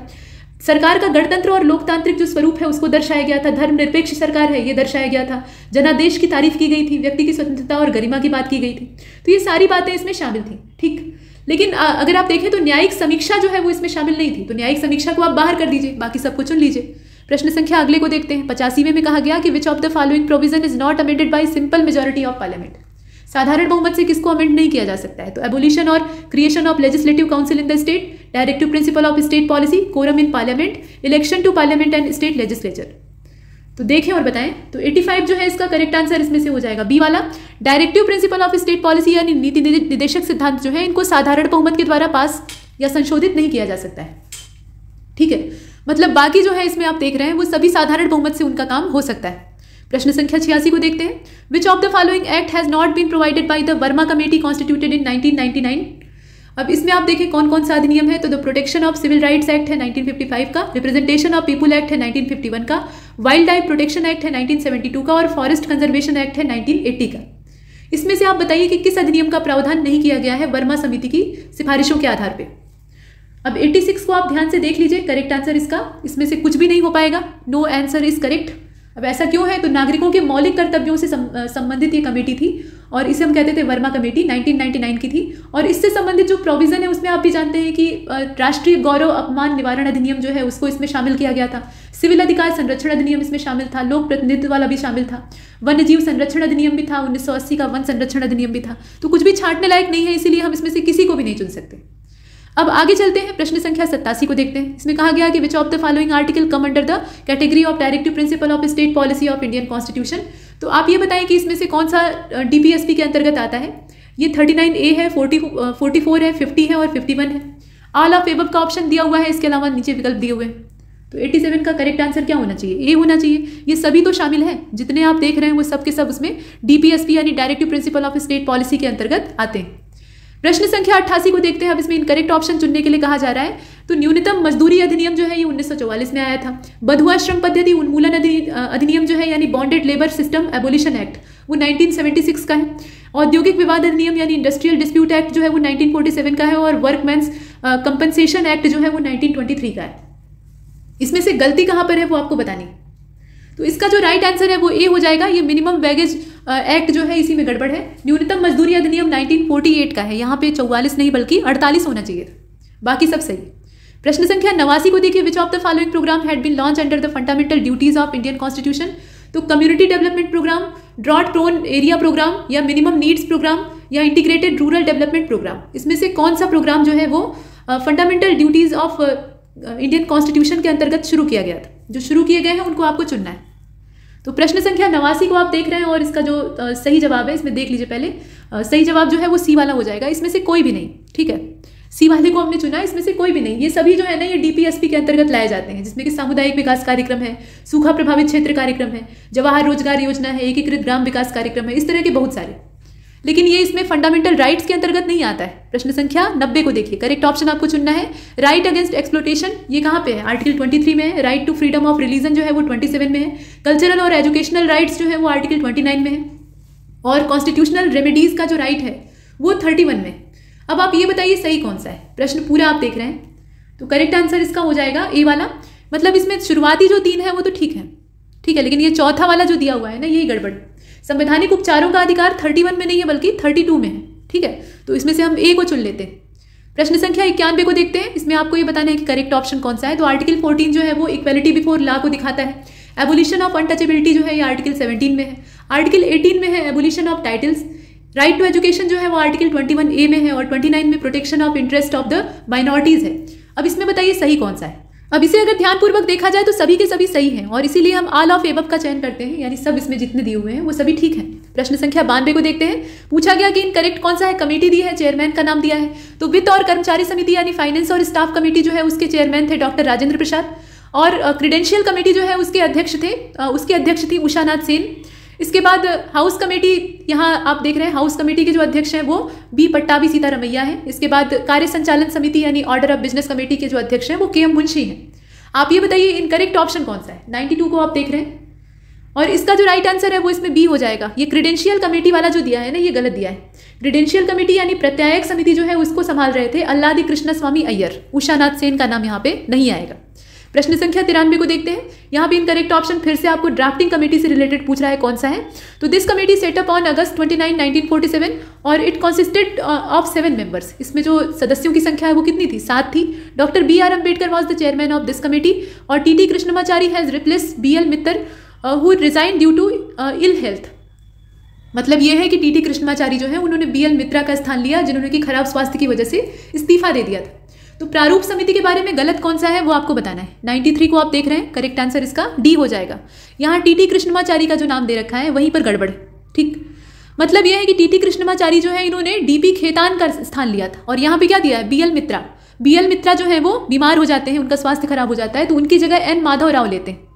सरकार का गणतंत्र और लोकतांत्रिक जो स्वरूप है उसको दर्शाया गया था, धर्मनिरपेक्ष सरकार है ये दर्शाया गया था, जनादेश की तारीफ की गई थी, व्यक्ति की स्वतंत्रता और गरिमा की बात की गई थी। तो ये सारी बातें इसमें शामिल थी। ठीक, लेकिन अगर आप देखें तो न्यायिक समीक्षा जो है वो इसमें शामिल नहीं थी, तो न्यायिक समीक्षा को आप बाहर कर दीजिए, बाकी सबको चुन लीजिए। प्रश्न संख्या अगले को देखते हैं। 85वें में कहा गया कि विच of the following provision is not amended bye simple majority of parliament. साधारण बहुमत से किसको अमेंड नहीं किया जा सकता है? तो एबोलिशन और creation of legislative council in the state, directive principle of state policy, quorum in parliament, election to parliament and state legislature. तो देखें और बताएं। तो 85 जो है इसका करेक्ट आंसर इसमें से हो जाएगा बी वाला। Directive principle of state policy यानी नीति निदेशक सिद्धांत जो है इनको साधारण बहुमत के द्वारा पास या संशोधित नहीं किया जा सकता है। ठीक है, मतलब बाकी जो है इसमें आप देख रहे हैं वो सभी साधारण बहुमत से उनका काम हो सकता है। प्रश्न संख्या 86 को देखते हैं। Which of the following act has not been provided by the Verma committee constituted in 1999। अब इसमें आप देखें कौन कौन सा अधिनियम है। तो the protection of civil rights act है 1955 का, रिप्रेजेंटेशन ऑफ पीपुल एक्ट है 1951 का, वाइल्ड लाइफ प्रोटेक्शन एक्ट है 1972 का और फॉरेस्ट कंजर्वेशन एक्ट है 1980 का। इसमें से आप बताइए कि किस अधिनियम का प्रावधान नहीं किया गया है वर्मा समिति की सिफारिशों के आधार पर। अब 86 को आप ध्यान से देख लीजिए, करेक्ट आंसर इसका इसमें से कुछ भी नहीं हो पाएगा, नो आंसर इज करेक्ट। अब ऐसा क्यों है? तो नागरिकों के मौलिक कर्तव्यों से संबंधित ये कमेटी थी और इसे हम कहते थे वर्मा कमेटी, 1999 की थी। और इससे संबंधित जो प्रोविजन है उसमें आप भी जानते हैं कि राष्ट्रीय गौरव अपमान निवारण अधिनियम जो है उसको इसमें शामिल किया गया था, सिविल अधिकार संरक्षण अधिनियम इसमें शामिल था, लोक प्रतिनिधित्व वाला भी शामिल था, वन्य जीव संरक्षण अधिनियम भी था, 1980 का वन संरक्षण अधिनियम भी था। तो कुछ भी छांटने लायक नहीं है, इसीलिए हम इसमें से किसी को भी नहीं चुन सकते। अब आगे चलते हैं, प्रश्न संख्या 87 को देखते हैं। इसमें कहा गया कि विच of the following article come under the category of directive principle of state policy of Indian constitution. तो आप ये बताएं कि इसमें से कौन सा डीपीएसपी के अंतर्गत आता है। ये 39A है, 44 है, 50 है और 51 है। ऑल ऑफ एबव का ऑप्शन दिया हुआ है, इसके अलावा नीचे विकल्प दिए हुए हैं। तो 87 का करेक्ट आंसर क्या होना चाहिए? ए होना चाहिए। ये सभी तो शामिल हैं, जितने आप देख रहे हैं वो सब के सब उसमें डीपीएसपी यानी directive principle of state policy के अंतर्गत आते हैं। प्रश्न संख्या 88 को देखते हैं। अब इसमें इनकरेक्ट ऑप्शन चुनने के लिए कहा जा रहा है। तो न्यूनतम मजदूरी अधिनियम जो है ये 1944 में आया था। बधुआ श्रम पद्धति उन्मूलन अधिनियम जो है यानी bonded labour system abolition act वो 1976 का है। औद्योगिक विवाद अधिनियम यानी इंडस्ट्रियल डिस्प्यूट एक्ट जो है वो 1947 का है और वर्कमैन्स कंपनसेशन एक्ट जो है वो 1923 का है। इसमें से गलती कहाँ पर है वो आपको बतानी। तो इसका जो राइट आंसर है वो ए हो जाएगा। ये मिनिमम वेजेज एक्ट जो है इसी में गड़बड़ है। न्यूनतम मजदूरी अधिनियम 1948 का है, यहाँ पे 44 नहीं बल्कि 48 होना चाहिए था, बाकी सब सही। प्रश्न संख्या 89 को देखिए। Which of the following programme had been launch under the fundamental duties of Indian constitution. तो community development programme, drought prone area programme या मिनिमम नीड्स प्रोग्राम या इंटीग्रेटेड रूरल डेवलपमेंट प्रोग्राम। इसमें से कौन सा प्रोग्राम जो है वो fundamental duties of Indian constitution के अंतर्गत शुरू किया गया था? जो शुरू किए गए हैं उनको आपको चुनना है। तो प्रश्न संख्या 89 को आप देख रहे हैं और इसका जो सही जवाब है इसमें देख लीजिए पहले। सही जवाब जो है वो सी वाला हो जाएगा, इसमें से कोई भी नहीं। ठीक है, सी वाले को हमने चुना, इसमें से कोई भी नहीं। ये सभी जो है ना ये डीपीएसपी के अंतर्गत लाए जाते हैं, जिसमें कि सामुदायिक विकास कार्यक्रम है, सूखा प्रभावित क्षेत्र कार्यक्रम है, जवाहर रोजगार योजना है, एकीकृत ग्राम विकास कार्यक्रम है, इस तरह के बहुत सारे। लेकिन ये इसमें फंडामेंटल राइट्स के अंतर्गत नहीं आता है। प्रश्न संख्या 90 को देखिए, करेक्ट ऑप्शन आपको चुनना है राइट अगेंस्ट एक्सप्लोटेशन। ये कहाँ पे है? आर्टिकल 23 में है। Right to freedom of religion जो है वो 27 में है। कल्चरल और एजुकेशनल राइट्स जो है वो आर्टिकल 29 में है। और कॉन्स्टिट्यूशनल रेमेडीज का जो राइट है वो 31 में। अब आप ये बताइए सही कौन सा है? प्रश्न पूरा आप देख रहे हैं, तो करेक्ट आंसर इसका हो जाएगा ए वाला। मतलब इसमें शुरुआती जो 3 है वो तो ठीक है, लेकिन ये चौथा वाला जो दिया हुआ है ना यही गड़बड़। संवैधानिक उपचारों का अधिकार 31 में नहीं है बल्कि 32 में है। ठीक है, तो इसमें से हम ए को चुन लेते हैं। प्रश्न संख्या 91 को देखते हैं। इसमें आपको ये बताना है कि करेक्ट ऑप्शन कौन सा है। तो आर्टिकल 14 जो है वो इक्वेलिटी बिफोर लॉ को दिखाता है। एबोलिशन ऑफ अनटचेबिलिटी जो है ये आर्टिकल 17 में है। आर्टिकल 18 में है abolition of titles. Right to education जो है वो आर्टिकल 21A में है और 29 में protection of interest of the minorities है। अब इसमें बताइए सही कौन सा है। अब इसे अगर ध्यानपूर्वक देखा जाए तो सभी के सभी सही हैं और इसीलिए हम ऑल ऑफ एबव का चयन करते हैं, यानी सब इसमें जितने दिए हुए हैं वो सभी ठीक हैं। प्रश्न संख्या 92 को देखते हैं। पूछा गया कि इनकरेक्ट कौन सा है। कमेटी दी है, चेयरमैन का नाम दिया है। तो वित्त और कर्मचारी समिति यानी फाइनेंस और स्टाफ कमेटी जो है उसके चेयरमैन थे डॉक्टर राजेंद्र प्रसाद और क्रीडेंशियल कमेटी जो है उसके अध्यक्ष थी उषा नाथ सेन। इसके बाद हाउस कमेटी, यहाँ आप देख रहे हैं हाउस कमेटी के जो अध्यक्ष हैं वो बी पट्टाभी सीतारमैया हैं। इसके बाद कार्य संचालन समिति यानी ऑर्डर ऑफ बिजनेस कमेटी के जो अध्यक्ष हैं वो के एम मुंशी हैं। आप ये बताइए इनकरेक्ट ऑप्शन कौन सा है। 92 को आप देख रहे हैं और इसका जो राइट आंसर है वो इसमें बी हो जाएगा। ये क्रीडेंशियल कमेटी वाला जो दिया है ना ये गलत दिया है। क्रीडेंशियल कमेटी यानी प्रत्यायक समिति जो है उसको संभाल रहे थे अल्लादी कृष्ण स्वामी अय्यर। उषा नाथ सेन का नाम यहाँ पे नहीं आएगा। प्रश्न संख्या 93 को देखते हैं। यहाँ पे इनकरेक्ट ऑप्शन फिर से आपको ड्राफ्टिंग कमेटी से रिलेटेड पूछ रहा है कौन सा है। तो this committee setup on August 29, 1947 और इट कंसिस्टेड ऑफ 7 मेंबर्स। इसमें जो सदस्यों की संख्या है वो कितनी थी? 7 थी। Doctor B R Ambedkar was the chairman of this committee और T Krishnamachari has replaced BL Mitter who resign due to ill health. मतलब ये है कि टी कृष्णमाचारी जो है उन्होंने BL मित्रा का स्थान लिया जिन्होंने कि खराब स्वास्थ्य की वजह से इस्तीफा दे दिया था। तो प्रारूप समिति के बारे में गलत कौन सा है वो आपको बताना है। 93 को आप देख रहे हैं, करेक्ट आंसर इसका डी हो जाएगा। यहाँ टी कृष्णमाचारी का जो नाम दे रखा है वहीं पर गड़बड़ है। ठीक, मतलब यह है कि टी कृष्णमाचारी जो है इन्होंने DP खेतान का स्थान लिया था और यहाँ पे क्या दिया है BL मित्रा। BL मित्रा जो है वो बीमार हो जाते हैं, उनका स्वास्थ्य खराब हो जाता है तो उनकी जगह N माधव राव लेते हैं।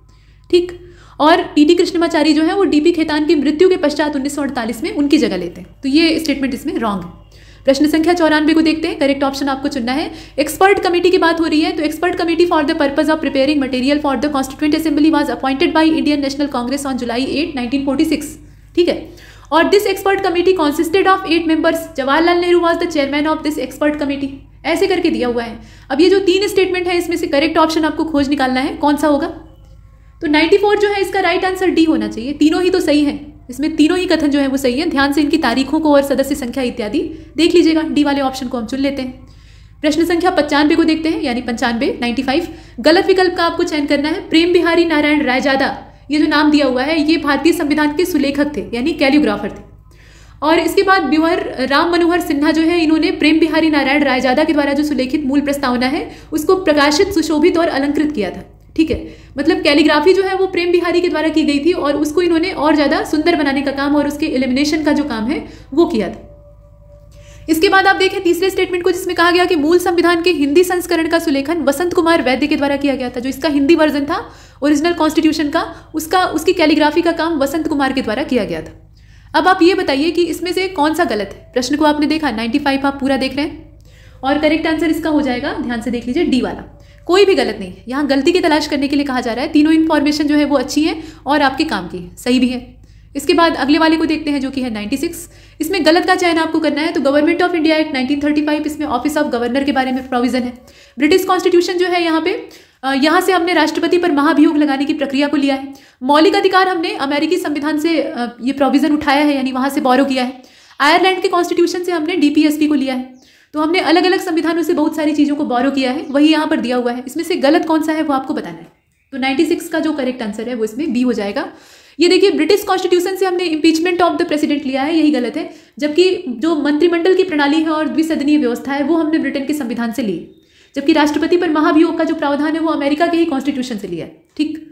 ठीक, और टी कृष्णमाचारी जो है वो DP खेतान की मृत्यु के पश्चात 1948 में उनकी जगह लेते हैं। तो ये स्टेटमेंट इसमें रॉन्ग है। प्रश्न संख्या 94 को देखते हैं। करेक्ट ऑप्शन आपको चुनना है। एक्सपर्ट कमेटी की बात हो रही है तो expert committee for the purpose of preparing material for the constituent assembly was appointed by Indian national Congress on July 8, 1946। ठीक है, और this expert committee कॉन्सिस्टेड of 8 members. Jawaharlal Nehru was the chairman of this expert committee. ऐसे करके दिया हुआ है। अब ये जो 3 स्टेटमेंट है इसमें से करेक्ट ऑप्शन आपको खोज निकालना है कौन सा होगा। तो 94 जो है इसका राइट आंसर डी होना चाहिए। तीनों ही तो सही है, इसमें तीनों ही कथन जो है वो सही है। ध्यान से इनकी तारीखों को और सदस्य संख्या इत्यादि देख लीजिएगा। डी वाले ऑप्शन को हम चुन लेते हैं। प्रश्न संख्या 95 को देखते हैं, यानी 95 गलत विकल्प का आपको चयन करना है। प्रेम बिहारी नारायण रायजादा, ये जो नाम दिया हुआ है ये भारतीय संविधान के सुलेखक थे यानी कैलियोग्राफर थे। और इसके बाद ब्यूअर राम मनोहर सिन्हा जो है इन्होंने प्रेम बिहारी नारायण रायजादा के द्वारा जो सुलेखित मूल प्रस्तावना है उसको प्रकाशित, सुशोभित और अलंकृत किया था। ठीक है, मतलब कैलीग्राफी जो है वो प्रेम बिहारी के द्वारा की गई थी और उसको इन्होंने और ज़्यादा सुंदर बनाने का काम और उसके एलिमिनेशन का जो काम है वो किया था। इसके बाद आप देखें तीसरे स्टेटमेंट को जिसमें कहा गया कि मूल संविधान के हिंदी संस्करण का सुलेखन वसंत कुमार वैद्य के द्वारा किया गया था। जो इसका हिंदी वर्जन था ओरिजिनल कॉन्स्टिट्यूशन का, उसकी कैलीग्राफी का काम वसंत कुमार के द्वारा किया गया था। अब आप ये बताइए कि इसमें से कौन सा गलत है। प्रश्न को आपने देखा, 95 आप पूरा देख रहे हैं और करेक्ट आंसर इसका हो जाएगा, ध्यान से देख लीजिए, डी वाला। कोई भी गलत नहीं है। यहाँ गलती की तलाश करने के लिए कहा जा रहा है। तीनों इन्फॉर्मेशन जो है वो अच्छी है और आपके काम की है, सही भी है। इसके बाद अगले वाले को देखते हैं जो कि है 96। इसमें गलत का चयन आपको करना है। तो गवर्नमेंट ऑफ इंडिया एक्ट 1935, इसमें ऑफिस ऑफ गवर्नर के बारे में प्रोविजन है। ब्रिटिश कॉन्स्टिट्यूशन जो है यहाँ पे यहाँ से हमने राष्ट्रपति पर महाभियोग लगाने की प्रक्रिया को लिया है। मौलिक अधिकार हमने अमेरिकी संविधान से ये प्रोविजन उठाया है, यानी वहाँ से बोरो किया है। आयरलैंड के कॉन्स्टिट्यूशन से हमने DPSP को लिया है। तो हमने अलग अलग संविधानों से बहुत सारी चीज़ों को बोरो किया है, वही यहाँ पर दिया हुआ है। इसमें से गलत कौन सा है वो आपको बताना है। तो 96 का जो करेक्ट आंसर है वो इसमें बी हो जाएगा। ये देखिए, ब्रिटिश कॉन्स्टिट्यूशन से हमने इम्पीचमेंट ऑफ द प्रेसिडेंट लिया है, यही गलत है। जबकि जो मंत्रिमंडल की प्रणाली है और द्विसदनीय व्यवस्था है वो हमने ब्रिटेन के संविधान से ली। जबकि राष्ट्रपति पर महाभियोग का जो प्रावधान है वो अमेरिका के ही कॉन्स्टिट्यूशन से लिया है। ठीक,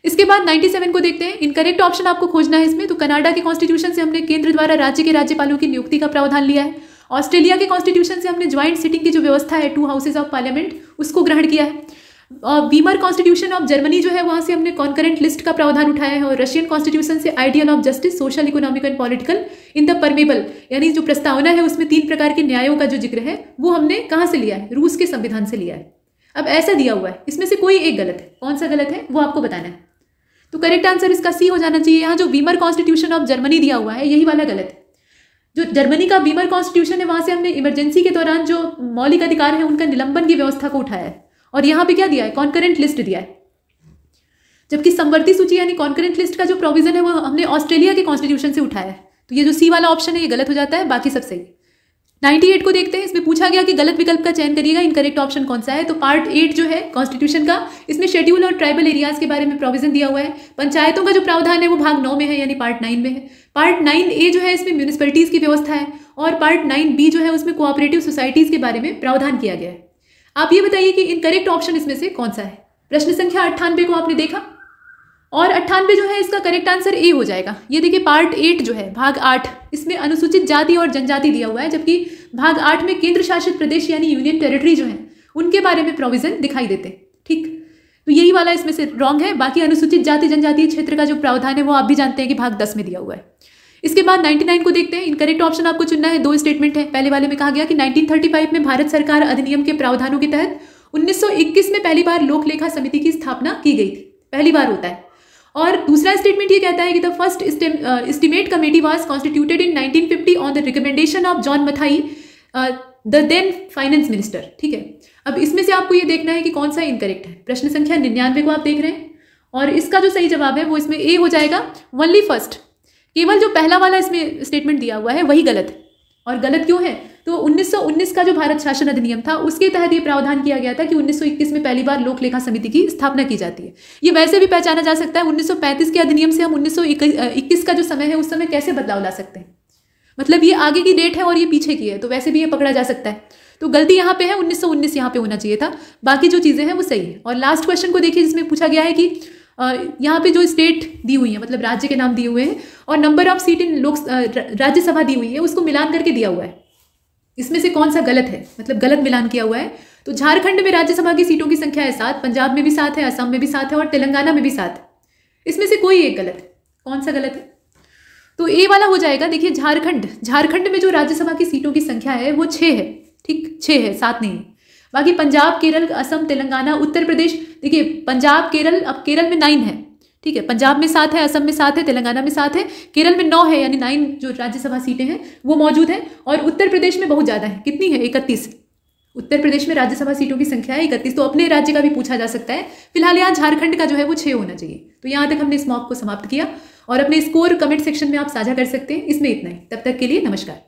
इसके बाद 97 को देखते हैं। इनकरेक्ट ऑप्शन आपको खोजना है इसमें। तो कनाडा के कॉन्स्टिट्यूशन से हमने केंद्र द्वारा राज्य के राज्यपालों की नियुक्ति का प्रावधान लिया है। ऑस्ट्रेलिया के कॉन्स्टिट्यूशन से हमने ज्वाइंट सिटिंग की जो व्यवस्था है 2 हाउसेज ऑफ पार्लियामेंट उसको ग्रहण किया है। वीमर कॉन्स्टिट्यूशन ऑफ जर्मनी जो है वहां से हमने कॉन्करेंट लिस्ट का प्रावधान उठाया है। और रशियन कॉन्स्टिट्यूशन से ideal of justice, social, economic and political in the permeable, यानी जो प्रस्तावना है उसमें 3 प्रकार के न्यायों का जो जिक्र है वो हमने कहाँ से लिया है? रूस के संविधान से लिया है। अब ऐसा दिया हुआ है, इसमें से कोई एक गलत है। कौन सा गलत है वो आपको बताना है। तो करेक्ट आंसर इसका सी हो जाना चाहिए। यहाँ जो वीमर कॉन्स्टिट्यूशन ऑफ जर्मनी दिया हुआ है यही वाला गलत है। जो जर्मनी का वीमर कॉन्स्टिट्यूशन है वहां से हमने इमरजेंसी के दौरान जो मौलिक अधिकार है उनका निलंबन की व्यवस्था को उठाया है। और यहाँ पे क्या दिया है? कॉन्करेंट लिस्ट दिया है। जबकि समवर्ती सूची यानी कॉन्करेंट लिस्ट का जो प्रोविजन है वो हमने ऑस्ट्रेलिया के कॉन्स्टिट्यूशन से उठाया है। तो ये जो सी वाला ऑप्शन है ये गलत हो जाता है, बाकी सब सही। 98 को देखते हैं। इसमें पूछा गया कि गलत विकल्प का चयन करिएगा, इनकरेक्ट ऑप्शन कौन सा है। तो पार्ट 8 जो है कॉन्स्टिट्यूशन का, इसमें शेड्यूल और ट्राइबल एरियाज के बारे में प्रोविजन दिया हुआ है। पंचायतों का जो प्रावधान है वो भाग 9 में है, यानी पार्ट 9 में है। पार्ट 9A जो है इसमें म्यूनिसिपैलिटीज की व्यवस्था है। और पार्ट 9B जो है उसमें कोऑपरेटिव सोसाइटीज के बारे में प्रावधान किया गया है। आप ये बताइए कि इनकरेक्ट ऑप्शन इसमें से कौन सा है। प्रश्न संख्या 98 को आपने देखा, और 98 जो है इसका करेक्ट आंसर ए हो जाएगा। ये देखिए पार्ट 8 जो है भाग 8, इसमें अनुसूचित जाति और जनजाति दिया हुआ है, जबकि भाग 8 में केंद्र शासित प्रदेश यानी यूनियन टेरिटरी जो है उनके बारे में प्रोविजन दिखाई देते। ठीक, तो यही वाला इसमें से रॉन्ग है। बाकी अनुसूचित जाति जनजातीय क्षेत्र का जो प्रावधान है वो आप भी जानते हैं कि भाग 10 में दिया हुआ है। इसके बाद 99 को देखते हैं। इनकरेक्ट ऑप्शन आपको चुनना है। 2 स्टेटमेंट है। पहले वाले में कहा गया कि 1935 में भारत सरकार अधिनियम के प्रावधानों के तहत 1921 में पहली बार लोक लेखा समिति की स्थापना की गई थी। पहली बार होता है। और दूसरा स्टेटमेंट ये कहता है कि the first estimate committee was constituted in 1950 on the recommendation of John Mathai, the then finance minister. ठीक है, अब इसमें से आपको ये देखना है कि कौन सा इनकरेक्ट है। प्रश्न संख्या 99 को आप देख रहे हैं, और इसका जो सही जवाब है वो इसमें ए हो जाएगा, ओनली फर्स्ट। केवल जो पहला वाला इसमें स्टेटमेंट दिया हुआ है वही गलत है। और गलत क्यों है? तो 1919 का जो भारत शासन अधिनियम था उसके तहत ये प्रावधान किया गया था कि 1921 में पहली बार लोक लेखा समिति की स्थापना की जाती है। ये वैसे भी पहचाना जा सकता है। 1935 के अधिनियम से हम 1921 का जो समय है उस समय कैसे बदलाव ला सकते हैं, मतलब ये आगे की डेट है और ये पीछे की है, तो वैसे भी ये पकड़ा जा सकता है। तो गलती यहाँ पे है, 1919 यहाँ पे होना चाहिए था। बाकी जो चीज़ें हैं वो सही है। और लास्ट क्वेश्चन को देखिए, जिसमें पूछा गया है कि यहाँ पे जो स्टेट दी हुई है, मतलब राज्य के नाम दिए हुए हैं, और नंबर ऑफ सीट इन राज्यसभा दी हुई है, उसको मिलान करके दिया हुआ है। इसमें से कौन सा गलत है, मतलब गलत मिलान किया हुआ है। तो झारखंड में राज्यसभा की सीटों की संख्या है 7, पंजाब में भी 7 है, असम में भी 7 है और तेलंगाना में भी 7 है। इसमें से कोई एक गलत है। कौन सा गलत है? तो ए वाला हो जाएगा। देखिए झारखंड में जो राज्यसभा की सीटों की संख्या है वो 6 है। ठीक, 6 है, 7 नहीं है। बाकी पंजाब, केरल, असम, तेलंगाना, उत्तर प्रदेश, देखिए पंजाब, केरल, अब केरल में 9 है। ठीक है, पंजाब में 7 है, असम में 7 है, तेलंगाना में 7 है, केरल में 9 है, यानी 9 जो राज्यसभा सीटें हैं वो मौजूद है। और उत्तर प्रदेश में बहुत ज़्यादा है। कितनी है? 31। उत्तर प्रदेश में राज्यसभा सीटों की संख्या है 31। तो अपने राज्य का भी पूछा जा सकता है। फिलहाल यहाँ झारखंड का जो है वो 6 होना चाहिए। तो यहाँ तक हमने इस मॉक को समाप्त किया, और अपने स्कोर कमेंट सेक्शन में आप साझा कर सकते हैं। इसमें इतना ही। तब तक के लिए नमस्कार।